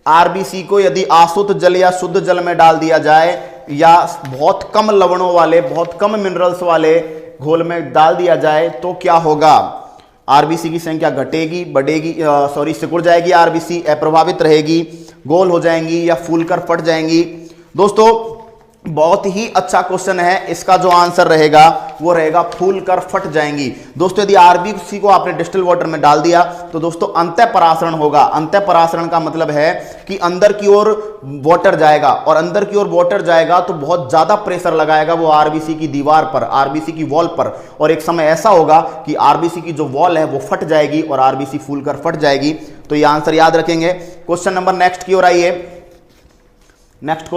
आरबीसी को यदि आसुत जल या शुद्ध जल में डाल दिया जाए या बहुत कम लवणों वाले, बहुत कम मिनरल्स वाले घोल में डाल दिया जाए तो क्या होगा, आरबीसी की संख्या घटेगी, बढ़ेगी, सिकुड़ जाएगी, आरबीसी अप्रभावित रहेगी, गोल हो जाएंगी या फूलकर फट जाएंगी। दोस्तों बहुत ही अच्छा क्वेश्चन है, इसका जो आंसर रहेगा वो रहेगा फूलकर फट जाएंगी। दोस्तों यदि आरबीसी को आपने डिस्टिल वाटर में डाल दिया तो दोस्तों अंतःपरासरण होगा। अंतःपरासरण का मतलब है कि अंदर की ओर वाटर जाएगा, और अंदर की ओर वाटर जाएगा तो बहुत ज्यादा प्रेशर लगाएगा वो आरबीसी की दीवार पर, आरबीसी की वॉल पर, और एक समय ऐसा होगा कि आरबीसी की जो वॉल है वो फट जाएगी और आरबीसी फूलकर फट जाएगी। तो ये आंसर याद रखेंगे। क्वेश्चन नंबर नेक्स्ट की ओर आइए। नेक्स्ट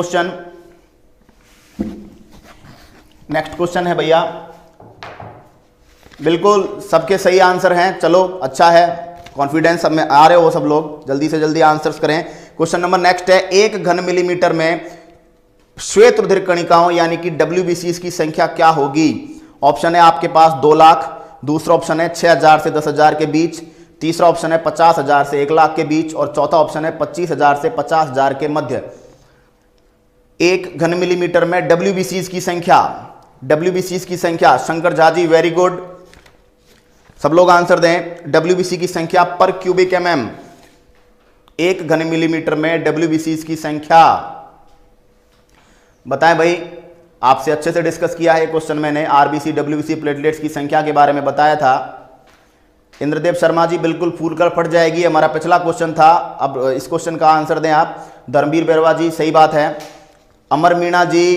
क्वेश्चन है भैया, बिल्कुल सबके सही आंसर हैं, चलो अच्छा है, कॉन्फिडेंस सब में आ रहे हो सब लोग, जल्दी से जल्दी आंसर्स करें। क्वेश्चन नंबर नेक्स्ट है, 1 घन मिलीमीटर में श्वेत रुधिर कणिकाओं यानी कि डब्ल्यूबीसीज की संख्या क्या होगी। ऑप्शन है आपके पास 2 लाख, दूसरा ऑप्शन है 6000 से 10,000 के बीच, तीसरा ऑप्शन है 50,000 से 1 लाख के बीच, और चौथा ऑप्शन है 25,000 से 50,000 के मध्य। 1 घन मिलीमीटर में डब्ल्यूबीसीज की संख्या, डब्ल्यूबीसीज की संख्या, शंकर झा जी वेरी गुड, सब लोग आंसर दें। डब्ल्यूबीसी की संख्या पर क्यूबिक एमएम, 1 घन मिलीमीटर में डब्ल्यूबीसीज की संख्या बताएं भाई। आपसे अच्छे से डिस्कस किया है क्वेश्चन मैंने, आरबीसी डब्ल्यूबीसी प्लेटलेट्स की संख्या के बारे में बताया था। इंद्रदेव शर्मा जी बिल्कुल फूलकर फट जाएगी, हमारा पिछला क्वेश्चन था, अब इस क्वेश्चन का आंसर दें आप। धर्मवीर बैरवा जी सही बात है। अमर मीणा जी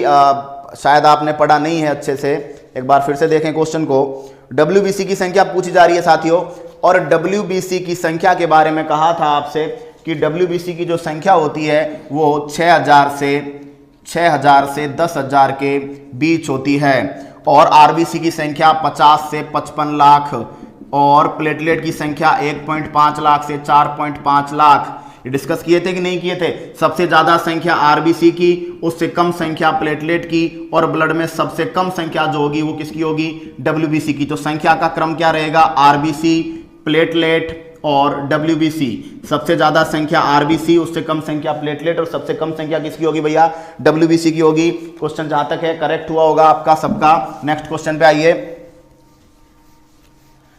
शायद आपने पढ़ा नहीं है अच्छे से, एक बार फिर से देखें क्वेश्चन को। डब्ल्यूबीसी की संख्या पूछी जा रही है साथियों, और डब्ल्यूबीसी की संख्या के बारे में कहा था आपसे कि डब्ल्यूबीसी की जो संख्या होती है वो 6000 से 10,000 के बीच होती है, और आरबीसी की संख्या 50 से 55 लाख, और प्लेटलेट की संख्या 1.5 लाख से 4.5 लाख। डिस्कस किए थे कि नहीं किए थे। सबसे ज्यादा संख्या आरबीसी की, उससे कम संख्या प्लेटलेट की, और ब्लड में सबसे कम संख्या जो होगी वो किसकी होगी, डब्ल्यूबीसी की। तो संख्या का क्रम क्या रहेगा, आरबीसी, प्लेटलेट और डब्ल्यूबीसी। सबसे ज्यादा संख्या आरबीसी, उससे कम संख्या प्लेटलेट, और सबसे कम संख्या किसकी होगी भैया, डब्ल्यूबीसी की होगी। क्वेश्चन जहां तक है करेक्ट हुआ होगा आपका सबका। नेक्स्ट क्वेश्चन पे आइए।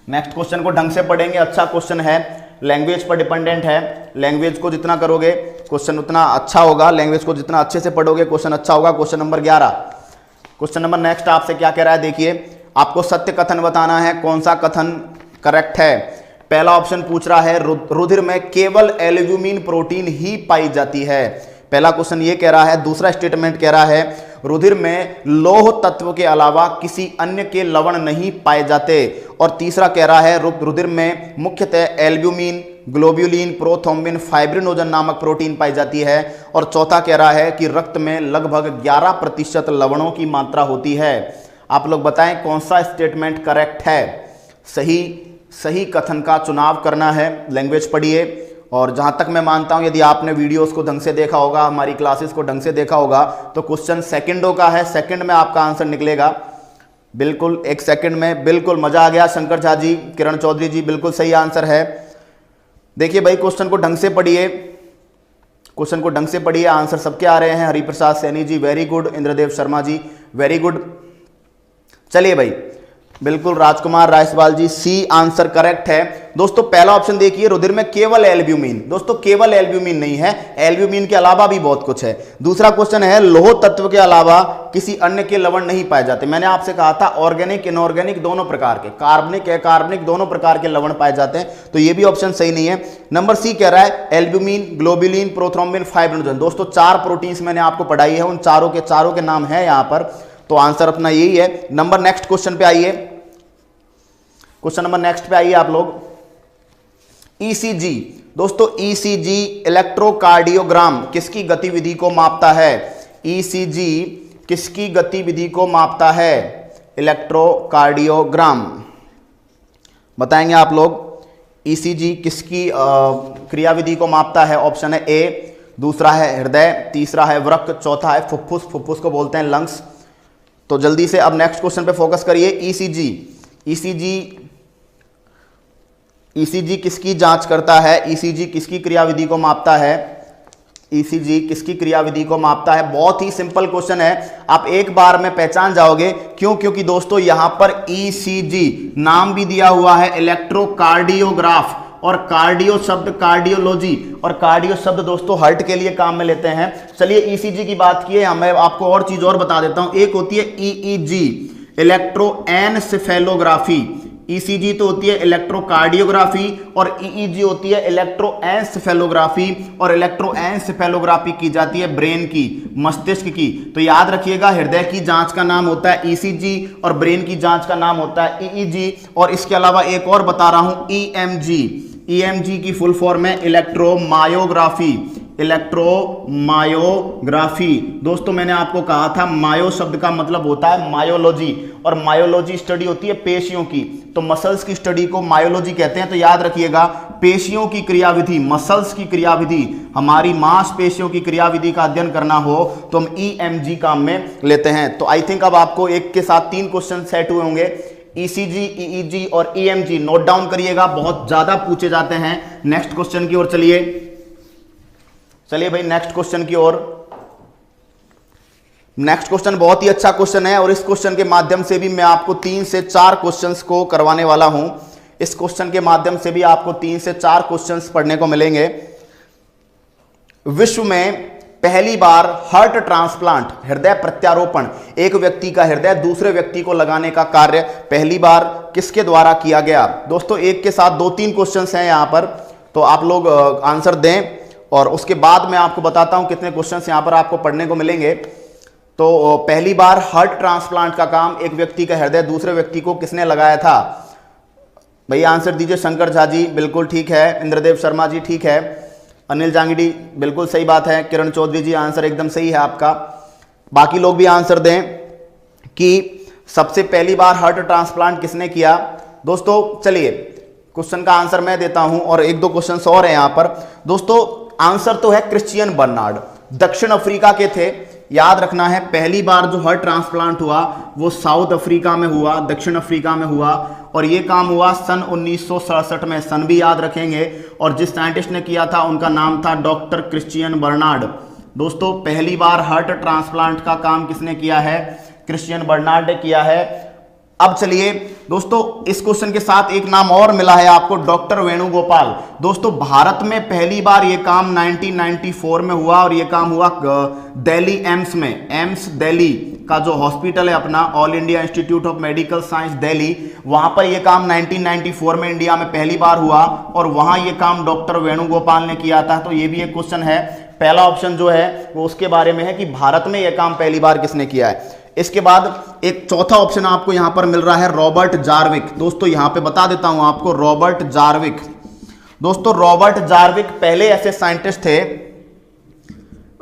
नेक्स्ट क्वेश्चन को ढंग से पढ़ेंगे, अच्छा क्वेश्चन है, लैंग्वेज पर डिपेंडेंट है। लैंग्वेज को जितना करोगे क्वेश्चन उतना अच्छा होगा, लैंग्वेज को जितना अच्छे से पढ़ोगे क्वेश्चन अच्छा होगा। Question number 11। Question number next आपसे क्या कह रहा है, देखिए आपको सत्य कथन बताना है, कौन सा कथन करेक्ट है। पहला ऑप्शन पूछ रहा है रुधिर में केवल एल्ब्यूमिन प्रोटीन ही पाई जाती है, पहला क्वेश्चन ये कह रहा है। दूसरा स्टेटमेंट कह रहा है रुधिर में लौह तत्व के अलावा किसी अन्य के लवण नहीं पाए जाते, और तीसरा कह रहा है रुधिर में मुख्यतः एल्ब्यूमिन, ग्लोब्यूलिन, प्रोथ्रोम्बिन, फाइब्रिनोजन नामक प्रोटीन पाई जाती है, और चौथा कह रहा है कि रक्त में लगभग 11% लवणों की मात्रा होती है। आप लोग बताएं कौन सा स्टेटमेंट करेक्ट है। सही कथन का चुनाव करना है। लैंग्वेज पढ़िए, और जहां तक मैं मानता हूं यदि आपने वीडियोस को ढंग से देखा होगा, हमारी क्लासेस को ढंग से देखा होगा, तो क्वेश्चन सेकंडों का है, सेकंड में आपका आंसर निकलेगा, बिल्कुल 1 सेकंड में। बिल्कुल मजा आ गया शंकर झा जी, किरण चौधरी जी, बिल्कुल सही आंसर है। देखिए भाई क्वेश्चन को ढंग से पढ़िए, क्वेश्चन को ढंग से पढ़िए, आंसर सबके आ रहे हैं। हरिप्रसाद सैनी जी वेरी गुड, इंद्रदेव शर्मा जी वेरी गुड। चलिए भाई, बिल्कुल राजकुमार रायसवाल जी सी आंसर करेक्ट है। दोस्तों पहला ऑप्शन देखिए, रुधिर में केवल एल्ब्यूमिन। दोस्तों केवल एल्ब्यूमिन नहीं है, एल्ब्यूमिन के अलावा भी बहुत कुछ है। दूसरा क्वेश्चन है, लोह तत्व के अलावा किसी अन्य के लवण नहीं पाए जाते। मैंने आपसे कहा था ऑर्गेनिक इनऑर्गेनिक दोनों प्रकार के, कार्बनिक अकार्बनिक दोनों प्रकार के लवण पाए जाते हैं, तो ये भी ऑप्शन सही नहीं है। नंबर सी कह रहा है एल्ब्यूमिन, ग्लोबुलिन, प्रोथ्रोम्बिन, फाइब्रिनोजन। दोस्तों 4 प्रोटीन्स मैंने आपको पढ़ाई है, उन चारों के नाम है यहां पर, तो आंसर अपना यही है। नंबर नेक्स्ट क्वेश्चन पे आइए, क्वेश्चन नंबर नेक्स्ट पे आइए आप लोग। ईसीजी। दोस्तों ईसीजी इलेक्ट्रोकार्डियोग्राम किसकी गतिविधि को मापता है? ईसीजी किसकी गतिविधि को मापता है? इलेक्ट्रोकार्डियोग्राम बताएंगे आप लोग। ईसीजी किसकी क्रियाविधि को मापता है? ऑप्शन है ए, दूसरा है हृदय, तीसरा है वृक्क, चौथा है फुफ्फुस, फुफ्फुस को बोलते हैं लंग्स। तो जल्दी से अब नेक्स्ट क्वेश्चन पे फोकस करिए। ईसीजी, ईसीजी किसकी जांच करता है? ईसीजी किसकी क्रियाविधि को मापता है? ईसीजी किसकी क्रियाविधि को मापता है? बहुत ही सिंपल क्वेश्चन है, आप एक बार में पहचान जाओगे। क्यों? क्योंकि दोस्तों यहां पर ईसीजी नाम भी दिया हुआ है इलेक्ट्रोकार्डियोग्राफ, और कार्डियो शब्द कार्डियोलॉजी, और कार्डियो शब्द दोस्तों हार्ट के लिए काम में लेते हैं। चलिए ईसीजी की बात की है, मैं आपको और चीज और बता देता हूं। एक होती है ईईजी, इलेक्ट्रोएन्सेफेलोग्राफी। ईसीजी तो होती है इलेक्ट्रोकार्डियोग्राफी, और ईईजी होती है इलेक्ट्रोएन्सेफेलोग्राफी, और इलेक्ट्रोएन्सेफेलोग्राफी की जाती है ब्रेन की, मस्तिष्क की। तो याद रखिएगा, हृदय की जांच का नाम होता है ईसीजी और ब्रेन की जांच का नाम होता है ईईजी। और इसके अलावा एक और बता रहा हूं, ईएमजी। ईएमजी की फुल फॉर्म है इलेक्ट्रोमायोग्राफी, इलेक्ट्रोमायोग्राफी। दोस्तों मैंने आपको कहा था मायो शब्द का मतलब होता है मायोलॉजी, और मायोलॉजी स्टडी होती है पेशियों की, तो मसल्स की स्टडी को मायोलॉजी कहते हैं। तो याद रखिएगा, पेशियों की क्रियाविधि, मसल्स की क्रियाविधि, हमारी मांसपेशियों की क्रियाविधि का अध्ययन करना हो तो हम ईएमजी काम में लेते हैं। तो आई थिंक अब आपको एक के साथ 3 क्वेश्चन सेट हुए होंगे। ईसीजी, ईईजी और ईएमजी नोट डाउन करिएगा, बहुत ज्यादा पूछे जाते हैं। नेक्स्ट क्वेश्चन की ओर चलिए भाई, नेक्स्ट क्वेश्चन की ओर। नेक्स्ट क्वेश्चन बहुत ही अच्छा क्वेश्चन है, और इस क्वेश्चन के माध्यम से भी मैं आपको 3 से 4 क्वेश्चंस को करवाने वाला हूं। इस क्वेश्चन के माध्यम से भी आपको 3 से 4 क्वेश्चंस पढ़ने को मिलेंगे। विश्व में पहली बार हार्ट ट्रांसप्लांट, हृदय प्रत्यारोपण, एक व्यक्ति का हृदय दूसरे व्यक्ति को लगाने का कार्य पहली बार किसके द्वारा किया गया? दोस्तों एक के साथ 2-3 क्वेश्चंस हैं यहां पर, तो आप लोग आंसर दें, और उसके बाद मैं आपको बताता हूं कितने क्वेश्चंस यहां पर आपको पढ़ने को मिलेंगे। तो पहली बार हार्ट ट्रांसप्लांट का काम, एक व्यक्ति का हृदय दूसरे व्यक्ति को किसने लगाया था? भैया आंसर दीजिए। शंकर झा जी बिल्कुल ठीक है, इंद्रदेव शर्मा जी ठीक है, अनिल जांगड़ी बिल्कुल सही बात है, किरण चौधरी जी आंसर एकदम सही है आपका। बाकी लोग भी आंसर दें कि सबसे पहली बार हार्ट ट्रांसप्लांट किसने किया। दोस्तों चलिए क्वेश्चन का आंसर मैं देता हूं, और 1-2 क्वेश्चन और हैं यहां पर। दोस्तों आंसर तो है क्रिश्चियन बर्नार्ड, दक्षिण अफ्रीका के थे। याद रखना है, पहली बार जो हार्ट ट्रांसप्लांट हुआ वो साउथ अफ्रीका में हुआ, दक्षिण अफ्रीका में हुआ, और ये काम हुआ सन 1967 में। सन भी याद रखेंगे, और जिस साइंटिस्ट ने किया था उनका नाम था डॉक्टर क्रिश्चियन बर्नार्ड। दोस्तों पहली बार हार्ट ट्रांसप्लांट का काम किसने किया है? क्रिश्चियन बर्नार्ड ने किया है। अब चलिए दोस्तों, इस क्वेश्चन के साथ एक नाम और मिला है आपको, डॉक्टर वेणुगोपाल। दोस्तों भारत में पहली बार यह काम 1994 में हुआ, और यह काम हुआ दिल्ली एम्स में। एम्स दिल्ली का जो हॉस्पिटल है अपना, all India institute of medical science Delhi, वहां पर यह काम 1994 में इंडिया में पहली बार हुआ, और वहां यह काम डॉक्टर वेणुगोपाल ने किया था। तो यह भी एक क्वेश्चन है, पहला ऑप्शन जो है वो उसके बारे में है कि भारत में यह काम पहली बार किसने किया है। इसके बाद एक चौथा ऑप्शन आपको यहां पर मिल रहा है, रॉबर्ट जार्विक। दोस्तों यहां पे बता देता हूं आपको, रॉबर्ट जार्विक। दोस्तों रॉबर्ट जार्विक पहले ऐसे साइंटिस्ट थे,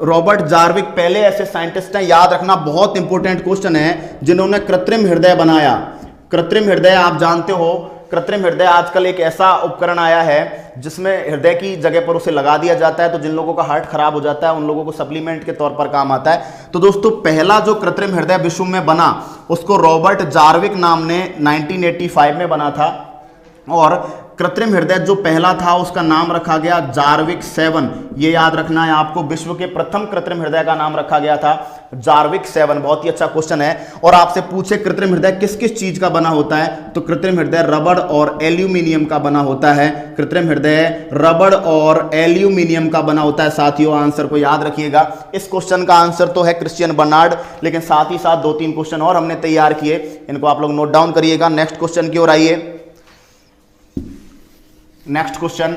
रॉबर्ट जार्विक पहले ऐसे साइंटिस्ट हैं, याद रखना बहुत इंपॉर्टेंट क्वेश्चन है, जिन्होंने कृत्रिम हृदय बनाया। कृत्रिम हृदय आप जानते हो, कृत्रिम हृदय आजकल एक ऐसा उपकरण आया है जिसमें हृदय की जगह पर उसे लगा दिया जाता है, तो जिन लोगों का हार्ट खराब हो जाता है उन लोगों को सप्लीमेंट के तौर पर काम आता है। तो दोस्तों पहला जो कृत्रिम हृदय विश्व में बना उसको रॉबर्ट जार्विक नाम ने 1985 में बना था, और कृत्रिम हृदय जो पहला था उसका नाम रखा गया जार्विक 7, ये याद रखना है आपको। विश्व के प्रथम कृत्रिम हृदय का नाम रखा गया था जार्विक 7। बहुत ही अच्छा क्वेश्चन है। और आपसे पूछे कृत्रिम हृदय किस किस चीज का बना होता है, तो कृत्रिम हृदय रबड़ और एल्यूमिनियम का बना होता है। कृत्रिम हृदय रबड़ और एल्यूमिनियम का बना होता है साथियों। आंसर को याद रखिएगा। इस क्वेश्चन का आंसर तो है क्रिश्चियन बर्नार्ड, लेकिन साथ ही साथ 2-3 क्वेश्चन और हमने तैयार किए, इनको आप लोग नोट डाउन करिएगा। नेक्स्ट क्वेश्चन की ओर आइए। नेक्स्ट क्वेश्चन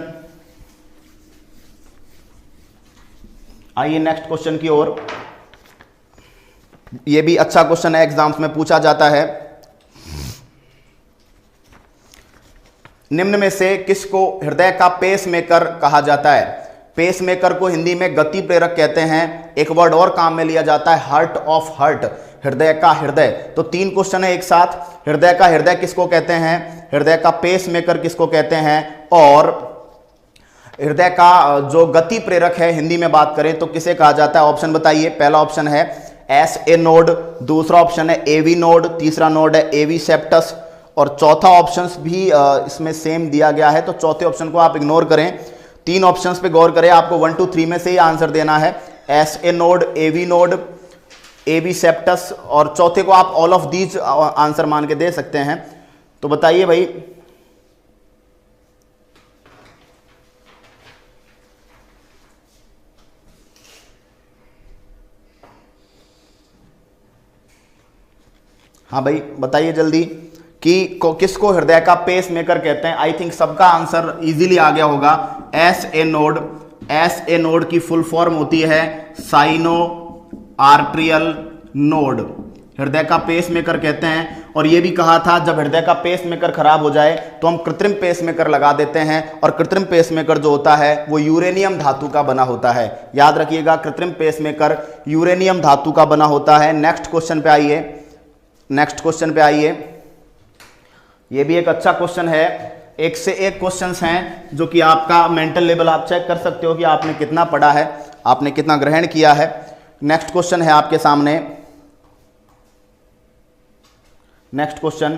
आइए, नेक्स्ट क्वेश्चन की ओर। यह भी अच्छा क्वेश्चन है, एग्जाम्स में पूछा जाता है। निम्न में से किसको हृदय का पेसमेकर कहा जाता है? पेसमेकर को हिंदी में गति प्रेरक कहते हैं। एक वर्ड और काम में लिया जाता है, हार्ट ऑफ हार्ट, हृदय का हृदय। तो 3 क्वेश्चन है एक साथ। हृदय का हृदय किसको कहते हैं, हृदय का पेसमेकर किसको कहते हैं, और हृदय का जो गति प्रेरक है हिंदी में बात करें तो किसे कहा जाता है? ऑप्शन बताइए। पहला ऑप्शन है एस ए नोड, दूसरा ऑप्शन है एवी नोड, तीसरा नोड है एवी सेप्टस, और चौथा ऑप्शन भी इसमें सेम दिया गया है, तो चौथे ऑप्शन को आप इग्नोर करें। 3 ऑप्शंस पे गौर करें, आपको 1 2 3 में से ही आंसर देना है। S A node, AV node, AV septum, और चौथे को आप ऑल ऑफ दीज आंसर मान के दे सकते हैं। तो बताइए भाई। हाँ भाई बताइए जल्दी कि किसको हृदय का पेस मेकर कहते हैं। आई थिंक सबका आंसर इजीली आ गया होगा। S A node. S A node की फुल फॉर्म होती है साइनो आर्ट्रियल नोड, हृदय का पेस मेकर कहते हैं। और यह भी कहा था जब हृदय का पेस मेकर खराब हो जाए तो हम कृत्रिम पेस मेकर लगा देते हैं, और कृत्रिम पेस मेकर जो होता है वो यूरेनियम धातु का बना होता है। याद रखिएगा, कृत्रिम पेस मेकर यूरेनियम धातु का बना होता है। नेक्स्ट क्वेश्चन पे आइए। नेक्स्ट क्वेश्चन पे आइए। यह भी एक अच्छा क्वेश्चन है। एक से एक क्वेश्चंस हैं जो कि आपका मेंटल लेवल आप चेक कर सकते हो कि आपने कितना पढ़ा है, आपने कितना ग्रहण किया है। नेक्स्ट क्वेश्चन है आपके सामने। नेक्स्ट क्वेश्चन,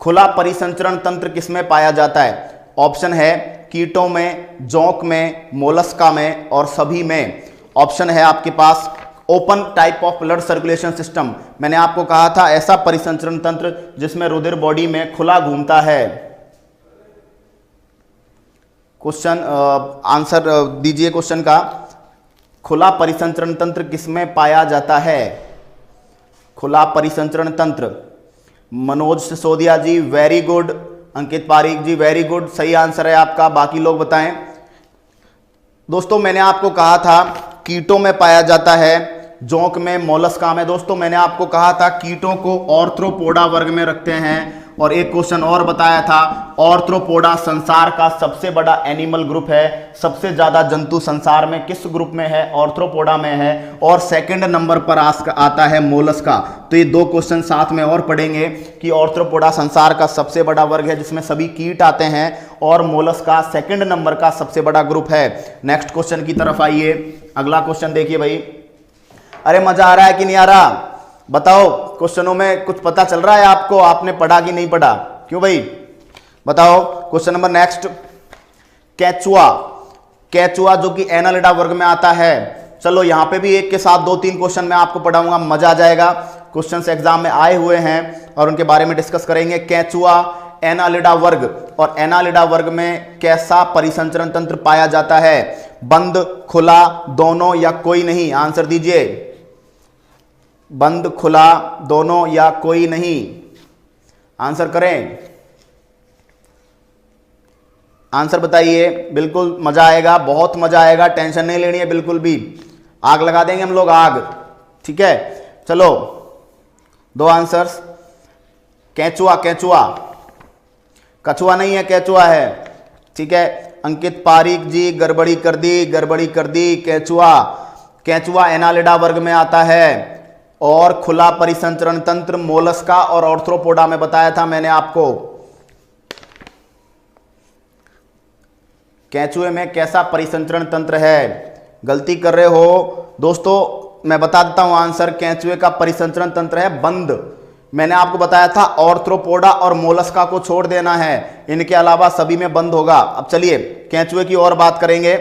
खुला परिसंचरण तंत्र किसमें पाया जाता है? ऑप्शन है कीटों में, जोंक में, मोलस्का में, और सभी में। ऑप्शन है आपके पास open type of blood circulation system. मैंने आपको कहा था ऐसा परिसंचरण तंत्र जिसमें रुधिर बॉडी में खुला घूमता है। क्वेश्चन आंसर दीजिए क्वेश्चन का। खुला परिसंचरण तंत्र किसमें पाया जाता है? खुला परिसंचरण तंत्र। मनोज सिसोदिया जी वेरी गुड, अंकित पारीक जी वेरी गुड, सही आंसर है आपका। बाकी लोग बताएं। दोस्तों मैंने आपको कहा था कीटों में पाया जाता है, जोंक में, मोलस्का में। दोस्तों मैंने आपको कहा था कीटों को ऑर्थ्रोपोडा वर्ग में रखते हैं। और एक क्वेश्चन और बताया था, ऑर्थ्रोपोडा संसार का सबसे बड़ा एनिमल ग्रुप है। सबसे ज्यादा जंतु संसार में किस ग्रुप में है? ऑर्थ्रोपोडा में है। और सेकंड नंबर पर आता है मोलस्का। तो ये 2 क्वेश्चन साथ में और पढ़ेंगे कि ऑर्थ्रोपोडा संसार का सबसे बड़ा वर्ग है जिसमें सभी कीट आते हैं, और मोलस्का सेकंड नंबर का सबसे बड़ा ग्रुप है। नेक्स्ट क्वेश्चन की तरफ आइए। अगला क्वेश्चन देखिए भाई। अरे मजा आ रहा है कि नहीं आ रहा? बताओ, क्वेश्चनों में कुछ पता चल रहा है आपको? आपने पढ़ा कि नहीं पढ़ा? क्यों भाई बताओ। क्वेश्चन नंबर नेक्स्ट, केचुआ। केचुआ जो कि एनालिडा वर्ग में आता है। चलो यहां पे भी एक के साथ 2-3 क्वेश्चन मैं आपको पढ़ाऊंगा, मजा आ जाएगा। क्वेश्चंस एग्जाम में आए हुए हैं और उनके बारे में डिस्कस करेंगे। केचुआ, एनालिडा वर्ग, और एनालिडा वर्ग में कैसा परिसंचरण तंत्र पाया जाता है? बंद, खुला, दोनों, या कोई नहीं? आंसर दीजिए। बंद, खुला, दोनों, या कोई नहीं? आंसर करें, आंसर बताइए। बिल्कुल मजा आएगा, बहुत मजा आएगा, टेंशन नहीं लेनी है बिल्कुल भी। आग लगा देंगे हम लोग, आग। ठीक है, चलो 2 आंसर्स। केचुआ, केचुआ, कछुआ नहीं है, केचुआ है। ठीक है, अंकित पारीक जी गड़बड़ी कर दी, गड़बड़ी कर दी। केचुआ, केचुआ एनालिडा वर्ग में आता है। और खुला परिसंचरण तंत्र मोलस्का और ऑर्थ्रोपोडा में बताया था मैंने आपको। केंचुए में कैसा परिसंचरण तंत्र है? गलती कर रहे हो दोस्तों, मैं बता देता हूं आंसर। केंचुए का परिसंचरण तंत्र है बंद। मैंने आपको बताया था ऑर्थ्रोपोडा और मोलस्का को छोड़ देना है, इनके अलावा सभी में बंद होगा। अब चलिए केंचुए की और बात करेंगे।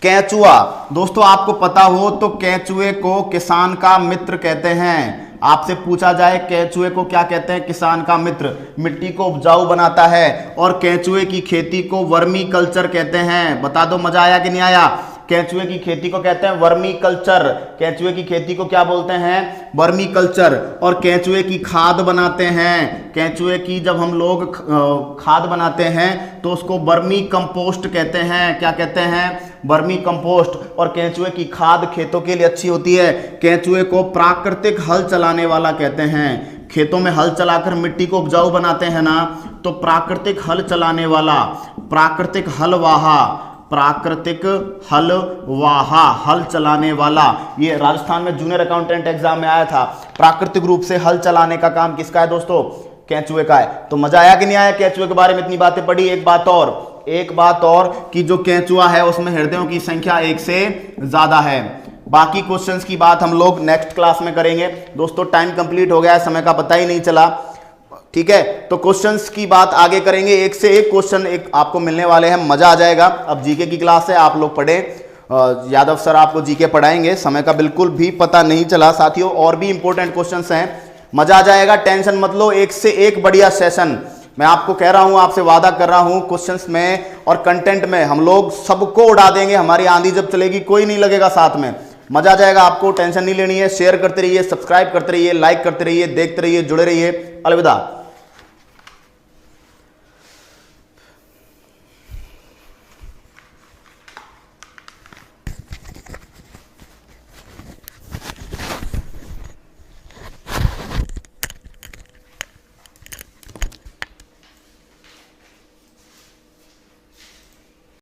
केंचुआ, दोस्तों आपको पता हो तो केंचुए को किसान का मित्र कहते हैं। आपसे पूछा जाए केंचुए को क्या कहते हैं? किसान का मित्र। मिट्टी को उपजाऊ बनाता है और केंचुए की खेती को वर्मी कल्चर कहते हैं। बता दो मजा आया कि नहीं आया? केंचुए की खेती को कहते हैं वर्मी कल्चर। केंचुए की खेती को क्या बोलते हैं? Vermi culture. और केंचुए की खाद बनाते हैं। केंचुए की जब हम लोग खाद बनाते हैं तो उसको वर्मी कंपोस्ट कहते हैं। क्या कहते हैं? Vermi compost. और केंचुए की खाद खेतों के लिए अच्छी होती है। केंचुए को प्राकृतिक हल चलाने वाला कहते हैं। खेतों में हल चलाकर मिट्टी को उपजाऊ बनाते हैं ना, तो प्राकृतिक हल चलाने वाला, प्राकृतिक हलवाहा, प्राकृतिक हलवाहा, हल चलाने वाला। ये राजस्थान में जूनियर अकाउंटेंट एग्जाम में आया था। प्राकृतिक रूप से हल चलाने का काम किसका है दोस्तों? केंचुए का है। तो मजा आया कि नहीं आया? केंचुए के बारे में इतनी बातें पढ़ी। एक बात और कि जो केंचुआ है उसमें हृदयों की संख्या 1 से ज्यादा है। बाकी क्वेश्चंस की बात हम लोग नेक्स्ट क्लास में करेंगे। दोस्तों टाइम कंप्लीट हो गया है, समय का पता ही नहीं चला। ठीक है, तो क्वेश्चंस की बात आगे करेंगे। एक से एक क्वेश्चन एक आपको मिलने वाले हैं, मजा आ जाएगा। अब जीके की क्लास है, आप लोग पढ़े। यादव सर आपको जीके पढ़ाएंगे, समय का बिल्कुल भी पता नहीं चला साथियों। और भी इंपॉर्टेंट क्वेश्चंस हैं, मजा आ जाएगा, टेंशन मत लो। एक से एक बढ़िया सेशन मैं आपको कह रहा हूं, आपसे वादा कर रहा हूं। क्वेश्चंस में और कंटेंट में हम लोग सबको उड़ा देंगे। हमारी आंधी जब चलेगी कोई नहीं लगेगा साथ में। मजा आ जाएगा, आपको टेंशन नहीं लेनी है। शेयर करते रहिए, सब्सक्राइब करते रहिए, लाइक करते रहिए, देखते रहिए, जुड़े रहिए। अलविदा।